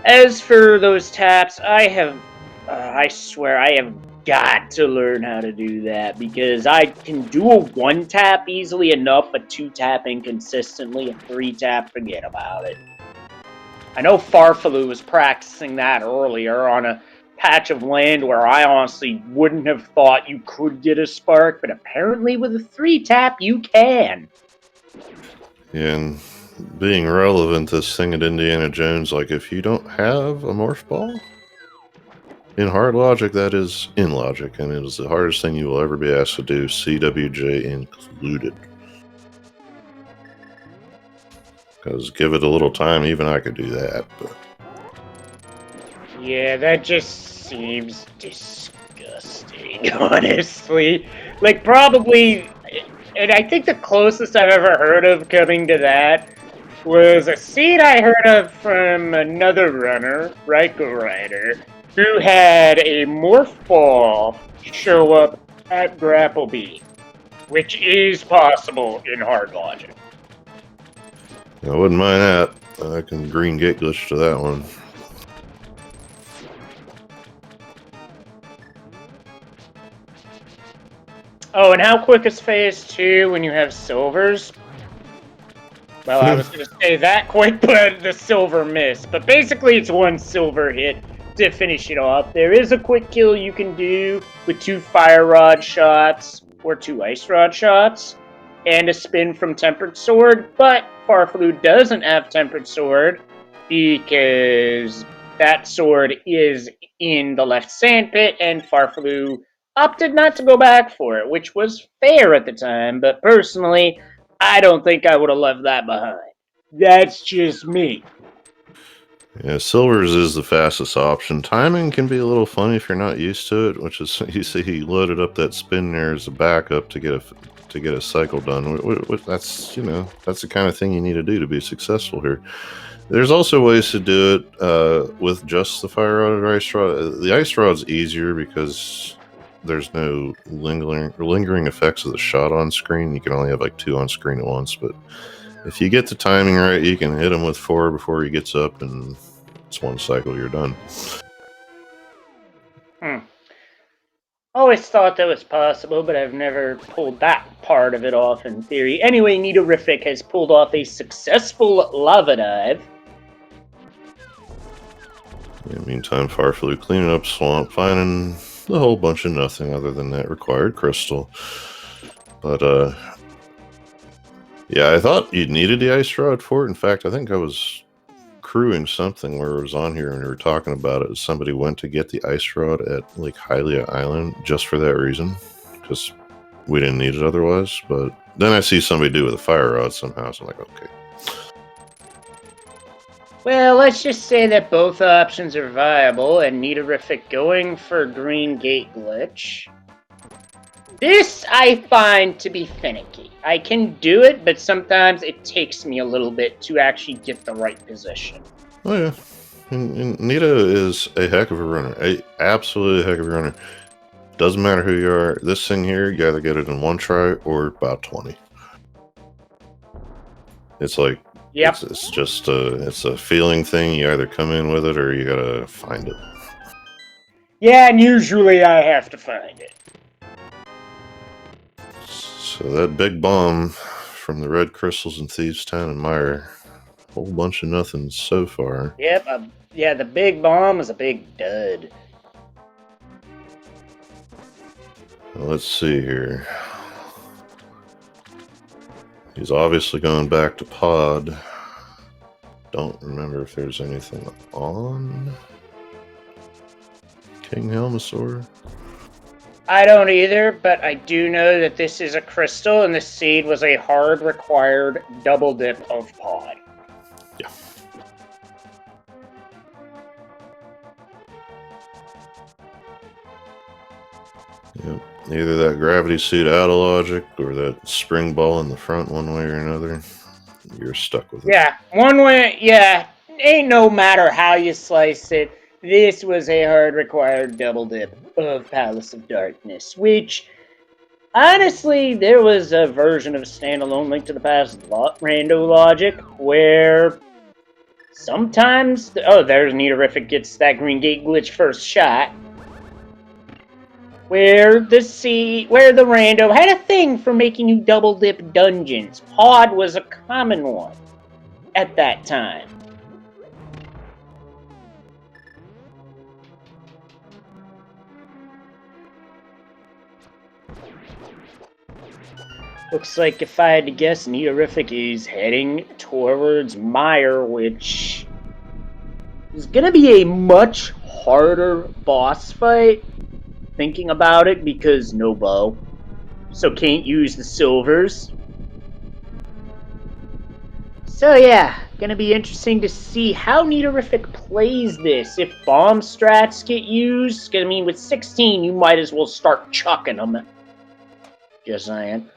As for those taps, I swear, I have got to learn how to do that, because I can do a 1-tap easily enough, but 2-tap inconsistently, a 3-tap, forget about it. I know Farfalu was practicing that earlier on a patch of land where I honestly wouldn't have thought you could get a spark, but apparently with a 3-tap you can. Yeah, and being relevant, this thing at Indiana Jones, like if you don't have a morph ball, in hard logic, that is in logic, and it is the hardest thing you will ever be asked to do, CWJ included. Because give it a little time, even I could do that. But yeah, that just seems disgusting, honestly. Like, probably, and I think the closest I've ever heard of coming to that was a seed I heard of from another runner, Ryko Rider, who had a morph ball show up at Grapple Beam, which is possible in hard logic. I wouldn't mind that. I can green gate glitch to that one. Oh, and how quick is phase 2 when you have silvers? Well, I was going to say that quick, but the silver miss. But basically, it's 1 silver hit to finish it off. There is a quick kill you can do with 2 fire rod shots or 2 ice rod shots and a spin from Tempered Sword, but Farfalu doesn't have Tempered Sword because that sword is in the left sandpit, and Farfalu opted not to go back for it, which was fair at the time, but personally, I don't think I would have left that behind. That's just me. Yeah, silvers is the fastest option. Timing can be a little funny if you're not used to it, which is, you see he loaded up that spin there as a backup to get a cycle done. That's that's the kind of thing you need to do to be successful here. There's also ways to do it with just the fire rod or ice rod. The ice rod's easier because there's no lingering effects of the shot on screen. You can only have like 2 on screen at once, but if you get the timing right, you can hit him with 4 before he gets up, and it's 1 cycle, you're done. Always thought that was possible, but I've never pulled that part of it off in theory. Anyway, Nitorific has pulled off a successful lava dive. In the meantime, Farfalu cleaning up swamp, finding a whole bunch of nothing other than that required crystal. But, yeah, I thought you needed the ice rod for it. In fact, I think I was crewing something where it was on here and we were talking about it. Somebody went to get the ice rod at Lake Hylia Island just for that reason, because we didn't need it otherwise. But then I see somebody do it with a fire rod somehow, so I'm like, okay. Well, let's just say that both options are viable, and Nitorific going for green gate glitch. This I find to be finicky. I can do it, but sometimes it takes me a little bit to actually get the right position. Oh yeah, and Nita is a heck of a runner, absolutely heck of a runner. Doesn't matter who you are. This thing here, you either get it in 1 try or about 20. It's like, yep. It's just it's a feeling thing. You either come in with it or you gotta find it. Yeah, and usually I have to find it. So that big bomb from the red crystals in Thieves Town and Mire, a whole bunch of nothing so far. Yep, yeah, the big bomb is a big dud. Well, let's see here. He's obviously going back to pod. Don't remember if there's anything on King Helmasaur. I don't either, but I do know that this is a crystal, and the seed was a hard required double dip of pod. Yeah. Yep. Either that gravity suit out of logic or that spring ball in the front, one way or another. You're stuck with it. Yeah, one way, yeah, ain't no matter how you slice it, this was a hard required double dip of Palace of Darkness, which, honestly, there was a version of standalone Link to the Past Rando Logic where sometimes, oh, there's Nitorific gets that Green Gate glitch first shot, where the rando had a thing for making you double dip dungeons. Pod was a common one at that time. Looks like if I had to guess, Nitorific is heading towards Mire, which is going to be a much harder boss fight, thinking about it, because no bow. So can't use the silvers. So yeah, gonna be interesting to see how Nitorific plays this. If bomb strats get used, I mean, with 16, you might as well start chucking them. Just saying.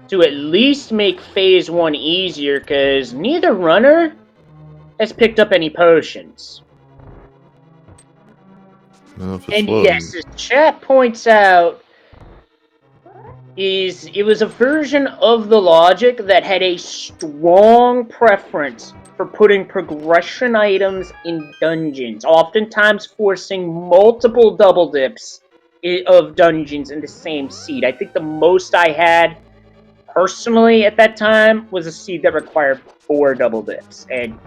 To at least make Phase 1 easier, because neither runner has picked up any potions. Well, if it's And floating. yes, as chat points out, it was a version of the logic that had a strong preference for putting progression items in dungeons, oftentimes forcing multiple double dips of dungeons in the same seed. I think the most I had personally at that time was a seed that required 4 double dips. And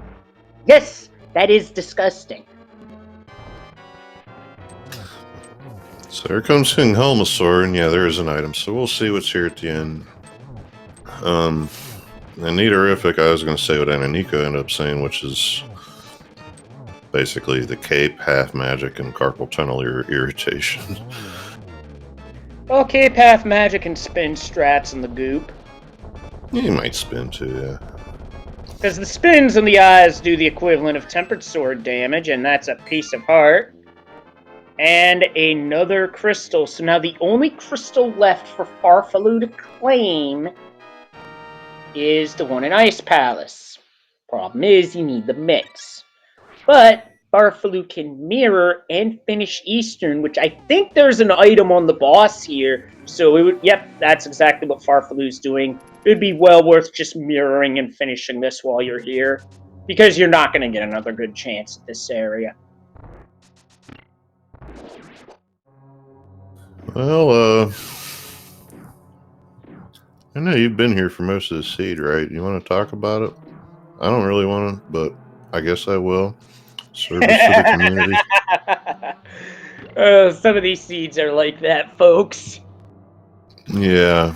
yes, that is disgusting. So here comes King Helmasaur, and yeah, there is an item. So we'll see what's here at the end. And Nitorific, I was going to say what Ananika ended up saying, which is basically the cape, half magic, and carpal tunnel irritation. Okay, path magic and spin strats in the goop. You might spin too, yeah. Because the spins in the eyes do the equivalent of tempered sword damage, and that's a piece of heart. And another crystal. So now the only crystal left for Farfalu to claim is the one in Ice Palace. Problem is, you need the mix. But Farfalu can mirror and finish Eastern, which I think there's an item on the boss here. So it would, yep, that's exactly what Farfalu's doing. It would be well worth just mirroring and finishing this while you're here, because you're not going to get another good chance at this area. Well, I know you've been here for most of the seed, right? You want to talk about it? I don't really want to, but I guess I will. Service to the community. Some of these seeds are like that, folks. Yeah.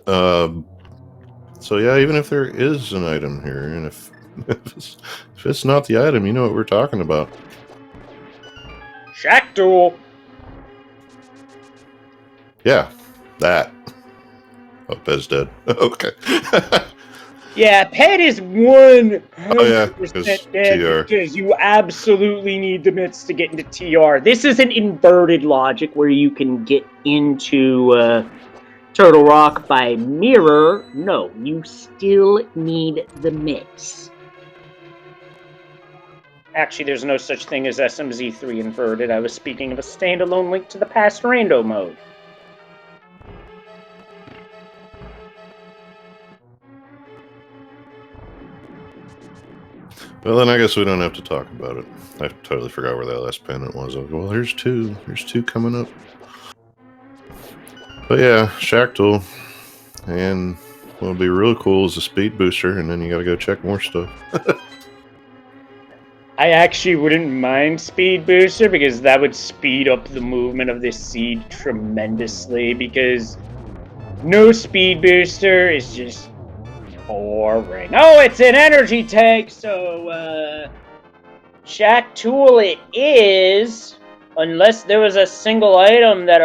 So yeah, even if there is an item here, and if it's not the item, you know what we're talking about. Shack Duel. Yeah, that. Oh, Ped's dead. Okay. Yeah, Pet is 100% Oh yeah, because dead TR. because you absolutely need the mitts to get into TR. This is an inverted logic where you can get into Turtle Rock by mirror. No, you still need the mitts. Actually, there's no such thing as SMZ3 inverted. I was speaking of a standalone Link to the Past rando mode. Well, then I guess we don't have to talk about it. I totally forgot where that last pennant was. I was like, well, here's two. Here's two coming up. But yeah, Shack Tool. And what'll be real cool is a speed booster, and then you gotta go check more stuff. I actually wouldn't mind Speed Booster because that would speed up the movement of this seed tremendously, because no Speed Booster is just boring. Oh, it's an energy tank, so Shack Tool it is, unless there was a single item that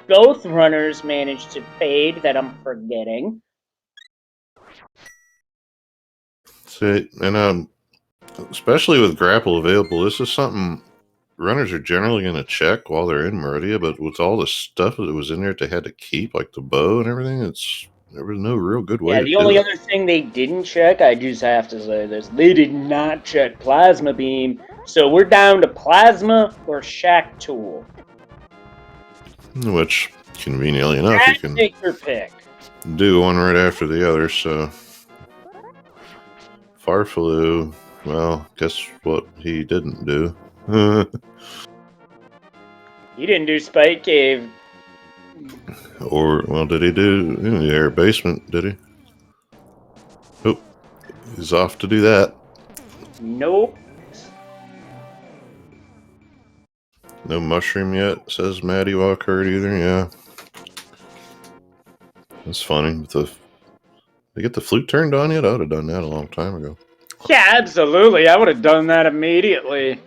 both runners managed to fade that I'm forgetting. See, and especially with grapple available, this is something runners are generally going to check while they're in Meridia, but with all the stuff that was in there they had to keep, like the bow and everything, there was no real good way Yeah, to the do only it. other thing they didn't check, I just have to say this, they did not check Plasma Beam, so we're down to Plasma or Shack Tool. Which, conveniently enough, you can Take your pick. do one right after the other, so... Farfaloo, well, guess what he didn't do? He didn't do Spike Cave. Or, well, did he do the air basement, did he? Oh, he's off to do that. Nope. No mushroom yet, says Maddie Walker either, yeah. That's funny. They get the flute turned on yet? I would have done that a long time ago. Yeah, absolutely. I would have done that immediately.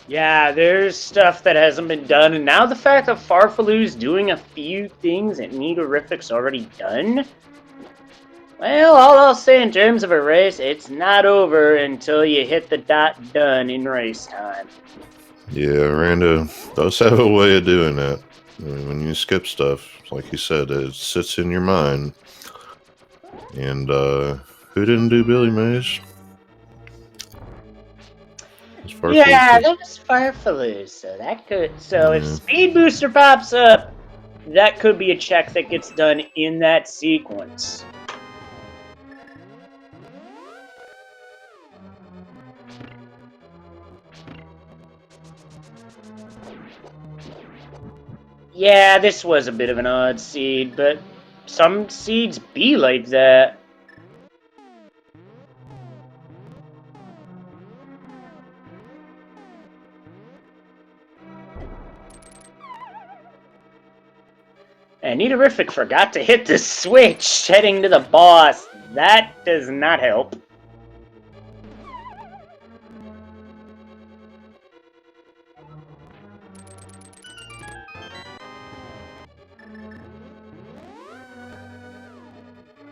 Yeah, there's stuff that hasn't been done, and now the fact that Farfaloo's doing a few things that Nidorific's already done, well, all I'll say in terms of a race, it's not over until you hit the dot done in race time. Yeah, Rando does have a way of doing that. I mean, when you skip stuff, like you said, it sits in your mind. And who didn't do Billy Mays? Yeah, that was Farfaloo, so that could... So if Speed Booster pops up, that could be a check that gets done in that sequence. Yeah, this was a bit of an odd seed, but some seeds be like that. And Nidorific forgot to hit the switch heading to the boss. That does not help.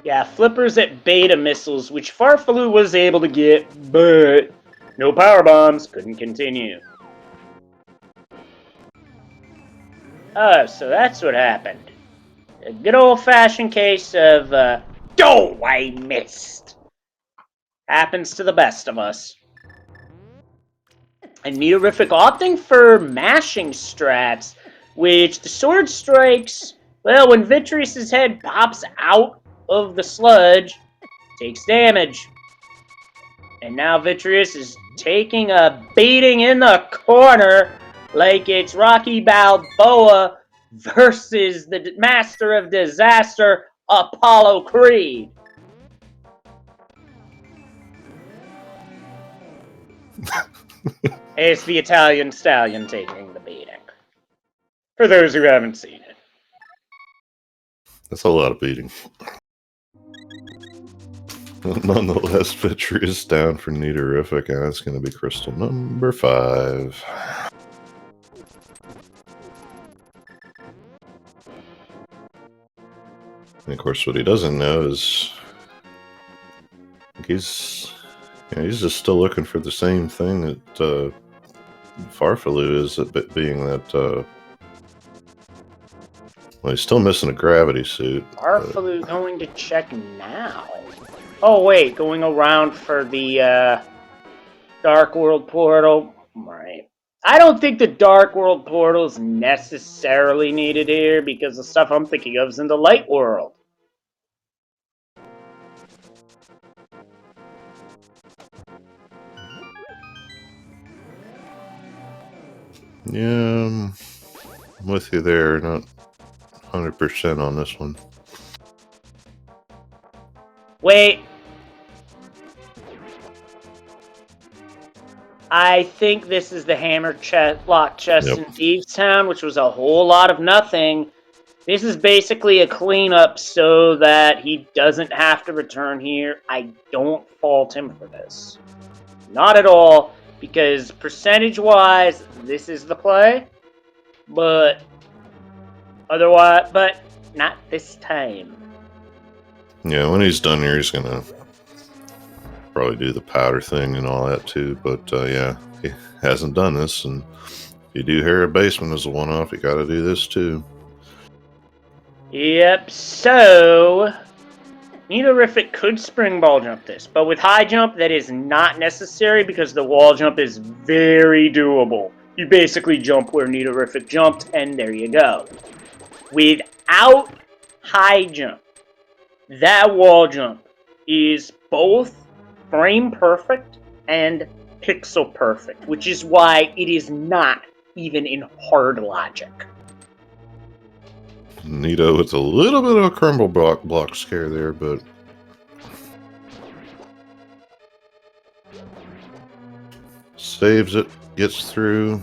Yeah, flippers at beta missiles, which Farfaloo was able to get, but no power bombs, couldn't continue. Oh, so that's what happened. A good old-fashioned case of, oh, I missed. Happens to the best of us. And Nidorific opting for mashing strats, which the sword strikes, well, when Vitreous's head pops out of the sludge, takes damage. And now Vitreous is taking a beating in the corner like it's Rocky Balboa versus the Master of Disaster, Apollo Creed. It's the Italian Stallion taking the beating. For those who haven't seen it. That's a lot of beating. Nonetheless, Vitreous down for Nidorific, and that's going to be crystal number 5. And of course, what he doesn't know is he's just still looking for the same thing that Farfaloo is, being that well, he's still missing a gravity suit. Farfaloo going to check now. Oh wait, going around for the Dark World portal. Right. I don't think the Dark World portal is necessarily needed here because the stuff I'm thinking of is in the Light World. Yeah, I'm with you there. Not 100% on this one. Wait. I think this is the hammer lock chest in Thieves Town, which was a whole lot of nothing. This is basically a cleanup so that he doesn't have to return here. I don't fault him for this. Not at all, because percentage-wise, this is the play. But otherwise, but not this time. Yeah, when he's done here, he's gonna probably do the powder thing and all that too. But yeah, he hasn't done this, and if you do hear a basement as a one-off, you got to do this too. Yep, so Neaterific could spring ball jump this, but with high jump, that is not necessary because the wall jump is very doable. You basically jump where Neaterific jumped, and there you go. Without high jump, that wall jump is both frame perfect and pixel perfect, which is why it is not even in hard logic. Nito with a little bit of a crumble block scare there, but saves it, gets through.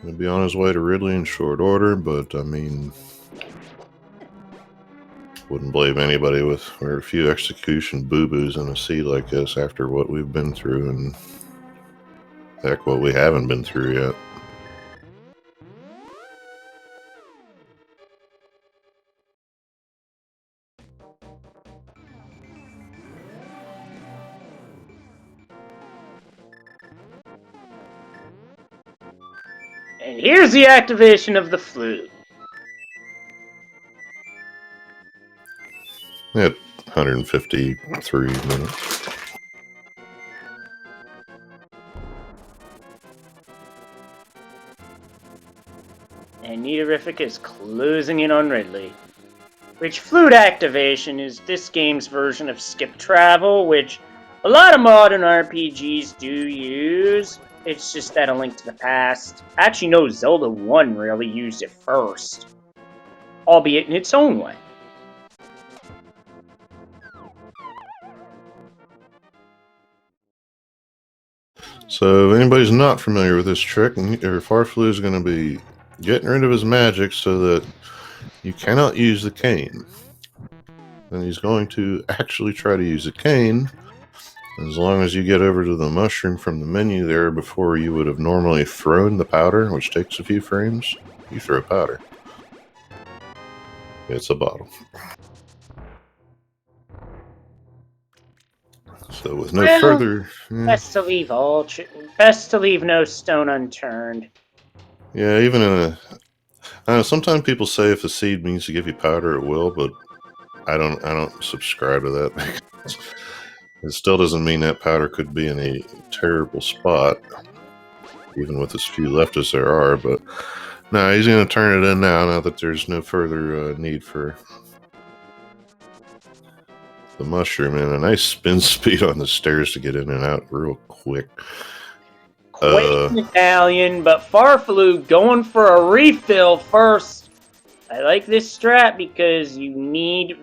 He'll be on his way to Ridley in short order, but I mean, wouldn't blame anybody with a few execution boo-boos in a seat like this after what we've been through, and heck, what we haven't been through yet. And here's the activation of the flute. At 153 minutes. And Neaterific is closing in on Ridley. Which flute activation is this game's version of skip travel, which a lot of modern RPGs do use. It's just that A Link to the Past. Actually, no, Zelda 1 really used it first, albeit in its own way. So, if anybody's not familiar with this trick, Farflu is going to be getting rid of his magic so that you cannot use the cane. And he's going to actually try to use a cane as long as you get over to the mushroom from the menu there before you would have normally thrown the powder, which takes a few frames. You throw powder. It's a bottle. So with no further... Best to leave best to leave no stone unturned. Yeah, even in a... I know sometimes people say if the seed means to give you powder, it will, but I don't subscribe to that. It still doesn't mean that powder could be in a terrible spot, even with as few left as there are. But no, he's going to turn it in now that there's no further need for the mushroom. And a nice spin speed on the stairs to get in and out real quick. Quake Italian, but Farflu going for a refill first. I like this strat because you need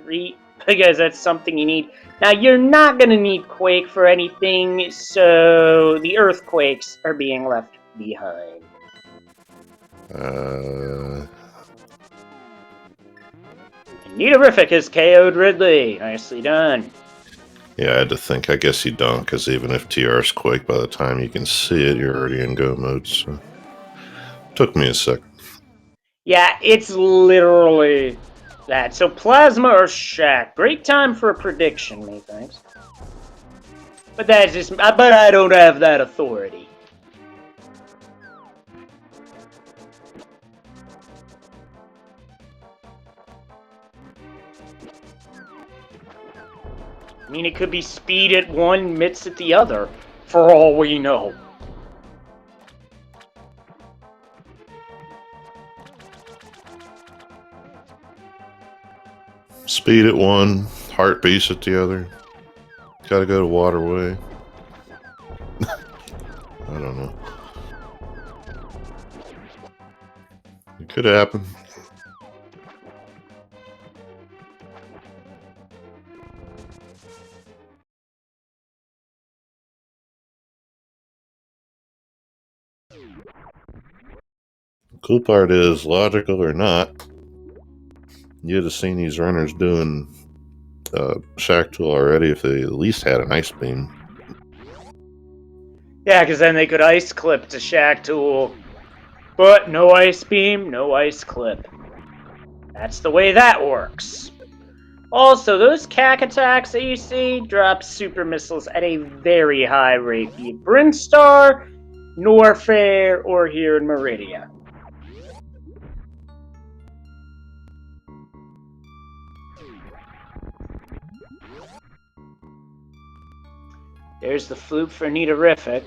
because that's something you need. Now, you're not going to need Quake for anything, so the Earthquakes are being left behind. Neaterific has KO'd Ridley. Nicely done. Yeah, I had to think. I guess you don't, because even if TR's Quake, by the time you can see it, you're already in go mode, so... Took me a second. Yeah, it's literally that. So Plasma or Shack. Great time for a prediction, methinks. But that's just... But I don't have that authority. I mean, it could be speed at one, mitts at the other, for all we know. Speed at one, heart beats at the other. Gotta go to Waterway. I don't know. It could happen. The cool part is, logical or not, you'd have seen these runners doing Shack Tool already if they at least had an ice beam. Yeah, because then they could ice clip to Shack Tool. But no ice beam, no ice clip. That's the way that works. Also, those cack attacks that you see drop super missiles at a very high rate, be it Brinstar, Norfair, or here in Meridia. There's the flute for Nitorific.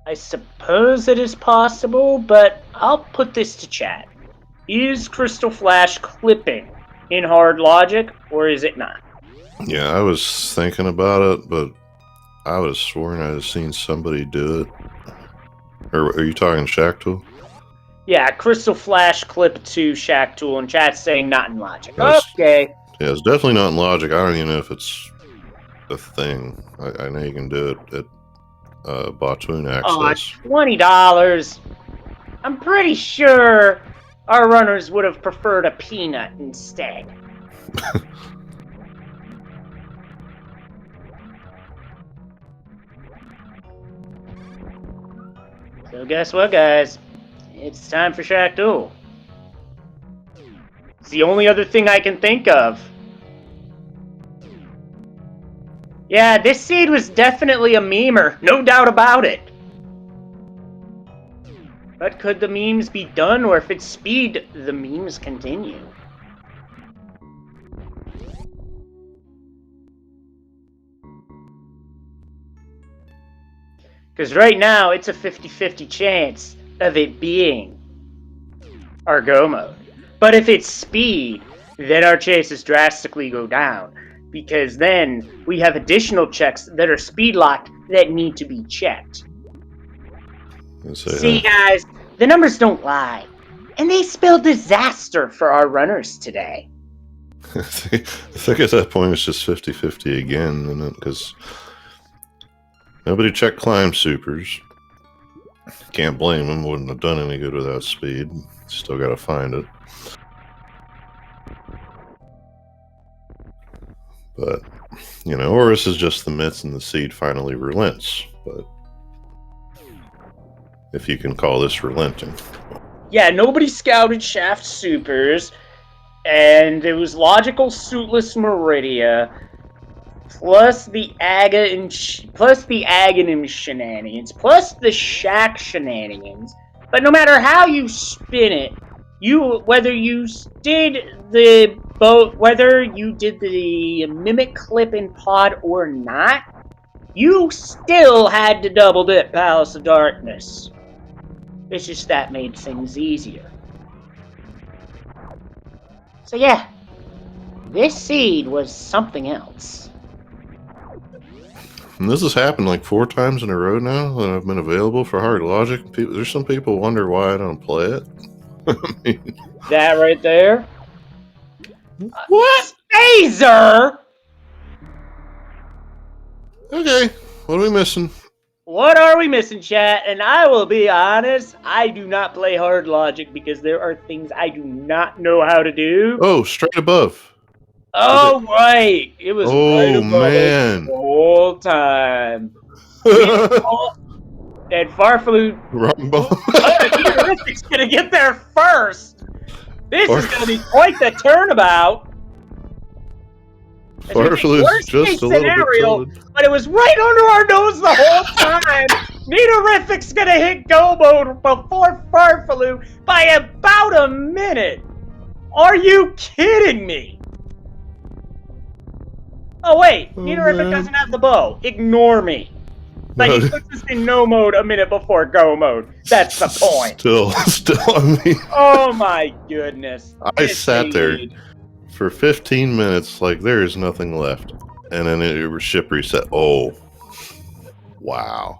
I suppose it is possible, but I'll put this to chat. Is Crystal Flash clipping in hard logic, or is it not? Yeah, I was thinking about it, but I would have sworn I had seen somebody do it. Or are you talking Shack Tool? Yeah, Crystal Flash clip to Shack Tool, and chat's saying not in logic. Yes. Okay. Yeah, it's definitely not in logic. I don't even know if it's a thing. I know you can do it at Batoon access. $20. I'm pretty sure our runners would have preferred a peanut instead. So guess what, guys? It's time for Shack Tool. It's the only other thing I can think of. Yeah, this seed was definitely a memer, no doubt about it. But could the memes be done, or if it's speed, the memes continue? Because right now, it's a 50-50 chance of it being our go mode. But if it's speed, then our chances drastically go down. Because then we have additional checks that are speed locked that need to be checked. See, guys, the numbers don't lie. And they spell disaster for our runners today. I think at that point it's just 50-50 again, because nobody checked climb supers. Can't blame them, wouldn't have done any good without speed. Still gotta find it. But, you know, or this is just the myths and the seed finally relents. But if you can call this relenting. Yeah, nobody scouted Shaft Supers, and it was logical suitless Meridia, plus the Aghanim shenanigans, plus the Shack shenanigans. But no matter how you spin it, whether you did the mimic clip in pod or not, you still had to double dip Palace of Darkness. It's just that made things easier. So yeah, this seed was something else. And this has happened like 4 times in a row now that I've been available for hard logic. There's some people wonder why I don't play it. I mean, that right there. What? Phaser! Okay, what are we missing? What are we missing, chat? And I will be honest, I do not play hard logic because there are things I do not know how to do. Oh, straight above. Oh, right. It was right above man. the whole time. And Farfaloo. Wrong ball. Nitoriffic's going to get there first. This is going to be quite the turnabout. Farfaloo's just a little bit tilted. But it was right under our nose the whole time. Nitoriffic's going to hit go mode before Farfaloo by about a minute. Are you kidding me? Oh, wait. Nitorific doesn't have the bow. Ignore me. But he puts us in no mode a minute before go mode. That's the point. Still, I mean. Oh, my goodness. I sat there for 15 minutes like there is nothing left. And then it was ship reset. Oh. Wow.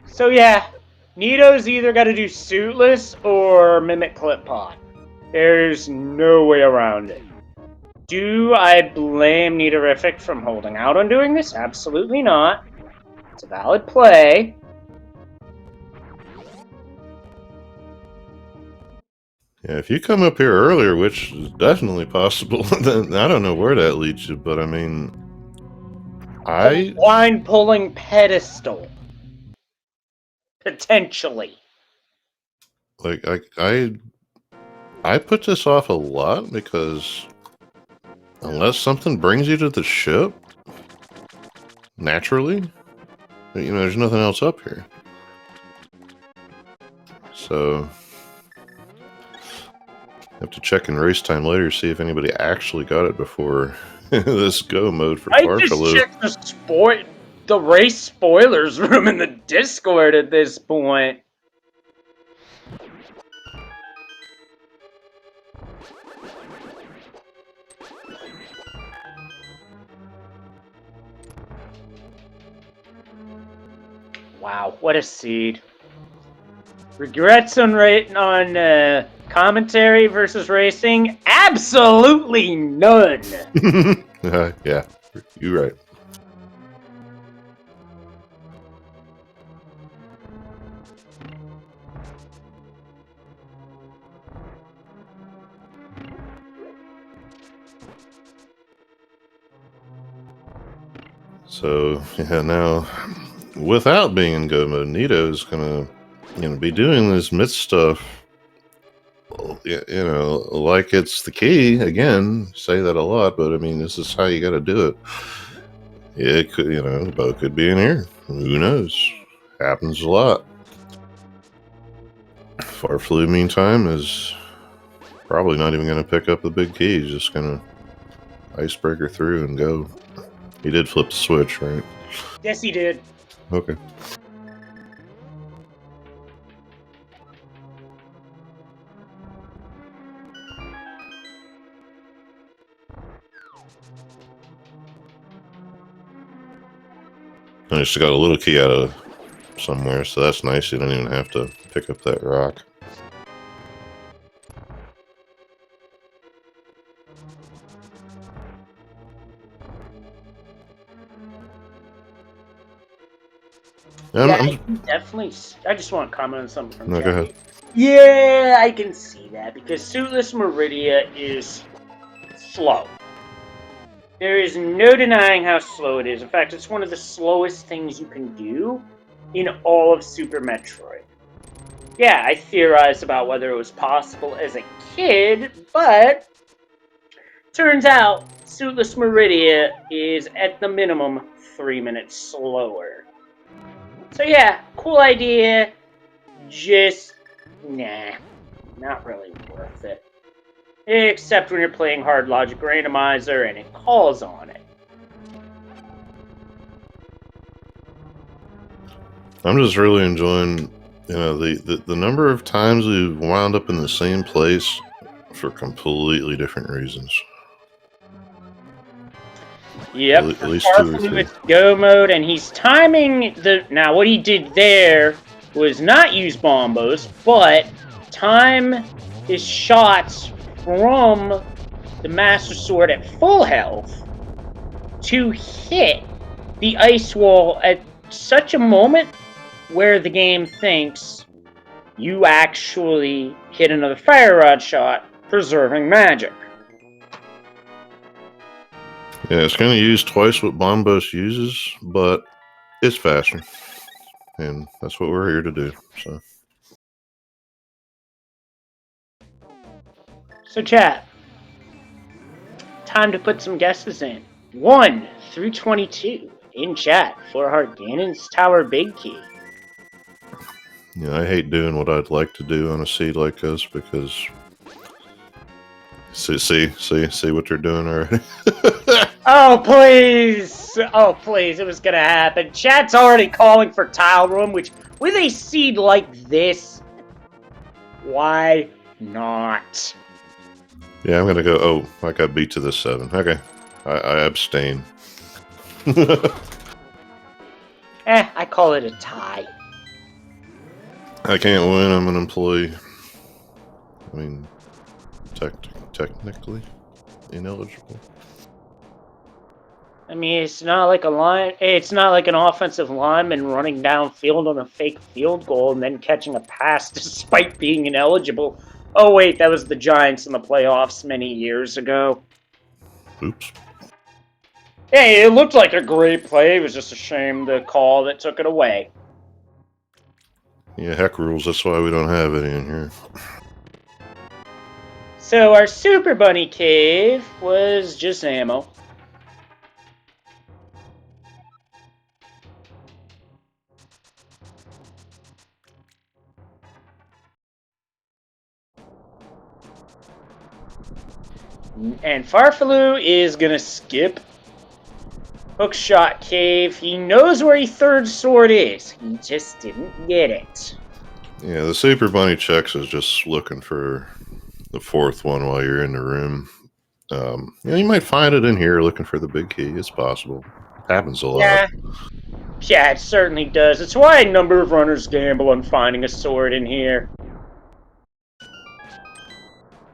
So, yeah. Nito's either got to do suitless or mimic clip pod. There's no way around it. Do I blame Nitorific from holding out on doing this? Absolutely not. It's a valid play. Yeah, if you come up here earlier, which is definitely possible, then I don't know where that leads you, but I mean, A blind pulling pedestal. Potentially. like I put this off a lot because unless something brings you to the ship naturally, there's nothing else up here. So I have to check in race time later to see if anybody actually got it before this go mode for I just Farfaloo. checked the race spoilers room in the Discord at this point. Wow, what a seed. Regrets on commentary versus racing? Absolutely none. Yeah, you're right. So yeah, now without being in go mode, Nito's gonna be doing this myth stuff. Like it's the key again. Say that a lot, but I mean, this is how you got to do it. Yeah, it could, the boat could be in here. Who knows? Happens a lot. Farfaloo, meantime, is probably not even going to pick up the big key. He's just going to icebreaker through and go. He did flip the switch, right? Yes, he did. Okay. I just got a little key out of somewhere, so that's nice. You don't even have to pick up that rock. Yeah, definitely. I just want to comment on something from No, go ahead. Yeah, I can see that because Suitless Meridia is slow. There is no denying how slow it is. In fact, it's one of the slowest things you can do in all of Super Metroid. Yeah, I theorized about whether it was possible as a kid, but turns out Suitless Meridia is at the minimum 3 minutes slower. So yeah, cool idea, just nah, not really worth it. Except when you're playing Hard Logic Randomizer and it calls on it. I'm just really enjoying, the number of times we've wound up in the same place for completely different reasons. Yep, at least 2 or 3. It's go mode, and he's timing the... Now, what he did there was not use bombos, but time his shots from the Master Sword at full health to hit the ice wall at such a moment where the game thinks you actually hit another fire rod shot, preserving magic. Yeah, it's going to use twice what Bombos uses, but it's faster. And that's what we're here to do. So chat, time to put some guesses in. 1 through 22 in chat for Harganon's Tower Big Key. Yeah, I hate doing what I'd like to do on a seed like this because see what they're doing already. Oh please! Oh please! It was gonna happen. Chat's already calling for Tile Room, which with a seed like this, why not? Yeah, I'm gonna go. Oh, I got beat to the 7. Okay, I abstain. I call it a tie. I can't win. I'm an employee. I mean, technically ineligible. I mean, it's not like it's not like an offensive lineman running downfield on a fake field goal and then catching a pass despite being ineligible. Oh wait, that was the Giants in the playoffs many years ago. Oops. Hey, it looked like a great play. It was just a shame the call that took it away. Yeah, heck rules. That's why we don't have any in here. So our Super Bunny cave was just ammo. And Farfaloo is gonna skip Hookshot Cave. He knows where his third sword is. He just didn't get it. Yeah, the Super Bunny checks is just looking for the fourth one while you're in the room. You might find it in here looking for the big key. It's possible. Happens a lot. Yeah, it certainly does. It's why a number of runners gamble on finding a sword in here.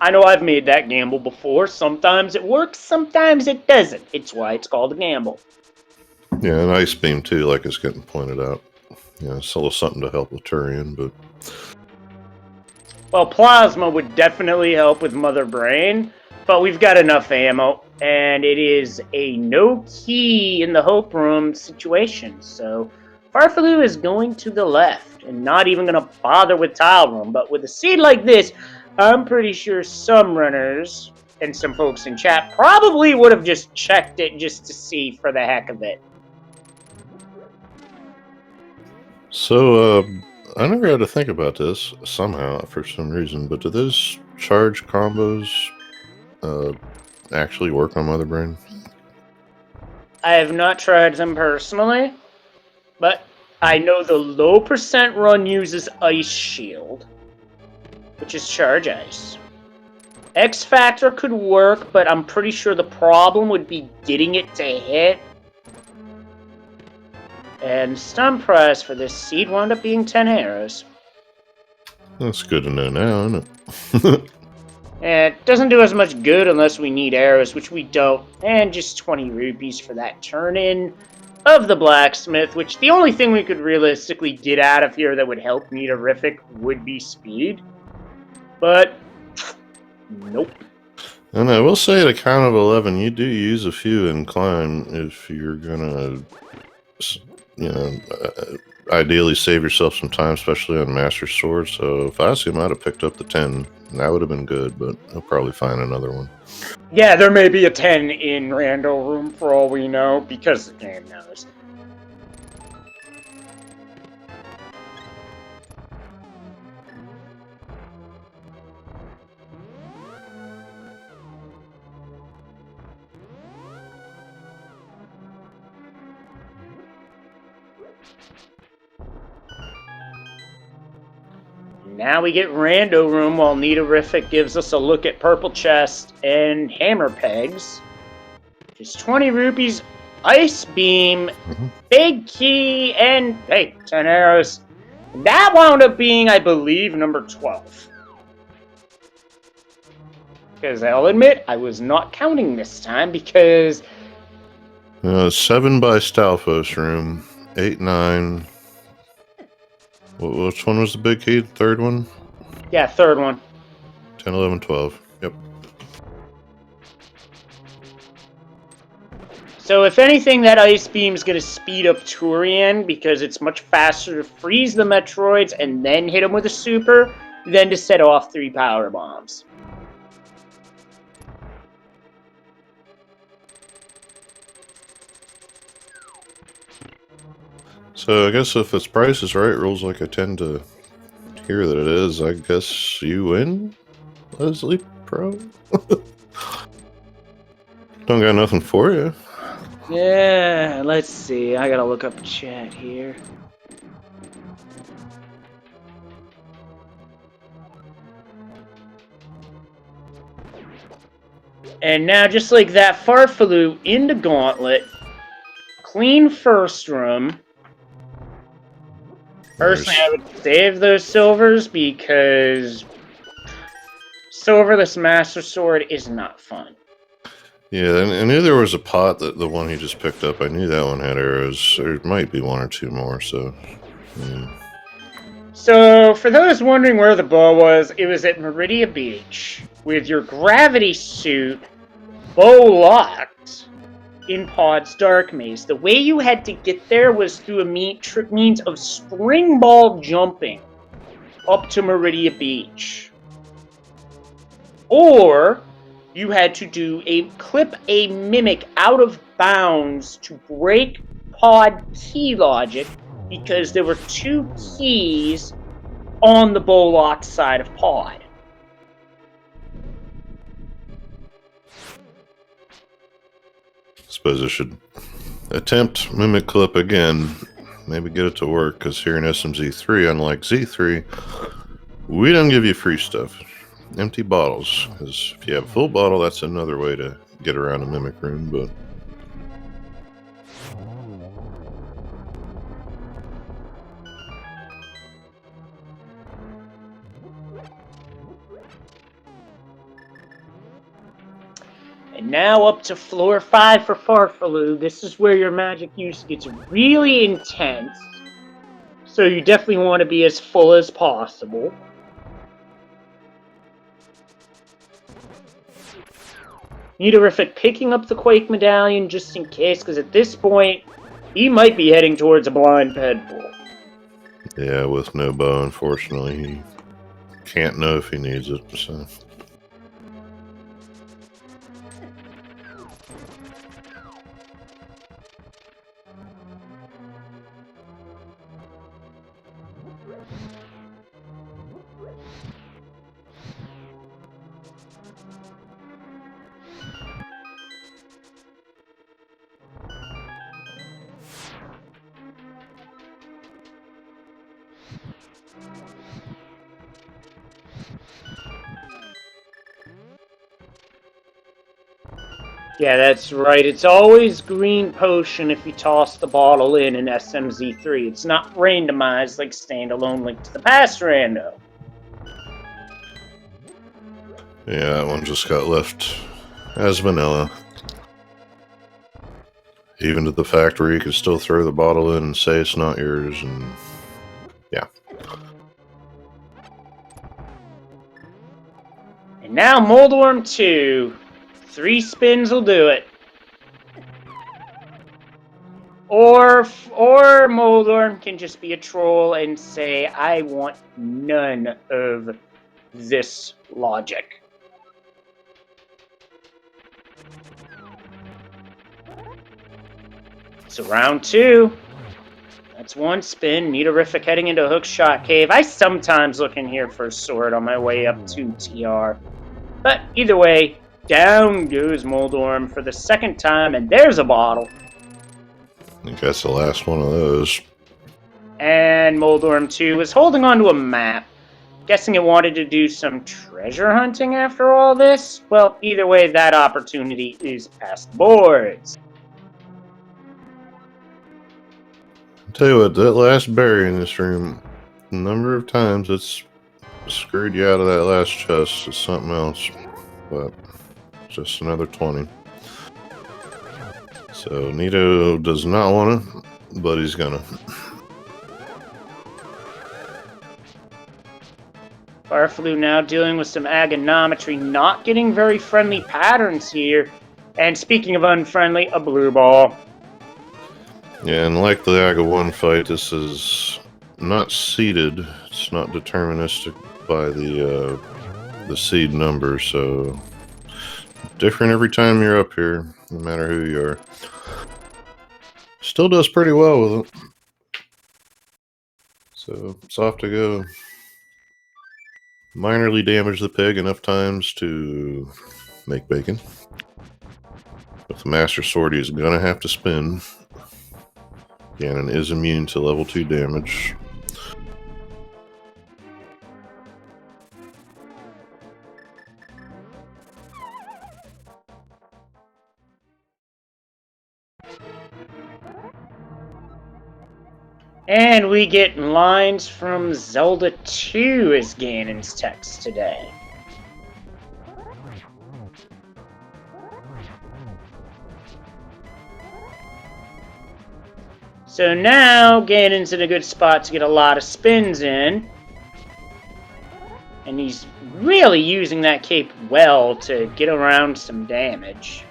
I know I've made that gamble before. Sometimes it works, sometimes it doesn't. It's why it's called a gamble. Yeah, an ice beam too, like it's getting pointed out. Yeah, it's a little something to help with Turian, but Well, plasma would definitely help with Mother Brain, but we've got enough ammo, and it is a no key in the Hope Room situation, so Farfaloo is going to the left, and not even going to bother with Tile Room, but with a seed like this, I'm pretty sure some runners and some folks in chat probably would have just checked it just to see for the heck of it. so I never had to think about this somehow for some reason. But do those charge combos actually work on Mother Brain? I have not tried them personally, but I know the low percent run uses Ice Shield, which is charge ice. X Factor could work, but I'm pretty sure the problem would be getting it to hit. And stun price for this seed wound up being 10 arrows. That's good to know now, isn't it? And it doesn't do us much good unless we need arrows, which we don't. And just 20 rupees for that turn-in of the blacksmith, which the only thing we could realistically get out of here that would help Meterific would be speed. But, nope. And I will say, at a count of 11, you do use a few in climb if you're gonna, ideally save yourself some time, especially on Master Sword. So if I see him, I'd have picked up the 10. That would have been good, but he'll probably find another one. Yeah, there may be a 10 in Rando Room for all we know, because the game knows. Now we get Rando Room while Meterific gives us a look at Purple Chest and Hammer Pegs. Just 20 rupees, Ice Beam, Big Key, and, hey, 10 arrows. That wound up being, I believe, number 12. Because I'll admit, I was not counting this time because... 7 by Stalfos Room, 8, 9. Which one was the big key? The third one? Yeah, third one. 10, 11, 12. Yep. So if anything, that Ice Beam is going to speed up Turian because it's much faster to freeze the Metroids and then hit them with a super than to set off 3 power bombs. So I guess if its price is right, rules like I tend to hear that it is, I guess you win, Leslie Pro? Don't got nothing for you. Yeah, let's see. I gotta look up chat here. And now, just like that, Farfaloo into Gauntlet. Clean first room. Personally, I would save those silvers because silverless Master Sword is not fun. Yeah, and I knew there was a pot, that the one he just picked up. I knew that one had arrows. There might be 1 or 2 more, so... So, for those wondering where the bow was, it was at Meridia Beach with your gravity suit bow locked in Pod's Dark Maze. The way you had to get there was through a means of spring ball jumping up to Meridia Beach. Or you had to clip a mimic out of bounds to break Pod key logic because there were 2 keys on the bow locked side of Pod. Suppose I should attempt Mimic Clip again. Maybe get it to work, because here in SMZ3, unlike Z3, we don't give you free stuff. Empty bottles, because if you have a full bottle, that's another way to get around a Mimic room, but... And now up to floor 5 for Farfaloo. This is where your magic use gets really intense. So you definitely want to be as full as possible. Nidorific picking up the Quake Medallion just in case, because at this point, he might be heading towards a blind pedal. Yeah, with no bow, unfortunately. He can't know if he needs it, so... Yeah, that's right. It's always green potion if you toss the bottle in SMZ3. It's not randomized like standalone Link to the Past rando. Yeah, that one just got left as vanilla. Even to the fact where you could still throw the bottle in and say it's not yours, and... yeah. And now Moldworm 2. 3 spins will do it. Or Moldworm can just be a troll and say, I want none of this logic. So round 2. That's 1 spin. Nidorific heading into Hookshot Cave. I sometimes look in here for a sword on my way up to TR. But either way, down goes Moldworm for the 2nd time, and there's a bottle. I think that's the last one of those. And Moldworm 2 was holding onto a map. Guessing it wanted to do some treasure hunting after all this? Well, either way, that opportunity is past the boards. I'll tell you what, that last berry in this room, a number of times it's screwed you out of that last chest is something else. But just another 20. So Nito does not want to, but he's gonna. Farfaloo now dealing with some agonometry, not getting very friendly patterns here. And speaking of unfriendly, a blue ball. Yeah, and like the Aga 1 fight, this is not seeded. It's not deterministic by the seed number, so different every time you're up here, no matter who you are. Still does pretty well with it. So it's off to go. Minorly damage the pig enough times to make bacon. With the Master Sword, he's gonna have to spin. Ganon is immune to level 2 damage. And we get lines from Zelda 2 as Ganon's text today. So now Ganon's in a good spot to get a lot of spins in. And he's really using that cape well to get around some damage.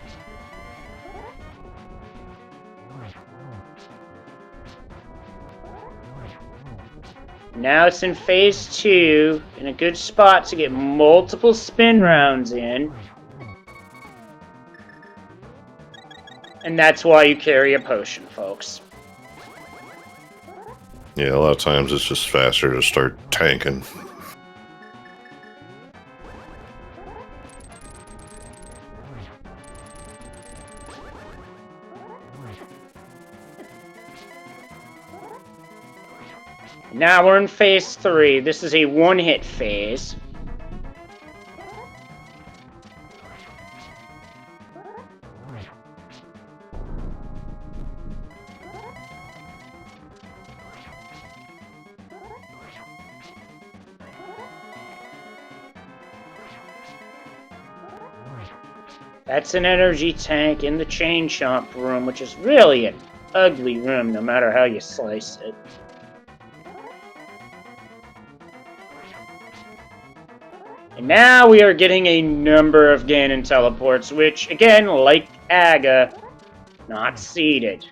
Now it's in phase 2, in a good spot to get multiple spin rounds in. And that's why you carry a potion, folks. Yeah, a lot of times it's just faster to start tanking. Now we're in phase 3. This is a one-hit phase. That's an energy tank in the chain chomp room, which is really an ugly room no matter how you slice it. And now we are getting a number of Ganon teleports, which, again, like Aga, not seeded.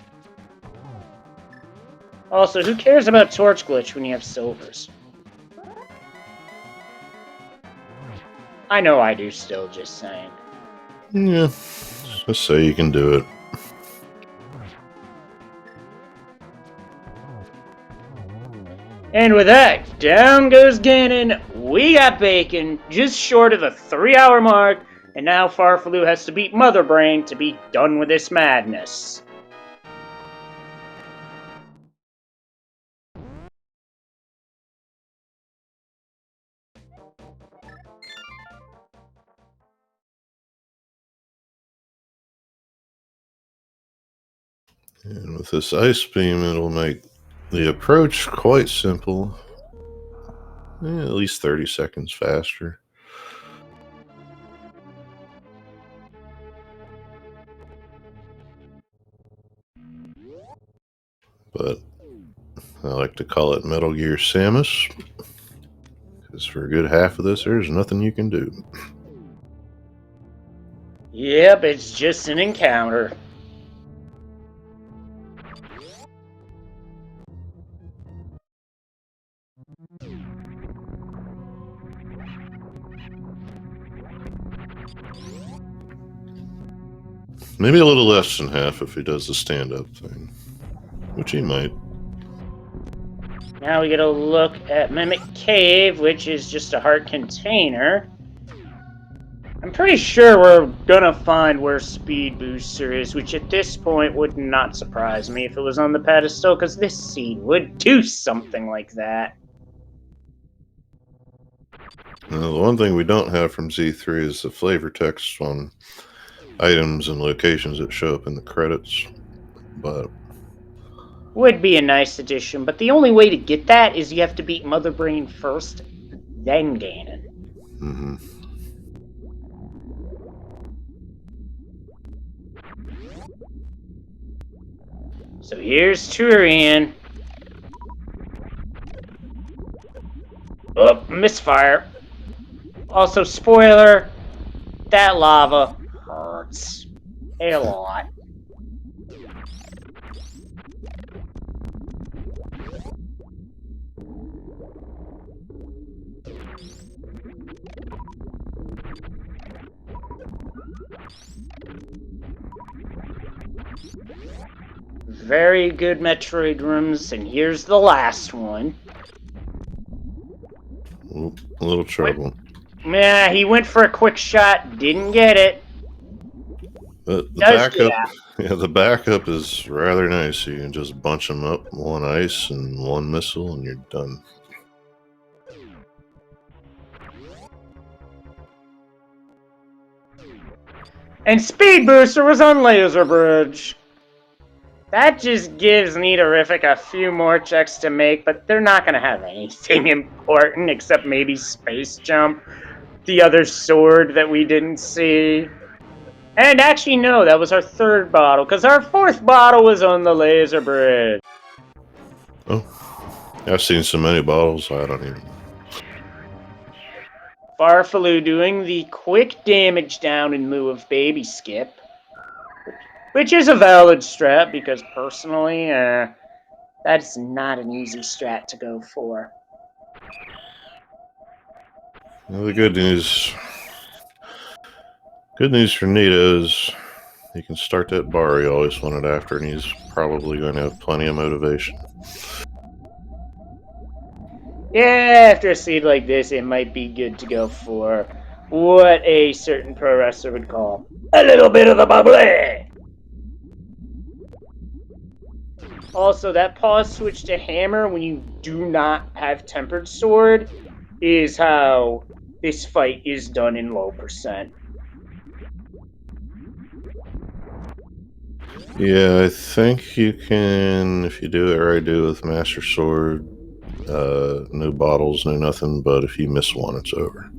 Also, who cares about Torch Glitch when you have Silvers? I know I do still, just saying. Yeah, just say you can do it. And with that, down goes Ganon. We got Bacon, just short of the 3-hour mark, and now Farfaloo has to beat Mother Brain to be done with this madness. And with this ice beam, it'll make the approach quite simple. Yeah, at least 30 seconds faster. But I like to call it Metal Gear Samus, because for a good half of this, there's nothing you can do. Yep, it's just an encounter. Maybe a little less than half if he does the stand-up thing, which he might. Now we get a look at Mimic Cave, which is just a heart container. I'm pretty sure we're gonna find where Speed Booster is, which at this point would not surprise me if it was on the pedestal, because this seed would do something like that. Now, the one thing we don't have from Z3 is the flavor text on items and locations that show up in the credits, but Would be a nice addition, but the only way to get that is you have to beat Mother Brain first, then Ganon. mm-hmm. So here's Turian. Oh, misfire. Also, spoiler, that lava hurts a lot. Very good Metroid rooms, and here's the last one. Oop, a little trouble. Yeah, he went for a quick shot, didn't get it. But the backup, yeah, the backup is rather nice. You can just bunch them up, one ice and one missile, and you're done. And Speed Booster was on Laser Bridge. That just gives Nidorific a few more checks to make, but they're not going to have anything important except maybe Space Jump, the other sword that we didn't see. And actually, no, that was our third bottle, because our fourth bottle was on the laser bridge. Oh, I've seen so many bottles, I don't even... Farfaloo doing the quick damage down in lieu of baby skip, which is a valid strat, because personally, that's not an easy strat to go for. Well, the good news for Nito is he can start that bar he always wanted after, and he's probably going to have plenty of motivation. Yeah, after a seed like this, it might be good to go for what a certain pro wrestler would call a little bit of the bubbly. Also, that pause switch to hammer when you do not have tempered sword is how this fight is done in low percent. Yeah, I think you can, if you do it right, do it with Master Sword. No bottles, no nothing, but if you miss one, it's over.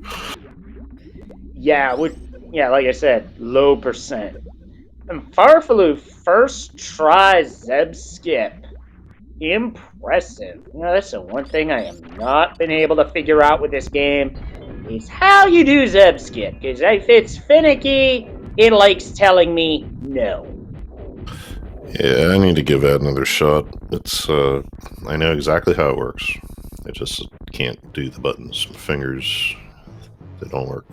Yeah, like I said, low percent. And Farfaloo first tries Zeb Skip. Impressive. You know, that's the one thing I have not been able to figure out with this game is how you do Zeb Skip. Because if it's finicky, it likes telling me no. Yeah, I need to give that another shot. It's, I know exactly how it works. I just can't do the buttons. My fingers, they don't work.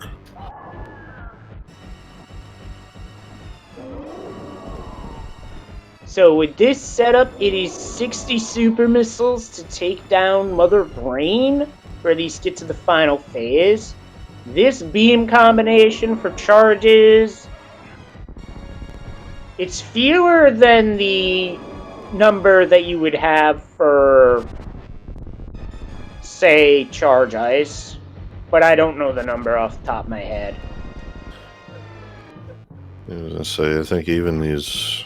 So with this setup, it is 60 super missiles to take down Mother Brain for these get to the final phase. This beam combination for charges, it's fewer than the number that you would have for, say, Charge Ice, but I don't know the number off the top of my head. I was gonna say, I think even these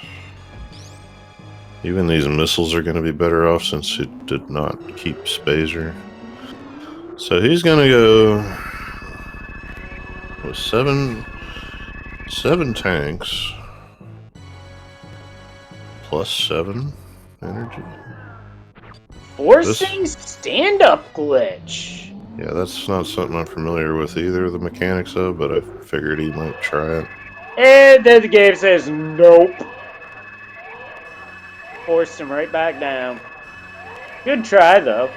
missiles are going to be better off since it did not keep Spazer. So he's going to go with seven tanks plus 7 energy. Forcing stand-up glitch. Yeah, that's not something I'm familiar with either of the mechanics of, but I figured he might try it. And then the game says nope. Forced him right back down. Good try, though.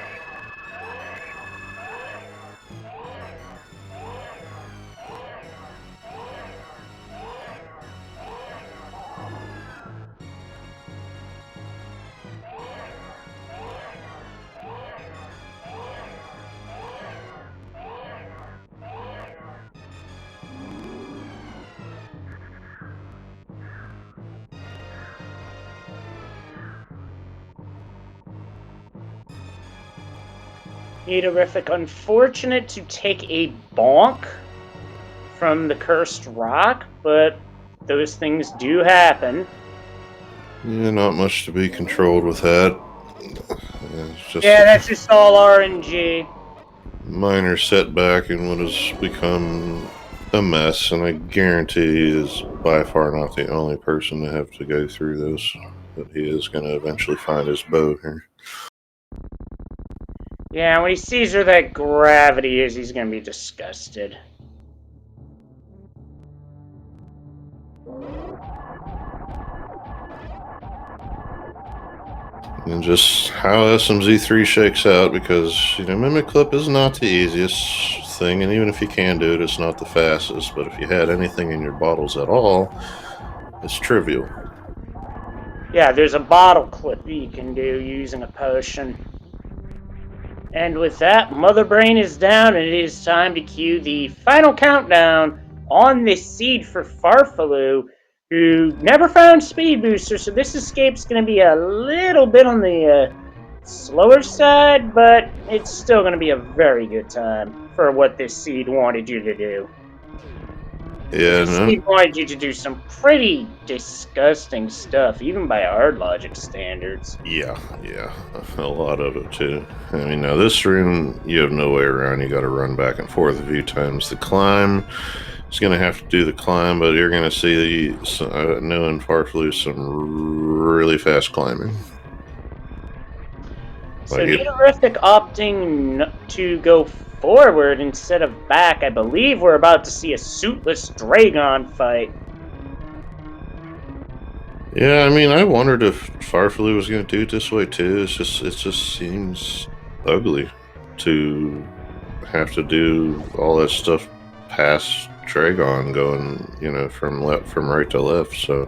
Nidorific, unfortunate to take a bonk from the cursed rock, but those things do happen. Yeah, not much to be controlled with that. That's just all RNG. Minor setback in what has become a mess, and I guarantee he is by far not the only person to have to go through this. But he is going to eventually find his bow here. Yeah, when he sees where that gravity is, he's going to be disgusted. And just how SMZ3 shakes out, because, Mimic Clip is not the easiest thing, and even if you can do it, it's not the fastest. But if you had anything in your bottles at all, it's trivial. Yeah, there's a bottle clip you can do using a potion. And with that, Mother Brain is down, and it is time to cue the final countdown on this seed for Farfaloo, who never found Speed Booster, so this escape's going to be a little bit on the slower side, but it's still going to be a very good time for what this seed wanted you to do. Yeah, Seed wanted you to do some pretty disgusting stuff, even by our logic standards. Yeah, a lot of it too. I mean, now this room, you have no way around. You got to run back and forth a few times to climb. He's going to have to do the climb, but you're going to see knowing Farflu some really fast climbing. So Neaterific opting to go forward instead of back. I believe we're about to see a suitless Dragon fight. Yeah, I mean, I wondered if Farflu was going to do it this way too. It just seems ugly to have to do all that stuff past Dragon, going from right to left. So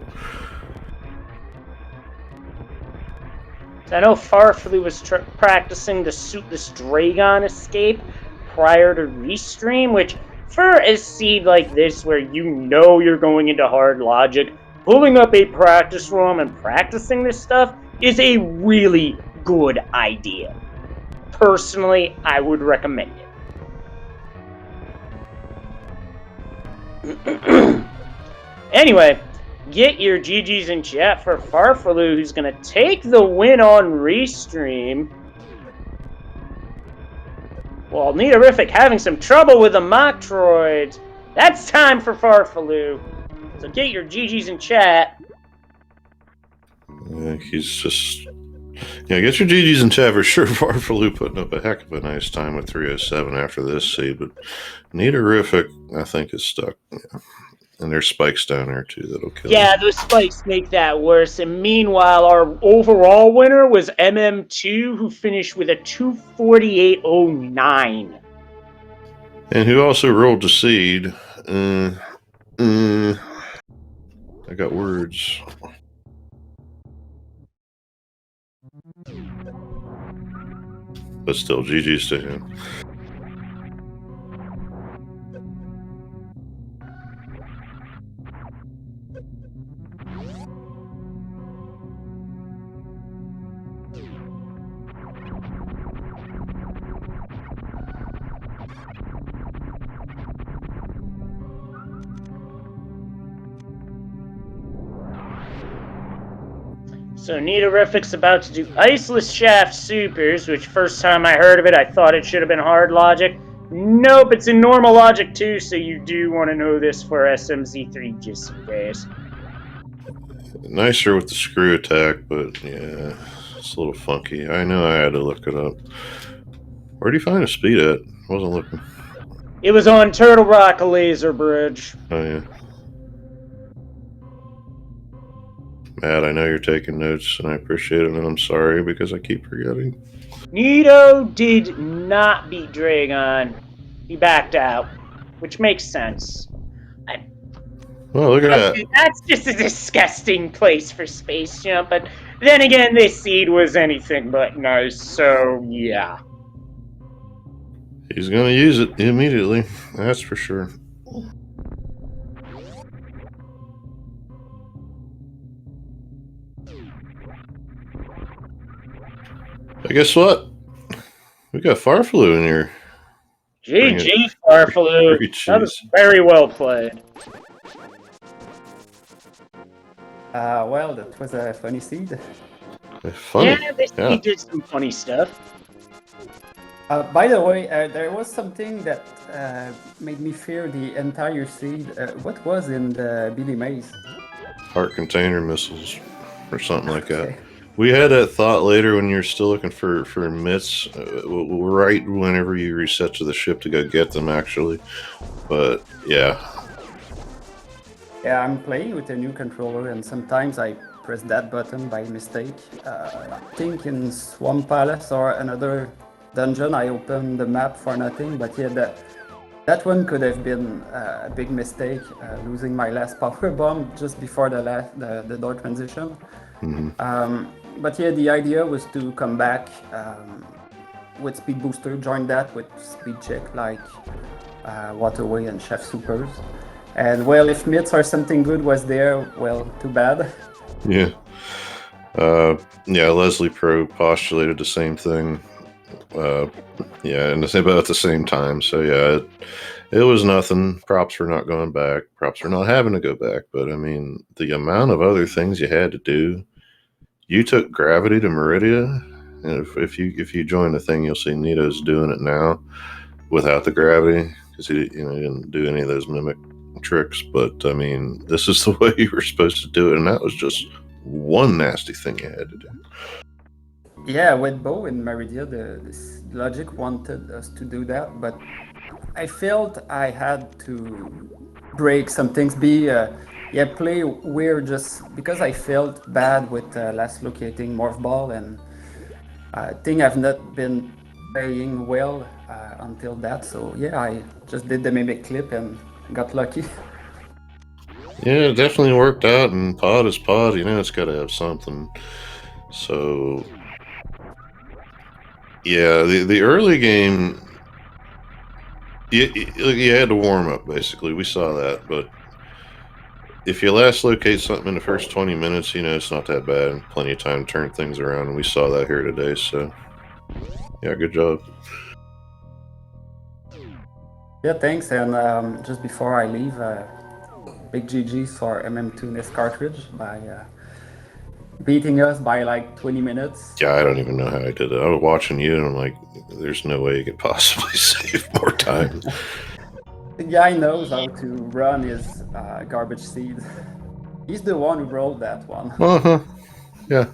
I know Farflu was practicing the suitless Dragon escape prior to Restream, which for a seed like this where you know you're going into hard logic, pulling up a practice ROM and practicing this stuff is a really good idea. Personally, I would recommend it. Anyway, get your GGs in chat for Farflu, who's going to take the win on Restream. Well, Neaterific having some trouble with the Metroid. That's time for Farflu. So get your GGs in chat. he's just... Yeah, get your GGs in chat for sure. Farflu putting up a heck of a nice time with 307 after this seed, but Neaterific, I think, is stuck. Yeah. And there's spikes down there too that'll kill him. Yeah, those spikes make that worse. And meanwhile, our overall winner was MM2, who finished with a 248.09. And who also rolled the seed. I got words. But still, GG's to him. So Neaterific's about to do Iceless Shaft Supers, which first time I heard of it, I thought it should have been hard logic. Nope, it's in normal logic too, so you do want to know this for SMZ3 just in case. Nicer with the screw attack, but yeah, it's a little funky. I know I had to look it up. Where'd you find a speed at? I wasn't looking. It was on Turtle Rock Laser Bridge. Oh, yeah. Matt, I know you're taking notes, and I appreciate it, and I'm sorry because I keep forgetting. Nito did not beat Dragon. He backed out, which makes sense. Well, look at that. That's just a disgusting place for Space Jump, but then again, this seed was anything but nice, so yeah. He's going to use it immediately, that's for sure. But guess what? We got Farflu in here. GG, Farflu. That was very well played. Well, that was a funny seed. Funny. Yeah, this seed did some funny stuff. By the way, there was something that made me fear the entire seed. What was in the Billy Maze? Heart container missiles or something like that. We had that thought later when you're still looking for mitts, right whenever you reset to the ship to go get them, actually. But, yeah. Yeah, I'm playing with a new controller, and sometimes I press that button by mistake. I think in Swamp Palace or another dungeon, I opened the map for nothing, but yeah, that one could have been a big mistake, losing my last power bomb just before the door transition. Mm-hmm. But yeah, the idea was to come back with Speed Booster, join that with Speed Check like Waterway and Chef Supers. And well, if mitts or something good was there, well, too bad. Yeah. Yeah, Leslie Pro postulated the same thing. Yeah, and about at the same time. So yeah, it was nothing. Props for not going back. Props for not having to go back. But I mean, the amount of other things you had to do. You took Gravity to Meridia, and if you join the thing, you'll see Nito's doing it now without the Gravity because he didn't do any of those mimic tricks, but I mean, this is the way you were supposed to do it, and that was just one nasty thing you had to do. Yeah, with Bo and Maridia, this logic wanted us to do that, but I felt I had to break some things, play weird just because I felt bad with last locating Morph Ball, and I think I've not been playing well until that, so yeah, I just did the mimic clip and got lucky. Yeah, it definitely worked out, and pod is pod, you know, it's got to have something. So, yeah, the early game, you had to warm up, basically. We saw that, but if you last locate something in the first 20 minutes, you know, it's not that bad. Plenty of time to turn things around, and we saw that here today, so yeah, good job. Yeah, thanks, and just before I leave, big GG's for MM2 NES cartridge by beating us by like 20 minutes. Yeah, I don't even know how I did it. I was watching you, and I'm like, there's no way you could possibly save more time. The guy knows how to run his garbage seed. He's the one who wrote that one. Uh-huh. Yeah.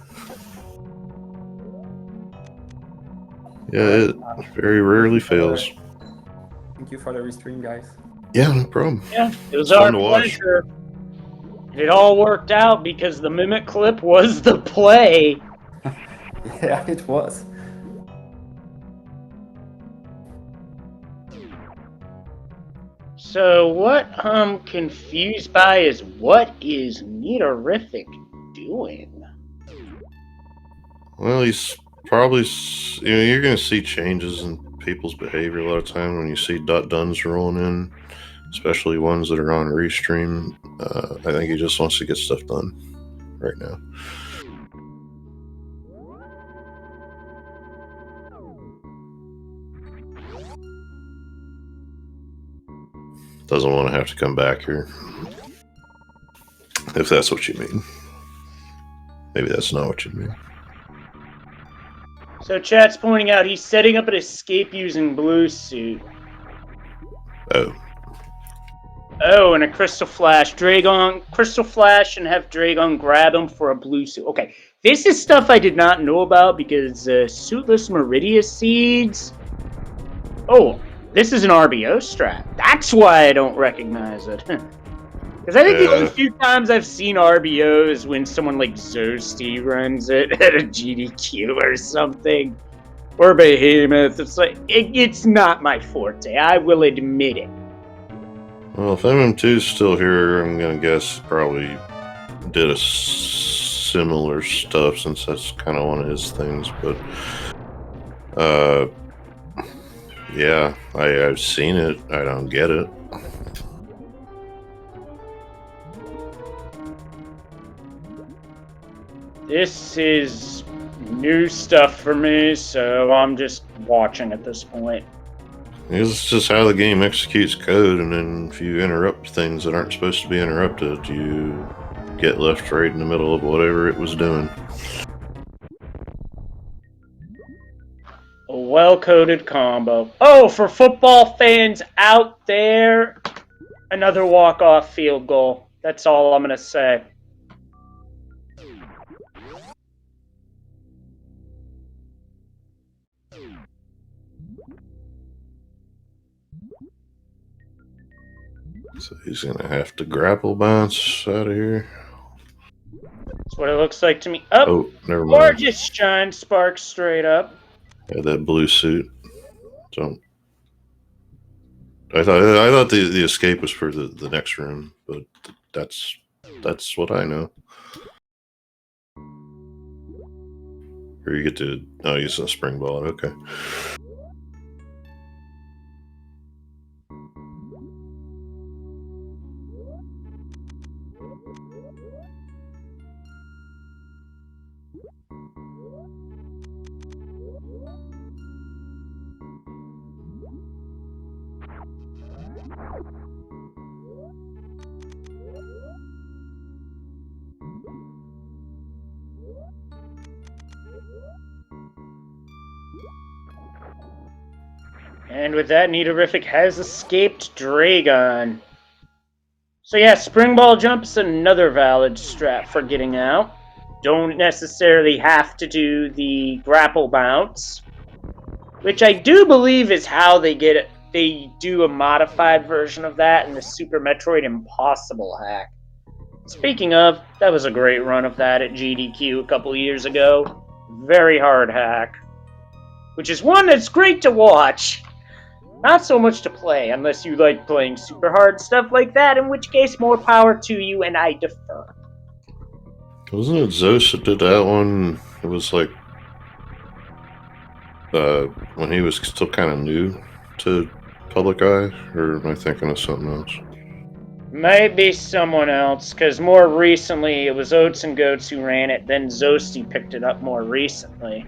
Yeah, it very rarely fails. Thank you for the restream, guys. Yeah, no problem. Yeah, it was It's our fun to watch. pleasure. It all worked out because the mimic clip was the play. Yeah, it was. So what I'm confused by is what is Meterific doing? Well, he's probably, you know, you're going to see changes in people's behavior a lot of time when you see .duns rolling in, especially ones that are on restream. I think he just wants to get stuff done right now. Doesn't want to have to come back here, if that's what you mean. Maybe that's not what you mean. So chat's pointing out he's setting up an escape using blue suit. Oh. Oh, and a Crystal Flash. Crystal Flash, and have Dragon grab him for a blue suit. Okay, this is stuff I did not know about because Suitless Meridia Seeds. Oh, this is an RBO strat. That's why I don't recognize it. Because I think the only few times I've seen RBOs when someone like Zosty runs it at a GDQ or something. Or Behemoth. It's like, it's not my forte. I will admit it. Well, if MM2's still here, I'm going to guess probably did a similar stuff since that's kind of one of his things. But, yeah, I've seen it. I don't get it. This is new stuff for me, so I'm just watching at this point. It's just how the game executes code, and then if you interrupt things that aren't supposed to be interrupted, you get left right in the middle of whatever it was doing. A well-coded combo. Oh, for football fans out there, another walk-off field goal. That's all I'm going to say. So he's going to have to grapple bounce out of here. That's what it looks like to me. Oh, never mind. Gorgeous shine sparks straight up. Yeah, that blue suit. So I thought the escape was for the next room, but that's what I know. Or you get to use a spring ball. Okay. And with that, Meterific has escaped Dragon. So yeah, spring ball jump's another valid strat for getting out. Don't necessarily have to do the grapple bounce, which I do believe is how they get it. They do a modified version of that in the Super Metroid Impossible hack. Speaking of, that was a great run of that at GDQ a couple years ago. Very hard hack. Which is one that's great to watch. Not so much to play, unless you like playing super hard stuff like that, in which case more power to you and I defer. Wasn't it Zeus that did that one? It was like when he was still kind of new to public eye, or am I thinking of something else? Might be someone else, because more recently it was Oats and Goats who ran it, then Zosty picked it up more recently.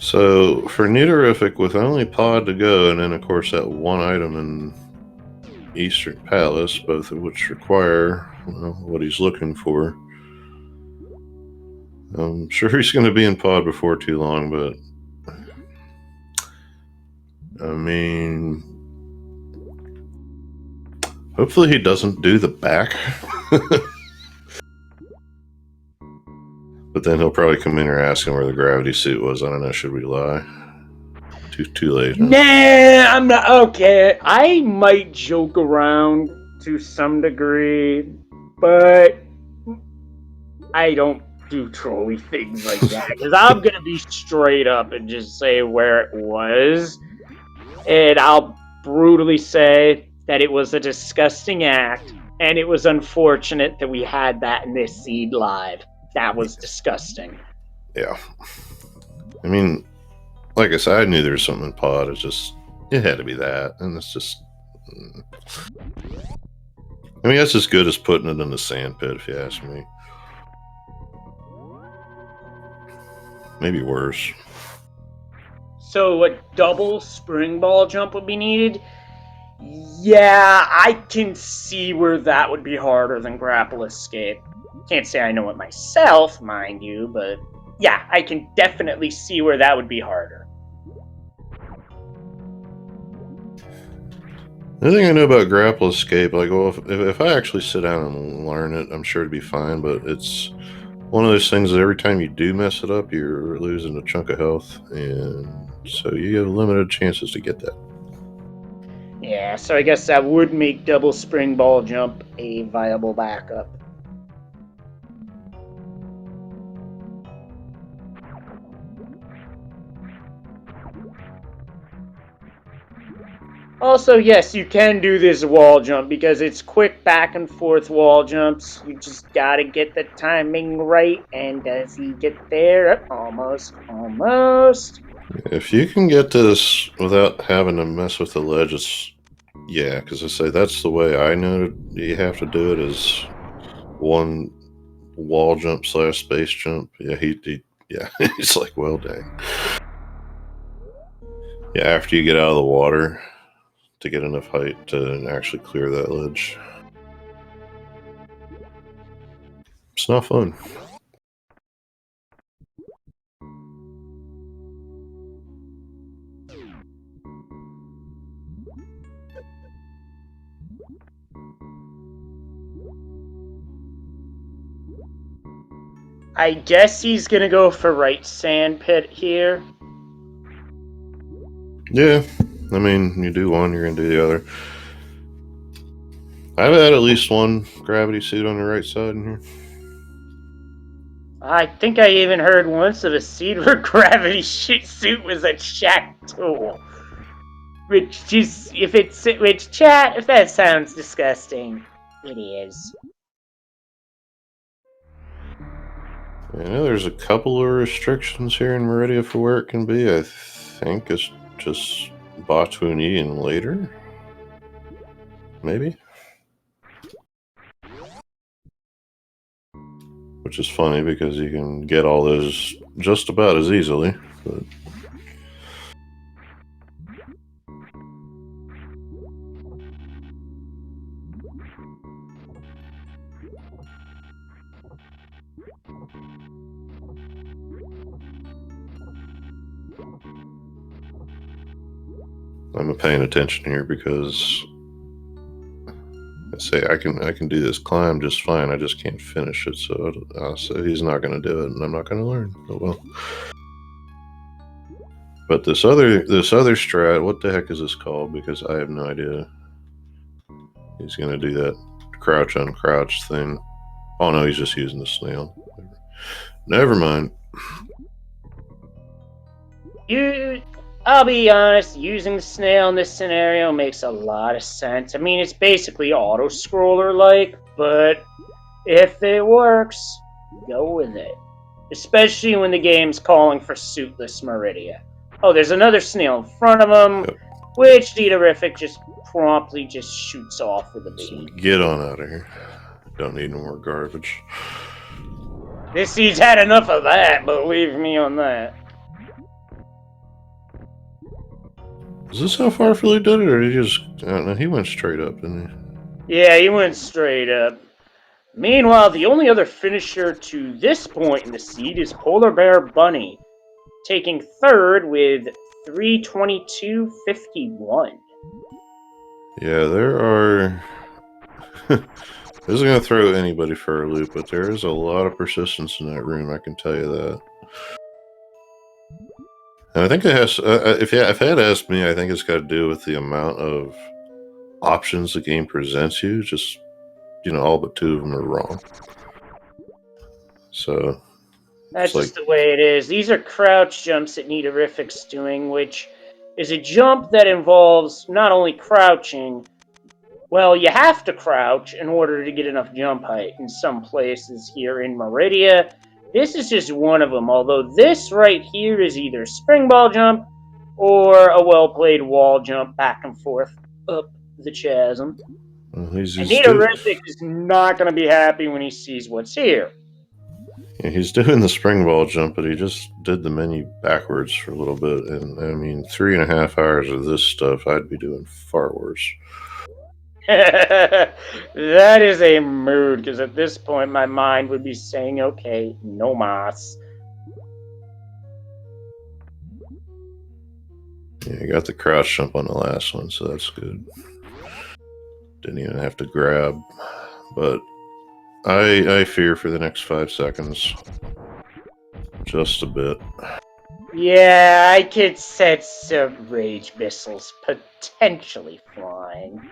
So, for Nidorific, with only pod to go, and then of course that one item in Eastern Palace, both of which require what he's looking for, I'm sure he's going to be in pod before too long, but I mean, hopefully he doesn't do the back. But then he'll probably come in here asking where the gravity suit was. I don't know, should we lie? Too late. Huh? Nah, I'm not. Okay, I might joke around to some degree, but I don't do trolly things like that. Because I'm going to be straight up and just say where it was. And I'll brutally say that it was a disgusting act. And it was unfortunate that we had that in this seed live. That was disgusting. Yeah. I mean, like I said, I knew there was something in pod. It had to be that. And it's just. I mean, that's as good as putting it in the sand pit, if you ask me. Maybe worse. So a double spring ball jump would be needed? Yeah, I can see where that would be harder than grapple escape. Can't say I know it myself, mind you, but yeah, I can definitely see where that would be harder. The thing I know about grapple escape, like, well, if I actually sit down and learn it, I'm sure it'd be fine, but it's one of those things that every time you do mess it up, you're losing a chunk of health, and so you have limited chances to get that. Yeah, so I guess that would make double spring ball jump a viable backup. Also, yes, you can do this wall jump because it's quick back and forth wall jumps. You just gotta get the timing right. And does he get there? Almost. If you can get this without having to mess with the ledge, yeah, because I say that's the way I know you have to do it is one wall jump / space jump. Yeah, he's like, well, dang. Yeah, after you get out of the water to get enough height to actually clear that ledge. It's not fun. I guess he's gonna go for right sand pit here. Yeah, I mean, you do one, you're gonna do the other. I've had at least one gravity suit on the right side in here. I think I even heard once of a seed where gravity suit was a chat tool. Which chat, if that sounds disgusting, it is. I know there's a couple of restrictions here in Meridia for where it can be. I think it's just Batuini and later. Maybe? Which is funny because you can get all those just about as easily. But I'm paying attention here because I say I can do this climb just fine. I just can't finish it. So he's not going to do it, and I'm not going to learn. Oh well. But this other strat, what the heck is this called? Because I have no idea. He's going to do that crouch uncrouch thing. Oh no, he's just using the snail. Never mind. I'll be honest, using the snail in this scenario makes a lot of sense. I mean, it's basically auto-scroller-like, but if it works, go with it. Especially when the game's calling for suitless Meridia. Oh, there's another snail in front of him, which Dieterific just promptly just shoots off with a beam. So get on out of here. Don't need no more garbage. This seed's had enough of that, believe me on that. Is this how Farfully did it, or did he just... I don't know, he went straight up, didn't he? Yeah, he went straight up. Meanwhile, the only other finisher to this point in the seed is Polar Bear Bunny, taking third with 322.51. Yeah, there are... This is going to throw anybody for a loop, but there is a lot of persistence in that room, I can tell you that. And I think it has... if you had asked me, I think it's got to do with the amount of options the game presents you. Just, you know, all but 2 of them are wrong. So... That's just the way it is. These are crouch jumps that Dieterific's doing, which is a jump that involves not only crouching... Well, you have to crouch in order to get enough jump height in some places here in Meridia. This is just one of them, although this right here is either spring ball jump or a well-played wall jump back and forth up the chasm. Well, and Dieterific is not going to be happy when he sees what's here. Yeah, he's doing the spring ball jump, but he just did the menu backwards for a little bit. And I mean, 3.5 hours of this stuff, I'd be doing far worse. That is a mood, because at this point my mind would be saying, okay, no mas. Yeah, I got the crouch jump on the last one, so that's good. Didn't even have to grab. But I fear for the next 5 seconds. Just a bit. Yeah, I could sense some rage missiles potentially flying.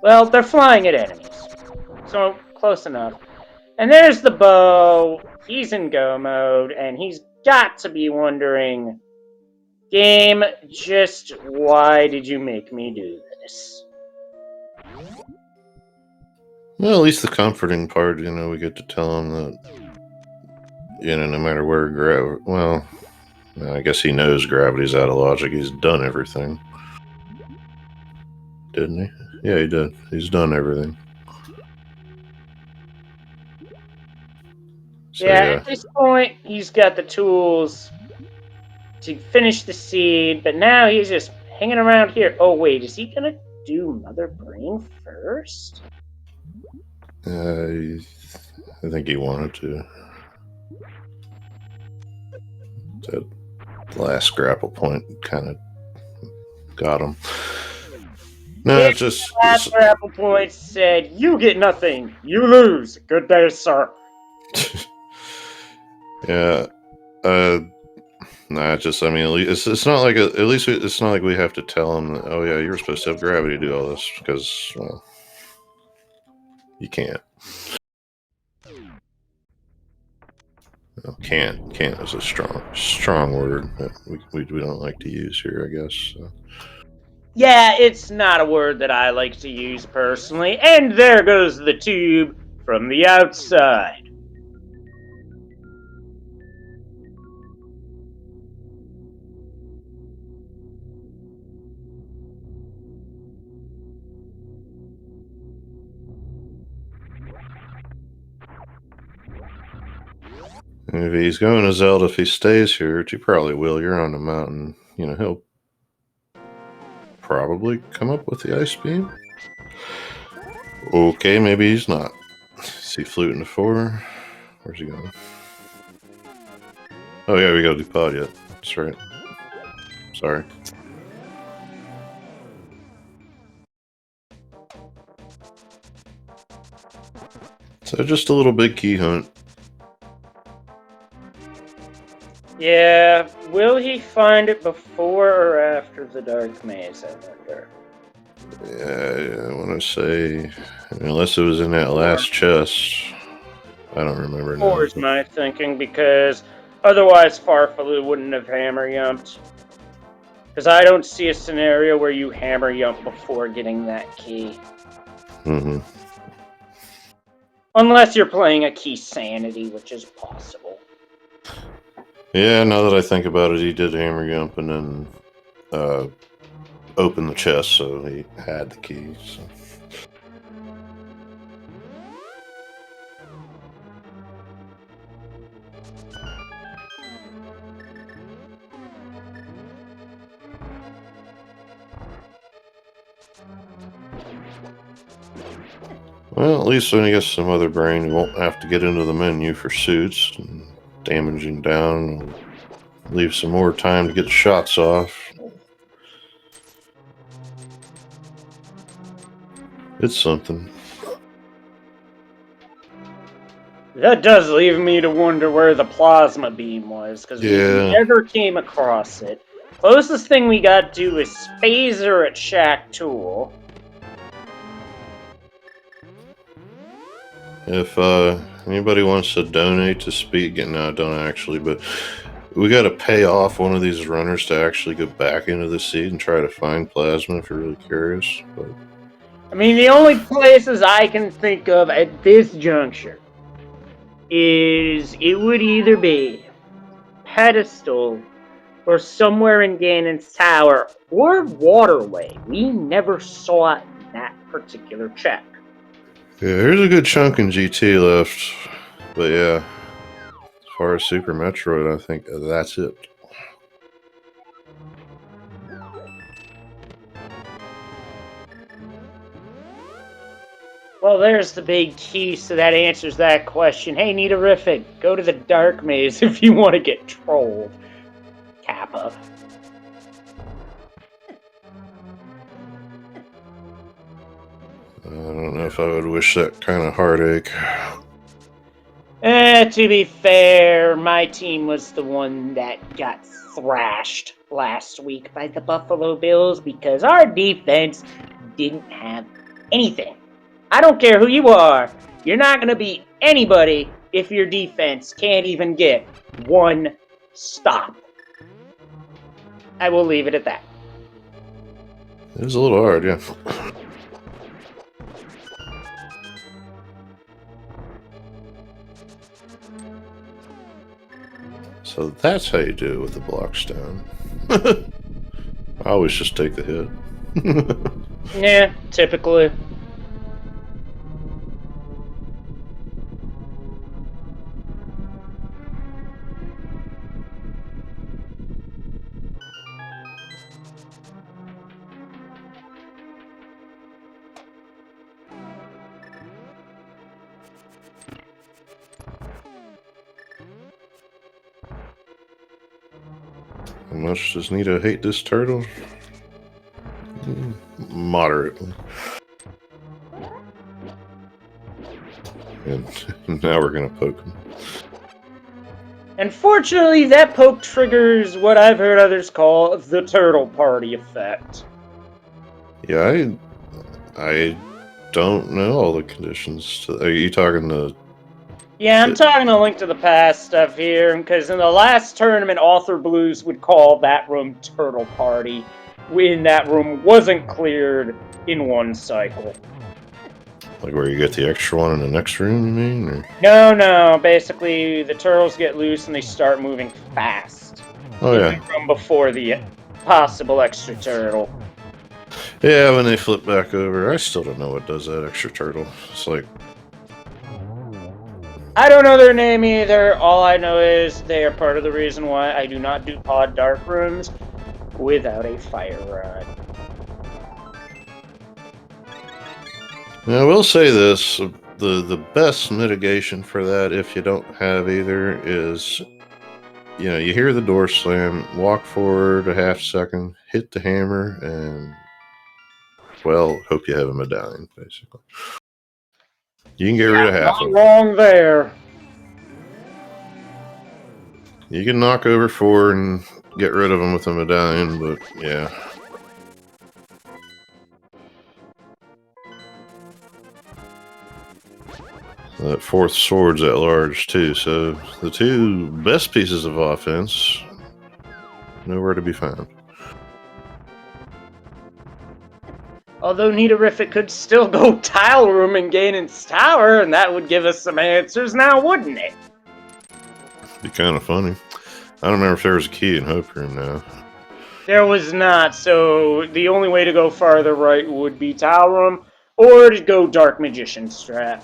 Well, they're flying at enemies, so close enough. And there's the bow. He's in go mode, and he's got to be wondering, game, just why did you make me do this? Well, at least the comforting part, you know, we get to tell him that, you know, no matter where well, I guess he knows gravity's out of logic. He's done everything. Didn't he? Yeah, he did. He's done everything. So, yeah, at this point, he's got the tools to finish the seed, but now he's just hanging around here. Oh, wait, is he going to do Mother Brain first? I think he wanted to. That last grapple point kind of got him. No, it's just... Last grapple point said, you get nothing. You lose. Good day, sir. Yeah. Nah, just, I mean, at least it's not like at least it's not like we have to tell him that, oh yeah, you were supposed to have gravity to do all this, because, well, you can't. Well, can't is a strong word that we don't like to use here, I guess. So. Yeah, it's not a word that I like to use personally. And there goes the tube from the outside. If he's going to Zelda, if he stays here, which he probably will, you're on the mountain, you know, he'll probably come up with the ice beam. Okay, maybe he's not. Is he fluting to 4? Where's he going? Oh yeah, we gotta do pod yet. That's right. Sorry. Just a little big key hunt. Yeah, will he find it before or after the Dark Maze, I wonder? Yeah, I want to say, unless it was in that last chest. I don't remember now. Or is my thinking, because otherwise Farfalu wouldn't have hammer yumped. Because I don't see a scenario where you hammer yump before getting that key. Mm-hmm. Unless you're playing a key sanity, which is possible. Yeah, now that I think about it, he did hammer yump and then open the chest, so he had the key. So. Well, at least when he gets some other brain, he won't have to get into the menu for suits and damaging down. Leave some more time to get the shots off. It's something. That does leave me to wonder where the plasma beam was, because we never came across it. Closest thing we got to is Spazer at Shack Tool. If anybody wants to donate to Speed, no, don't actually, but we got to pay off one of these runners to actually go back into the seed and try to find plasma if you're really curious. But I mean, the only places I can think of at this juncture is it would either be Pedestal or somewhere in Ganon's Tower or Waterway. We never saw that particular check. yeah, there's a good chunk in GT left, but yeah, as far as Super Metroid, I think that's it. Well, there's the big key, so that answers that question. Hey, Nidarific, go to the Dark Maze if you want to get trolled. Kappa. I don't know if I would wish that kind of heartache. To be fair, my team was the one that got thrashed last week by the Buffalo Bills because our defense didn't have anything. I don't care who you are. You're not going to beat anybody if your defense can't even get one stop. I will leave it at that. It was a little hard, yeah. So that's how you do it with the blocks down. I always just take the hit. Yeah, typically. How much does Nita hate this turtle? Moderately. And now we're going to poke him. Unfortunately, that poke triggers what I've heard others call the turtle party effect. Yeah, I don't know all the conditions. Are you talking to... Yeah, I'm talking a Link to the Past stuff here, because in the last tournament, Author Blues would call that room Turtle Party, when that room wasn't cleared in one cycle. Like where you get the extra one in the next room, you mean? Or? No, basically the turtles get loose and they start moving fast. Oh, yeah. From before the possible extra turtle. Yeah, when they flip back over, I still don't know what does that extra turtle. It's like... I don't know their name either. All I know is they are part of the reason why I do not do pod dark rooms without a fire rod. Now, I will say this, the best mitigation for that, if you don't have either, is, you know, you hear the door slam, walk forward a half second, hit the hammer, and, well, hope you have a medallion, basically. You can get rid of half of Not them. wrong there. You can knock over 4 and get rid of them with a medallion, but yeah. That 4th sword's at large too, so the 2 best pieces of offense, nowhere to be found. Although Nidourific could still go Tile Room and gain its tower, and that would give us some answers now, wouldn't it? Be kind of funny. I don't remember if there was a key in Hope Room now. There was not, so the only way to go farther right would be Tile Room, or to go Dark Magician strat.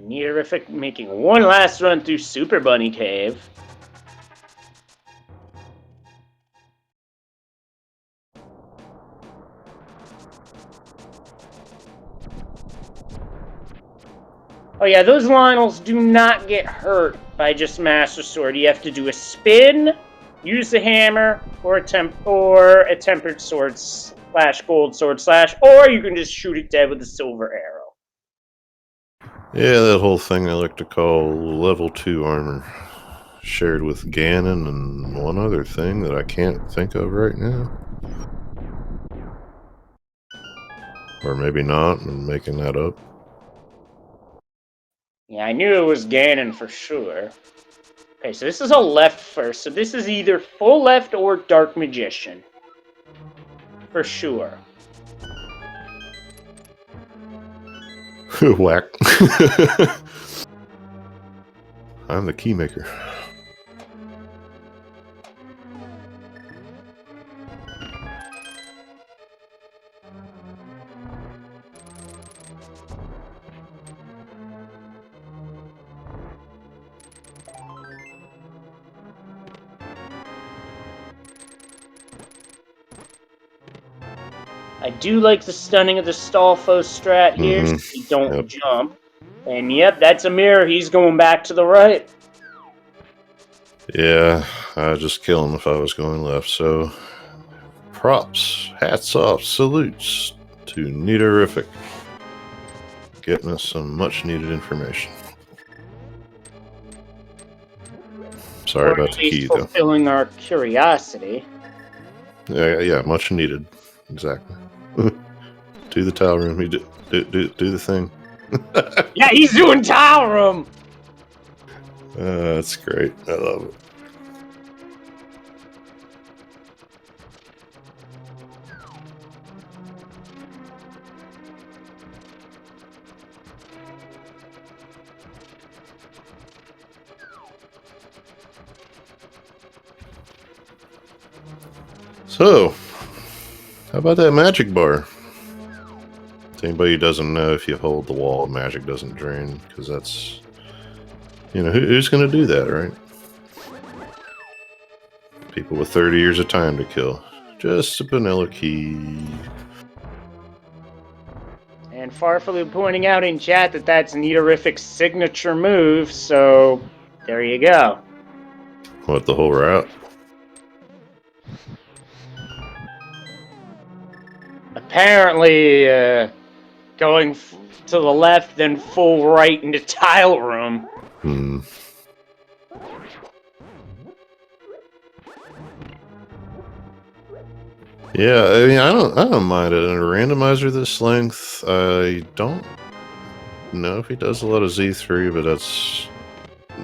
Nidourific making one last run through Super Bunny Cave. Oh yeah, those Lionels do not get hurt by just Master Sword. You have to do a spin, use the hammer, or a tempered sword / gold sword /, or you can just shoot it dead with a silver arrow. Yeah, that whole thing I like to call level 2 armor. Shared with Ganon and one other thing that I can't think of right now. Or maybe not, I'm making that up. Yeah, I knew it was Ganon for sure. Okay, so this is a left first, so this is either full left or Dark Magician. For sure. Whack. I'm the keymaker. I do like the stunning of the Stalfo strat here, so you don't jump. And yep, that's a mirror. He's going back to the right. Yeah, I'd just kill him if I was going left, so props, hats off, salutes to Nidourific. Getting us some much needed information. Sorry Or about at the least key, though. fulfilling our curiosity. Yeah, much needed. Exactly. To the towel room. Do the thing. Yeah, he's doing Tile Room! That's great. I love it. So, how about that magic bar? To anybody who doesn't know, if you hold the wall, magic doesn't drain, because that's, who's going to do that, right? People with 30 years of time to kill. Just a vanilla key. And Farfalu pointing out in chat that that's Nidourific's signature move, so there you go. What, the whole route? Apparently, going to the left, then full right into Tile Room. Yeah, I mean, I don't mind it. In a randomizer this length, I don't know if he does a lot of Z3, but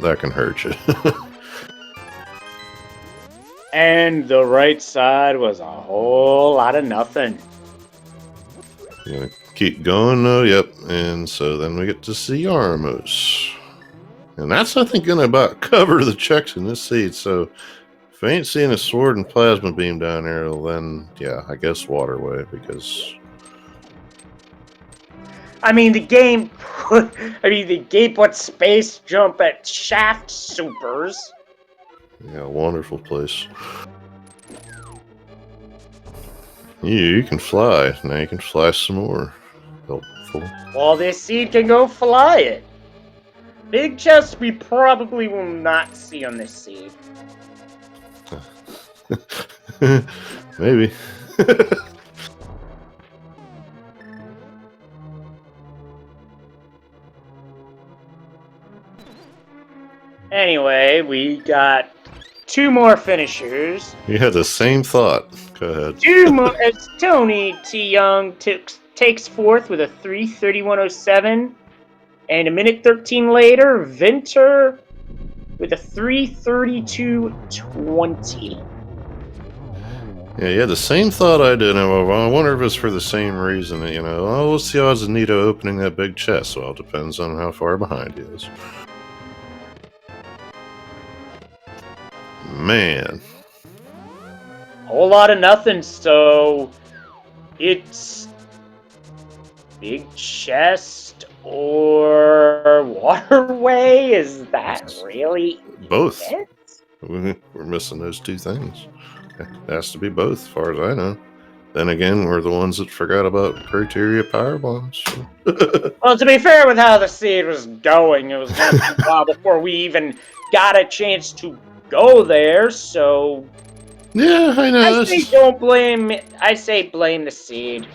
that can hurt you. And the right side was a whole lot of nothing. Gonna keep going though, yep. And so then we get to see Armos. And that's, I think, gonna about cover the checks in this seed. So if I ain't seeing a sword and plasma beam down there, then yeah, I guess waterway, because I mean, the game I mean, the Gapewood space jump at Shaft Supers. Yeah, wonderful place. You can fly. Now you can fly some more. Helpful. Well, this seed can go fly it. Big chest we probably will not see on this seed. Maybe. Anyway, we got 2 more finishers. You had the same thought. Go ahead. 2 more as Tony T. Young takes fourth with a 3:31.07. And a minute 13 later, Venter with a 3:32.20. Yeah, you had the same thought I did. I wonder if it's for the same reason. Oh, what's the odds of Nito opening that big chest? Well, it depends on how far behind he is. Man. A whole lot of nothing, so it's big chest or waterway? Is that really both? it? We're missing those 2 things. It has to be both, as far as I know. Then again, we're the ones that forgot about criteria power bombs. Well, to be fair with how the seed was going, it was going to be a while before we even got a chance to go there, so... Yeah, I know. I say don't blame... I say blame the seed.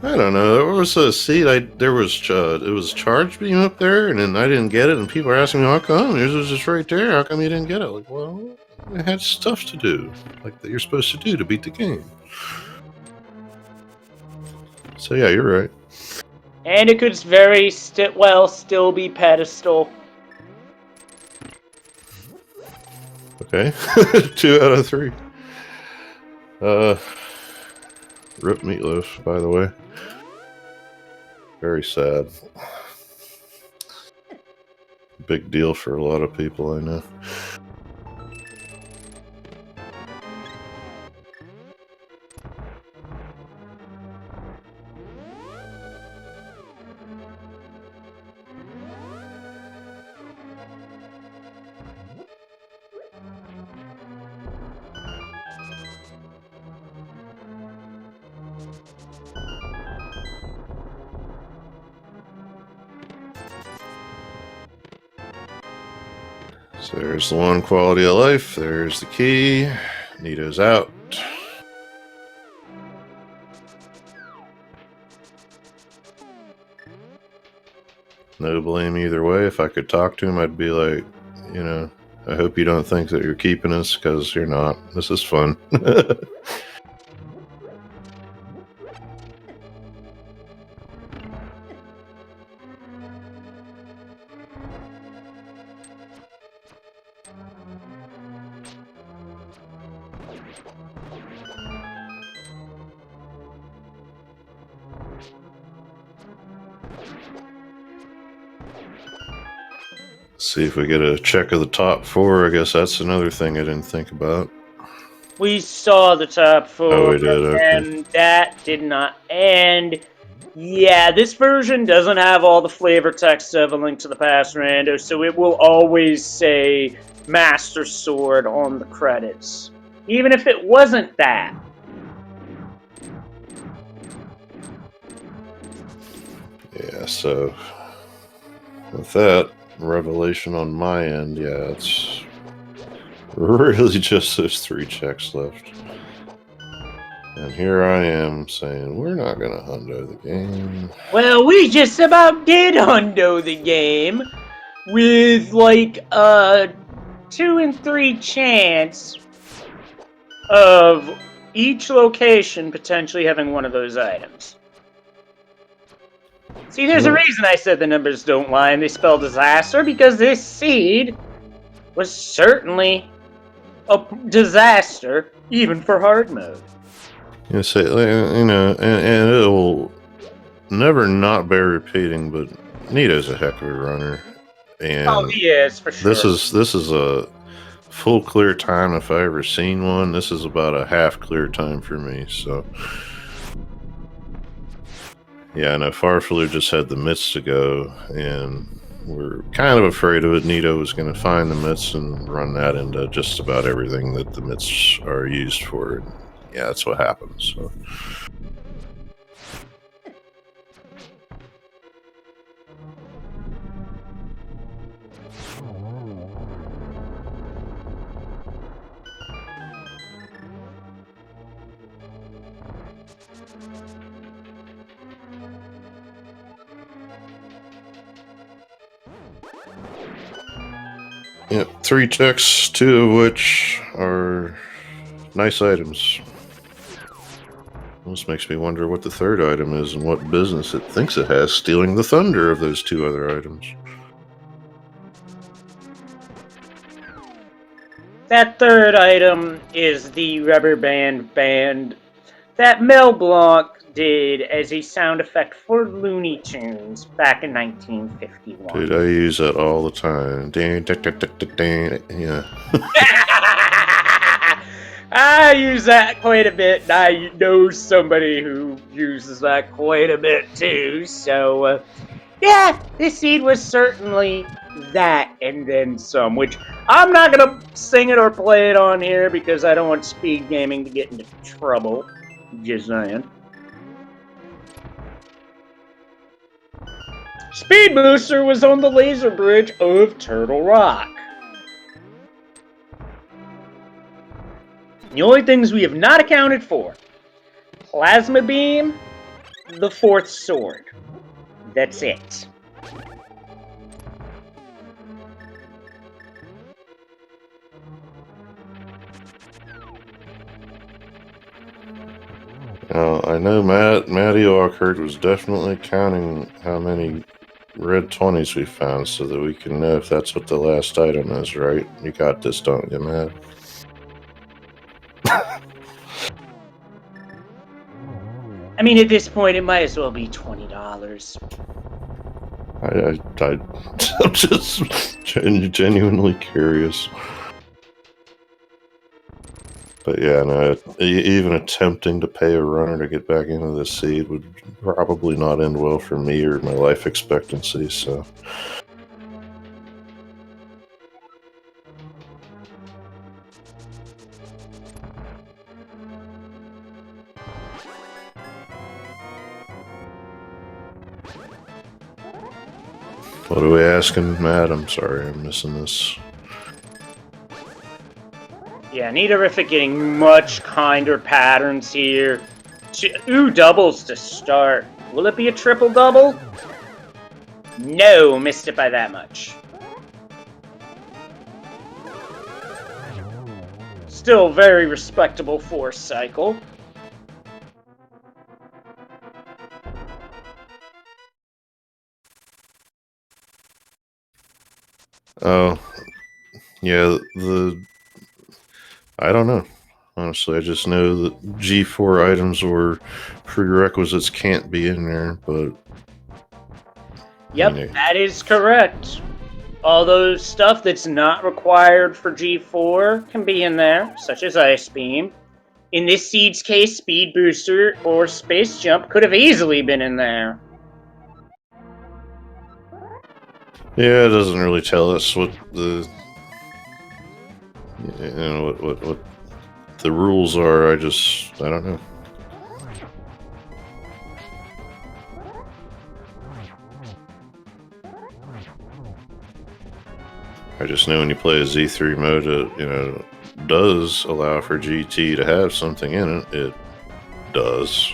I don't know. There was a seed. It was charge beam up there, and then I didn't get it, and people are asking me, how come? Yours was just right there. How come you didn't get it? Like, well, I had stuff to do, like that you're supposed to do to beat the game. So yeah, you're right. And it could very still be pedestal. Okay, 2 out of 3. Rip Meatloaf, by the way. Very sad. Big deal for a lot of people, I know. So there's the 1 quality of life. There's the key. Nito's out. No blame either way. If I could talk to him, I'd be like, I hope you don't think that you're keeping us, because you're not. This is fun. See if we get a check of the top 4. I guess that's another thing I didn't think about. We saw the top 4. Oh, we did, okay. And that did not end. Yeah, this version doesn't have all the flavor text of A Link to the Past Rando, so it will always say Master Sword on the credits. Even if it wasn't that. Yeah, so with that revelation on my end, yeah, it's really just those 3 checks left. And here I am saying, we're not going to hundo the game. Well, we just about did hundo the game with like a 2 in 3 chance of each location potentially having one of those items. See, there's a reason I said the numbers don't lie and they spell disaster, because this seed was certainly a disaster, even for hard mode. And it'll never not bear repeating, but Nito's a heck of a runner. And oh, he is, for sure. This is a full clear time if I ever seen one. This is about a half clear time for me, so... Yeah, I know Farfelu just had the mitts to go, and we're kind of afraid of it. Nito was going to find the mitts and run that into just about everything that the mitts are used for. And yeah, that's what happens. So. Yeah, 3 checks, 2 of which are nice items. This makes me wonder what the 3rd item is and what business it thinks it has stealing the thunder of those 2 other items. That 3rd item is the rubber band that Mel Blanc did as a sound effect for Looney Tunes back in 1951. Dude, I use that all the time. Yeah. I use that quite a bit, and I know somebody who uses that quite a bit too. So, yeah, this seed was certainly that and then some, which I'm not going to sing it or play it on here because I don't want speed gaming to get into trouble. Just saying. Speed Booster was on the laser bridge of Turtle Rock. The only things we have not accounted for: Plasma Beam, the 4th sword. That's it. I know Matty Ockert was definitely counting how many red 20s we found so that we can know if that's what the last item is, right? You got this, don't you, Matt? I mean, at this point, it might as well be $20. I'm just genuinely curious. But yeah, no, even attempting to pay a runner to get back into the seed would probably not end well for me or my life expectancy, so... What are we asking, Matt? I'm sorry, I'm missing this. Yeah, Nidorific getting much kinder patterns here. 2 doubles to start. Will it be a triple double? No, missed it by that much. Still very respectable force cycle. Oh, yeah, I don't know. Honestly, I just know that G4 items or prerequisites can't be in there, but... Yep, that is correct. Although stuff that's not required for G4 can be in there, such as Ice Beam. In this seed's case, Speed Booster or Space Jump could have easily been in there. Yeah, it doesn't really tell us what the... You know, what the rules are. I don't know. I just know when you play a Z3 mode, it, does allow for GT to have something in it. It does.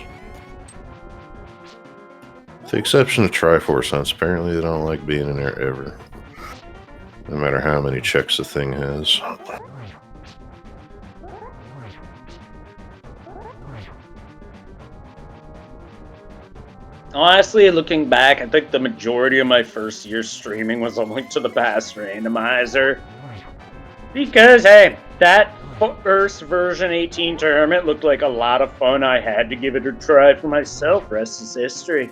With the exception of Triforce hunts, apparently they don't like being in there ever. No matter how many checks the thing has. Honestly, looking back, I think the majority of my first year streaming was on Link to the Past Randomizer. Because, hey, that first version 18 tournament looked like a lot of fun. I had to give it a try for myself. Rest is history.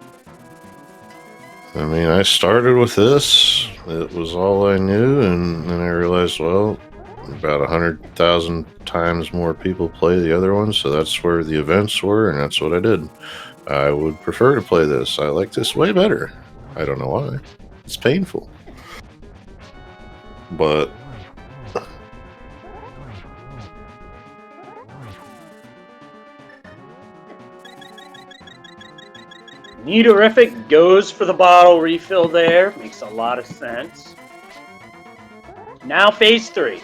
I mean, I started with this. It was all I knew, and then I realized, well, about 100,000 times more people play the other one, so that's where the events were, and that's what I did. I would prefer to play this. I like this way better. I don't know why. It's painful. But Neaterific goes for the bottle refill there. Makes a lot of sense. Now phase 3.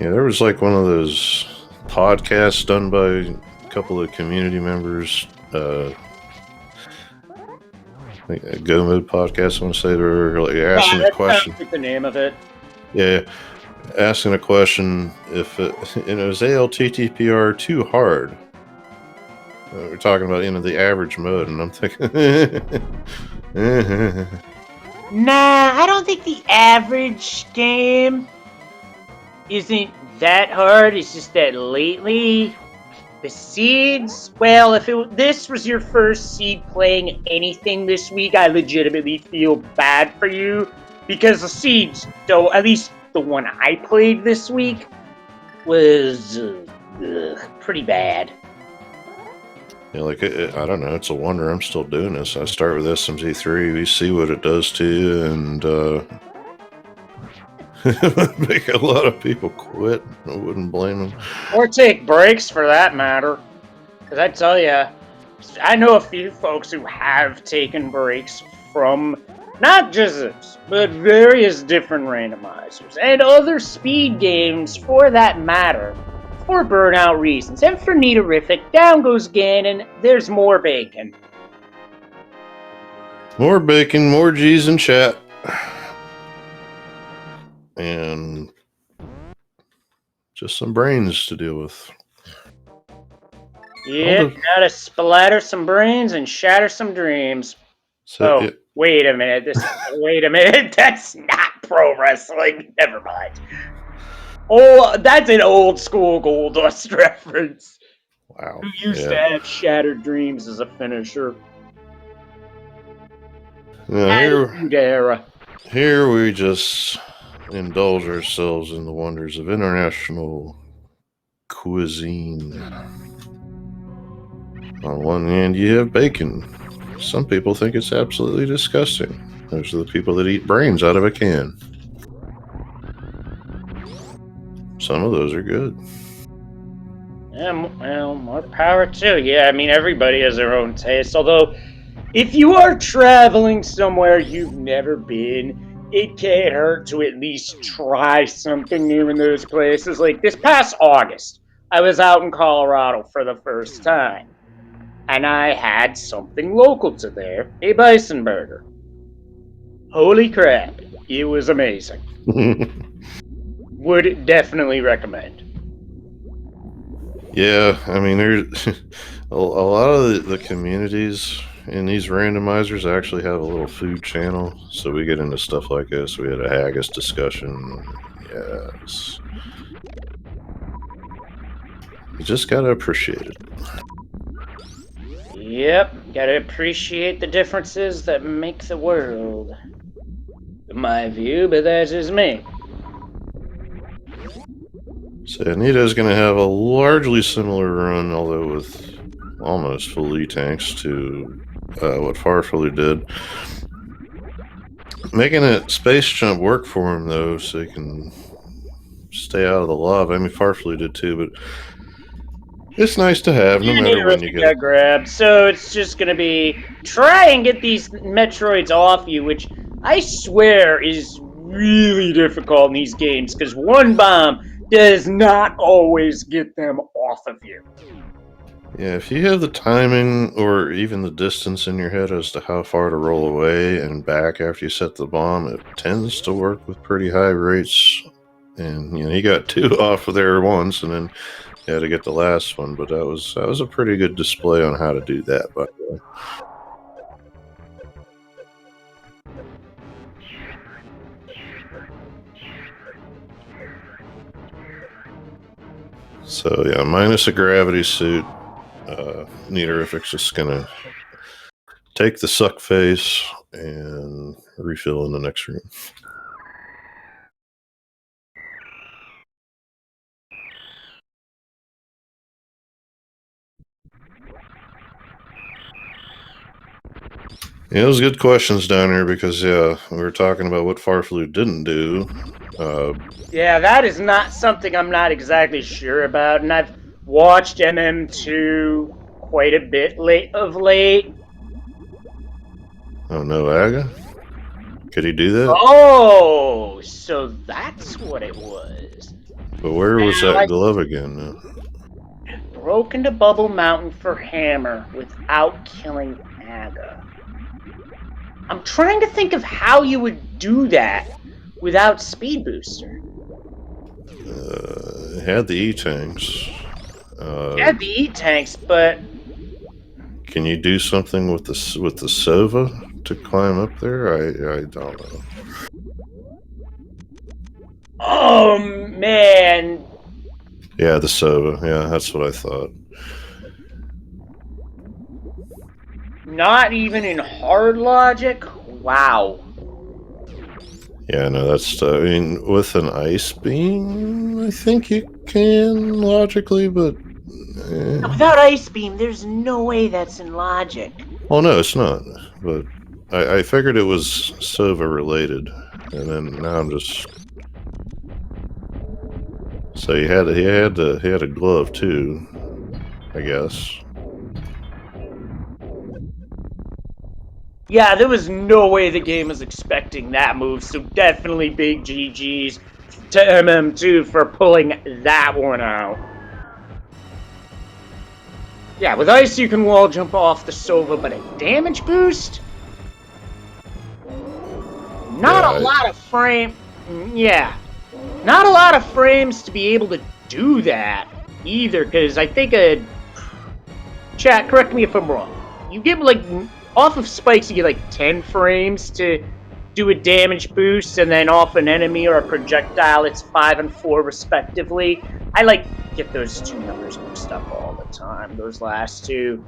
yeah, there was like one of those podcasts done by a couple of community members. Like a Go Mode podcast, I want to say, they were like asking a question. That's the name of it. Yeah, asking a question if it, is ALTTPR too hard. We're talking about the average mode, and I'm thinking, Nah, I don't think the average game isn't that hard. It's just that lately, the seeds. Well, if this was your first seed playing anything this week, I legitimately feel bad for you because the seeds, though, at least the one I played this week, was pretty bad. yeah, like I don't know. It's a wonder I'm still doing this. I start with SMZ3. We see what it does to you, and it would make a lot of people quit. I wouldn't blame them. Or take breaks for that matter. Because I tell you, I know a few folks who have taken breaks from not just this, but various different randomizers and other speed games for that matter, for burnout reasons. And for Neaterific, down goes Ganon, there's more bacon. More bacon, more G's in chat. And just some brains to deal with. Yeah, gotta splatter some brains and shatter some dreams. So, wait a minute. Wait a minute. That's not pro wrestling. Never mind. Oh, that's an old school Goldust reference. Wow. Who used to have shattered dreams as a finisher. Here we just indulge ourselves in the wonders of international cuisine. On one hand, you have bacon. Some people think it's absolutely disgusting. Those are the people that eat brains out of a can. Some of those are good. Yeah, well, more power too. Yeah, I mean, everybody has their own taste. Although, if you are traveling somewhere you've never been, it can't hurt to at least try something new in those places. Like this past August, I was out in Colorado for the first time, and I had something local to there, a bison burger. Holy crap, it was amazing. Would definitely recommend. Yeah, I mean, there's a lot of the communities in these randomizers actually have a little food channel, so we get into stuff like this. We had a haggis discussion. Yes. You just gotta appreciate it. Yep, gotta appreciate the differences that make the world. In my view, but that's just me. So Anita's going to have a largely similar run, although with almost full E-tanks to what Farfully did. Making that space jump work for him, though, so he can stay out of the lava. I mean, Farfully did too, but it's nice to have, no matter when you get grabbed. So it's just going to be try and get these Metroids off you, which I swear is really difficult in these games, because one bomb does not always get them off of you. Yeah, if you have the timing or even the distance in your head as to how far to roll away and back after you set the bomb, it tends to work with pretty high rates. And he got 2 off of there once, and then he had to get the last one. But that was a pretty good display on how to do that, by the way. So yeah, minus a gravity suit, Neaterific's just gonna take the suck face and refill in the next room. Yeah, those good questions down here because, we were talking about what Farflu didn't do. Yeah, that is not something I'm not exactly sure about, and I've watched MM2 quite a bit of late. Oh, no, Aga? Could he do that? Oh, so that's what it was. But where was Now that I glove again? broke into Bubble Mountain for Hammer without killing Aga. I'm trying to think of how you would do that without Speed Booster. It had the E-tanks. You had the E-tanks, but Can you do something with the Sova to climb up there? I don't know. oh man, Yeah, the Sova. Yeah, that's what I thought. not even in hard logic? Wow. Yeah, no, that's. I mean, with an ice beam, I think you can logically, but. Without Ice Beam, there's no way that's in logic. Well, no, it's not. But I figured it was Sova related, and then now I'm just. So he had a glove too, I guess. Yeah, there was no way the game was expecting that move, so definitely big GG's to MM2 for pulling that one out. Yeah, with Ice you can wall jump off the Sova, but a damage boost? Not a lot of frame... Yeah. Not a lot of frames to be able to do that either, because I think Chat, correct me if I'm wrong. You get, like, off of spikes you get, like, 10 frames to do a damage boost, and then off an enemy or a projectile it's 5 and 4 respectively. I, like, get those two numbers mixed up all the time, those last two.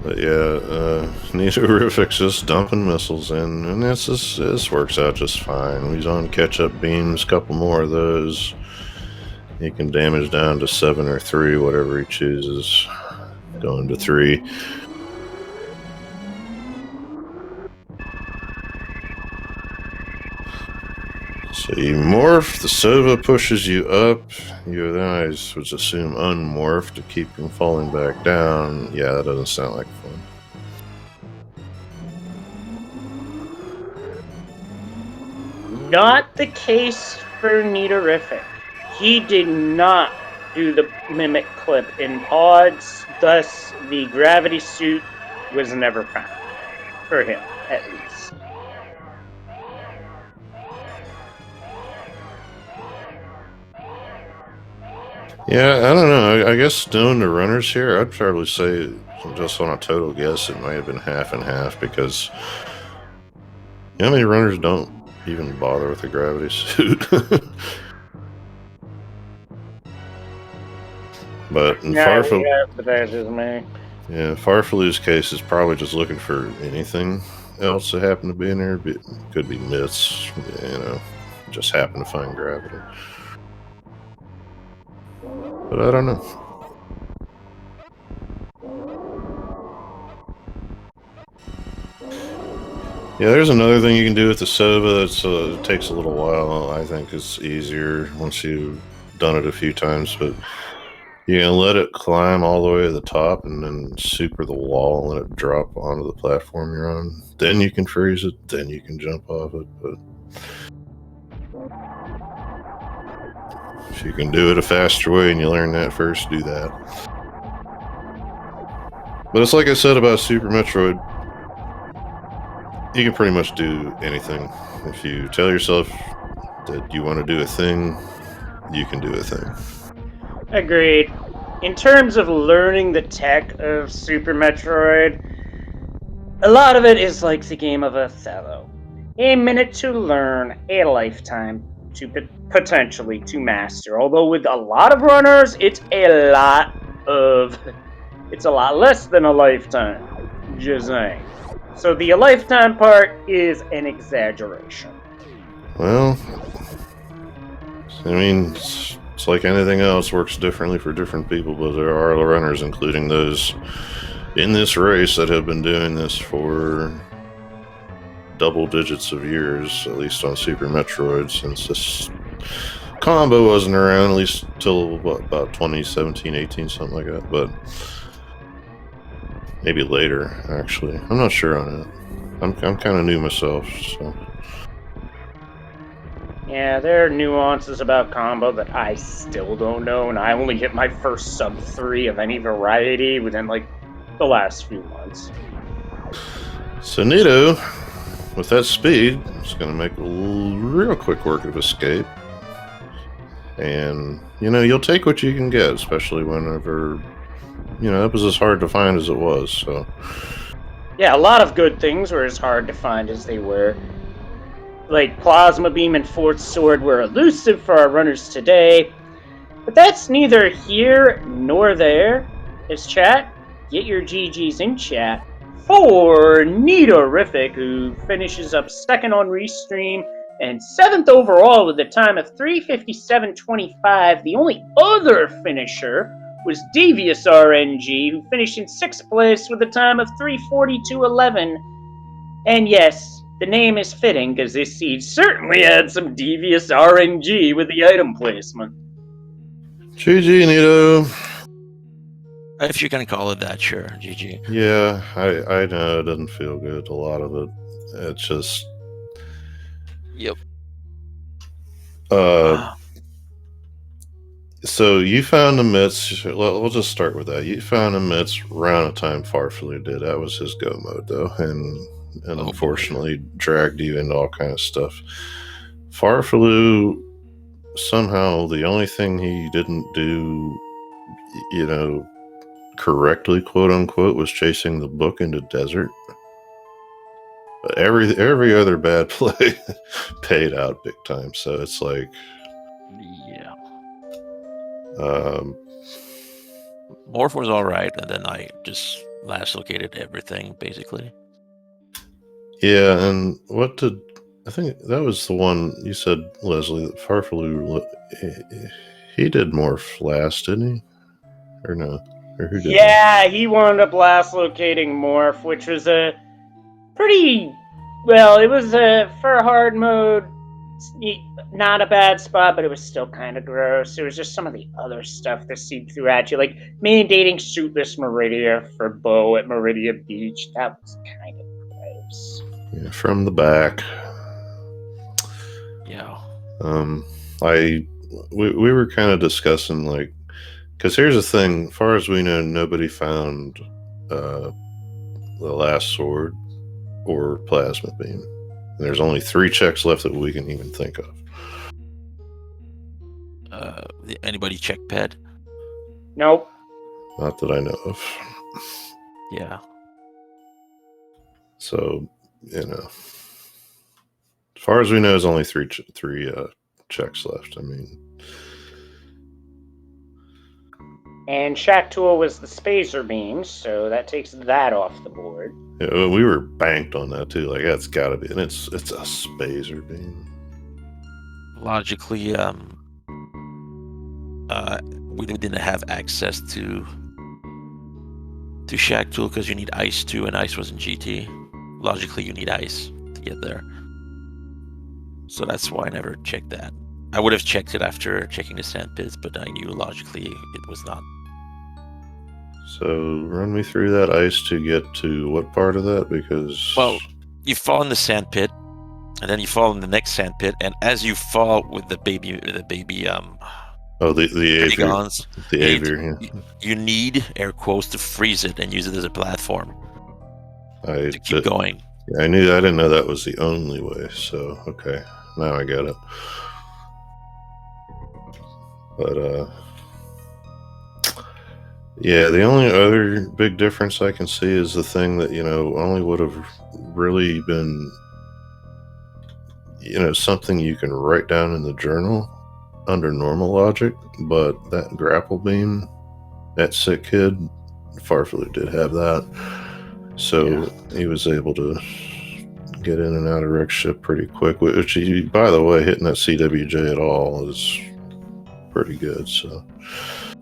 But yeah, Neatorific's just dumping missiles in, and this works out just fine. He's on catch-up beams, couple more of those. He can damage down to 7 or 3, whatever he chooses. Going to 3. So you morph, the Sova pushes you up. You then, I would assume, unmorph to keep him falling back down. Yeah, that doesn't sound like fun. Not the case for Neatorific. He did not do the mimic clip in pods, thus the gravity suit was never found. For him, at least. Yeah, I don't know. I guess knowing the runners here, I'd probably say, just on a total guess, it might have been half and half because you know how many runners don't even bother with the gravity suit? But in Farfalu's case is probably just looking for anything else that happened to be in there. It could be myths, just happen to find gravity. But I don't know. Yeah, there's another thing you can do with the Sova that it takes a little while. I think it's easier once you've done it a few times, but you can let it climb all the way to the top and then super the wall and let it drop onto the platform you're on. Then you can freeze it, then you can jump off it, but if you can do it a faster way and you learn that first, do that. But it's like I said about Super Metroid, you can pretty much do anything. If you tell yourself that you want to do a thing, you can do a thing. Agreed. In terms of learning the tech of Super Metroid, a lot of it is like the game of Othello. A minute to learn, a lifetime to potentially to master. Although with a lot of runners, it's a lot less than a lifetime. Just saying. So the lifetime part is an exaggeration. Well, I mean, it's just like anything else, works differently for different people, but there are runners, including those in this race, that have been doing this for double digits of years, at least on Super Metroid, since this combo wasn't around, at least till about 2017, 18, something like that. But maybe later, actually. I'm not sure on it. I'm kind of new myself, so. Yeah, there are nuances about combo that I still don't know, and I only hit my first sub 3 of any variety within like the last few months. So Nito, with that speed, it's going to make a real quick work of Escape. And, you'll take what you can get, especially whenever, it was as hard to find as it was, so. Yeah, a lot of good things were as hard to find as they were. Like Plasma Beam and Fourth Sword were elusive for our runners today. But that's neither here nor there. It's chat. Get your GGs in chat for Nidorific, who finishes up second on Restream and 7th overall with a time of 3:57.25. The only other finisher was Devious RNG, who finished in 6th place with a time of 3:42.11. And yes, the name is fitting because this seed certainly had some devious RNG with the item placement. GG, Nito. If you can call it that, sure. GG. Yeah, I know it doesn't feel good, a lot of it. It's just... Yep. So you found the myths. We'll just start with that. You found the myths around the time Farfalu did. That was his go mode, though, and unfortunately dragged you into all kind of stuff. Farfalu, somehow, the only thing he didn't do, correctly, quote unquote, was chasing the book into desert. But every other bad play paid out big time. So it's like, yeah. Morph was all right, and then I just last located everything basically. Yeah, and I think that was the one you said, Leslie, that Farfalu, he did Morph last, didn't he? Or no? Or who did that? He wound up last locating Morph, which was a pretty... Well, it was for hard mode, not a bad spot, but it was still kind of gross. It was just some of the other stuff that seeped through at you, like mandating suitless Meridia for Bo at Meridia Beach. That was kind of gross. Yeah, from the back. Yeah. We were kind of discussing, like, because here's the thing, as far as we know, nobody found the last sword or plasma beam. There's only 3 checks left that we can even think of. Anybody check ped? Nope. Not that I know of. Yeah. So, as far as we know, there's only three checks left. I mean... And Shack Tool was the Spacer Beam, so that takes that off the board. Yeah, we were banked on that too. Like, that's got to be, and it's a Spacer Beam. Logically, we didn't have access to Shack Tool because you need Ice 2, and Ice was in GT. Logically, you need Ice to get there. So that's why I never checked that. I would have checked it after checking the sand pits, but I knew logically it was not. So run me through that Ice to get to what part of that? Because... Well, you fall in the sand pit, and then you fall in the next sand pit, and as you fall with the baby the Aviar. The Aviar, yeah. You need, air quotes, to freeze it and use it as a platform to keep going. Yeah, I didn't know that was the only way, so okay. Now I get it. But, yeah, the only other big difference I can see is the thing that, only would have really been, something you can write down in the journal under normal logic, but that grapple beam, that sick kid, Farfalu did have that. So he was able to get in and out of wreck ship pretty quick, which, by the way, hitting that CWJ at all is pretty good. So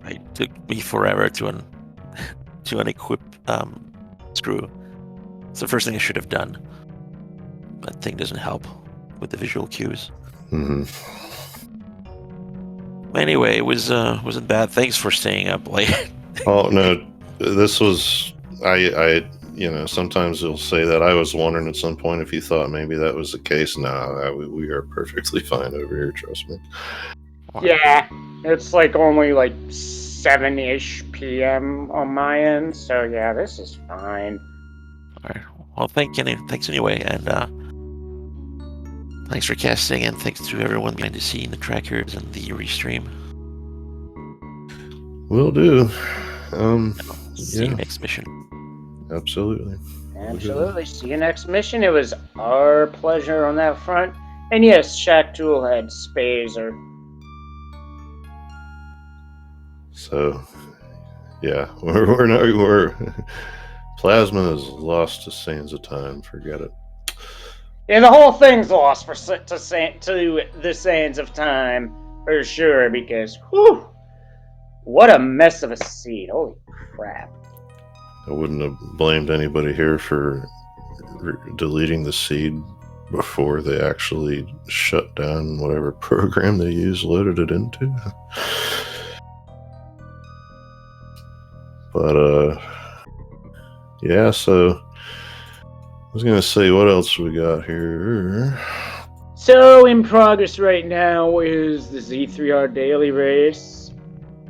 It took me forever to unequip screw. It's the first thing I should have done. That thing doesn't help with the visual cues. Anyway, it wasn't bad. Thanks for staying up late. Oh no, this was I sometimes they'll say that. I was wondering at some point if you thought maybe that was the case. Nah, we are perfectly fine over here. Trust me. Yeah, it's like only like 7-ish p.m. on my end, so yeah, this is fine. All right. Well, thanks anyway, and thanks for casting, and thanks to everyone behind the scene, the trackers, and the restream. Will do. See you next mission. Absolutely. Absolutely. See you next mission. It was our pleasure on that front. And yes, Shaq Tool had Spazer. So, yeah, we're Plasma is lost to sands of time. Forget it. Yeah, the whole thing's lost to the sands of time for sure. Because, whew, what a mess of a seed! Holy crap! I wouldn't have blamed anybody here for deleting the seed before they actually shut down whatever program they loaded it into. But yeah, so I was gonna say, what else we got here? So in progress right now is the Z3R daily race.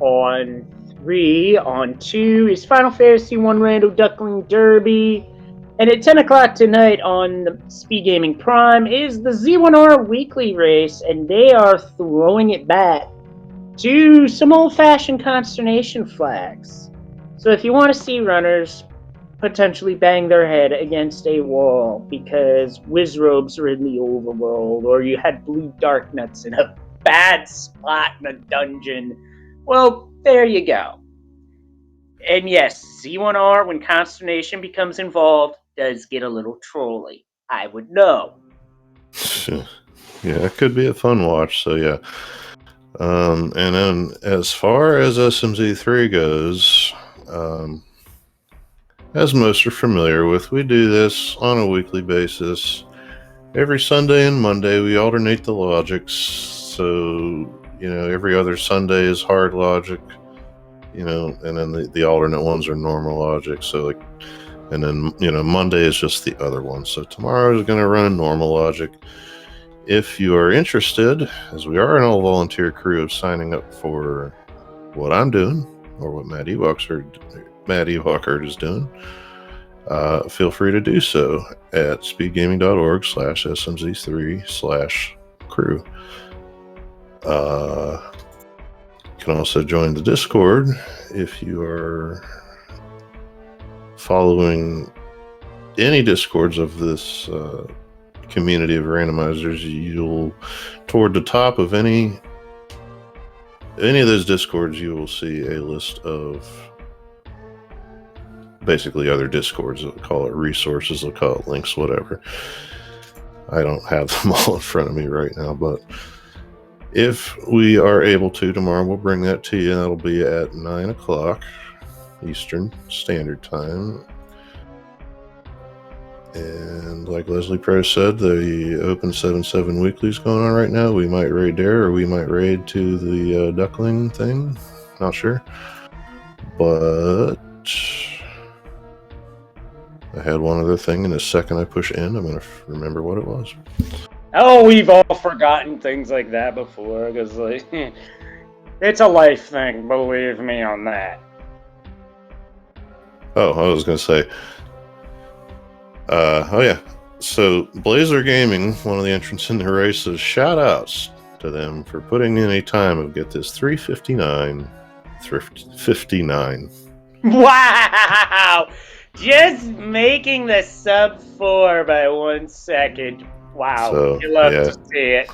On 3, on 2 is Final Fantasy 1 Rando Duckling Derby. And at 10 o'clock tonight on the Speed Gaming Prime is the Z1R weekly race, and they are throwing it back to some old-fashioned consternation flags. So if you want to see runners potentially bang their head against a wall because Wizrobes are in the overworld, or you had blue dark nuts in a bad spot in a dungeon, well, there you go. And yes, Z1R, when consternation becomes involved, does get a little trolly. I would know. Yeah, it could be a fun watch, so yeah. And then as far as SMZ3 goes, as most are familiar with, we do this on a weekly basis. Every Sunday and Monday, we alternate the logics. So, every other Sunday is hard logic, and then the alternate ones are normal logic. So, and then, Monday is just the other one. So tomorrow is going to run normal logic. If you are interested, as we are an all-volunteer crew of signing up for what I'm doing, or what Matt Ewalker is doing, feel free to do so at speedgaming.org/SMZ3/crew. You can also join the Discord if you are following any Discords of this community of randomizers. You'll, toward the top of any of those Discords, you will see a list of basically other Discords. They'll call it resources, they'll call it links, whatever. I don't have them all in front of me right now, but if we are able to, tomorrow we'll bring that to you. That'll be at 9 o'clock Eastern Standard Time. And like Leslie Pro said, the Open 7-7 Weekly is going on right now. We might raid there, or we might raid to the Duckling thing. Not sure. But I had one other thing, and the second I push end, I'm going to remember what it was. Oh, we've all forgotten things like that before, because it's a life thing, believe me on that. Oh, I was going to say, yeah. So Blazer Gaming, one of the entrants in the race, says shout outs to them for putting in a time of, get this, 3:59. Wow! Just making the sub 4 by 1 second. Wow, So, you love yeah. to see it.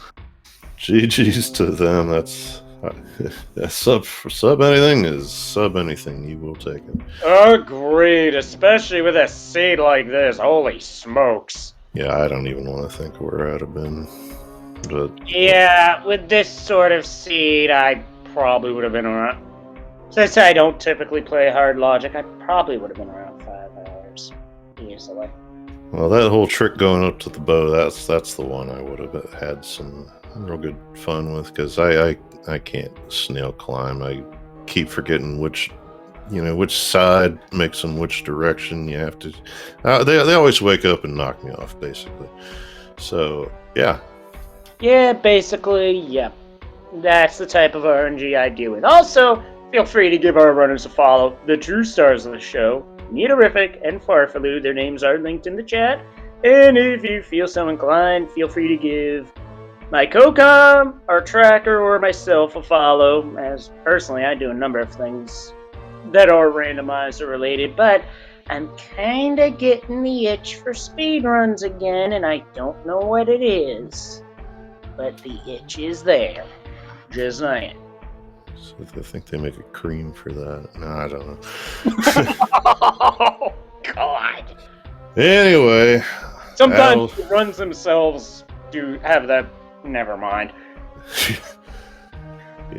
GG's to them. That's sub anything is sub anything. You will take it. Agreed, especially with a seed like this. Holy smokes. Yeah, I don't even want to think where I'd have been. But Yeah, with this sort of seed, I probably would have been around. Since I don't typically play hard logic, I probably would have been around 5 hours easily. Well, that whole trick going up to the bow, that's the one I would have had some real good fun with, because I can't snail climb. I keep forgetting which side makes them which direction. You have to. They always wake up and knock me off, basically. So yeah. Yeah, basically, yeah. That's the type of RNG I deal with. Also, feel free to give our runners a follow. The true stars of the show, Neaterific and Farfaloo, their names are linked in the chat. And if you feel so inclined, feel free to give my co-com, our tracker, or myself a follow, as personally I do a number of things that are randomizer related, but I'm kinda getting the itch for speedruns again, and I don't know what it is. But the itch is there. Just saying. So I think they make a cream for that. No, I don't know. Oh, God. Anyway. Sometimes the runs themselves do have that. Never mind. Yeah.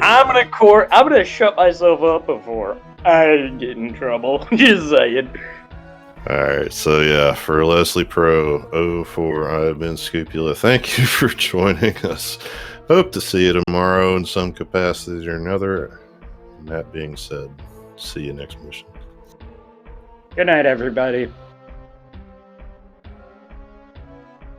I'm gonna shut myself up before I get in trouble. Just saying. Alright, so yeah, for Leslie Pro 04, I've been Scupula. Thank you for joining us. Hope to see you tomorrow in some capacity or another. And that being said, see you next mission. Good night, everybody.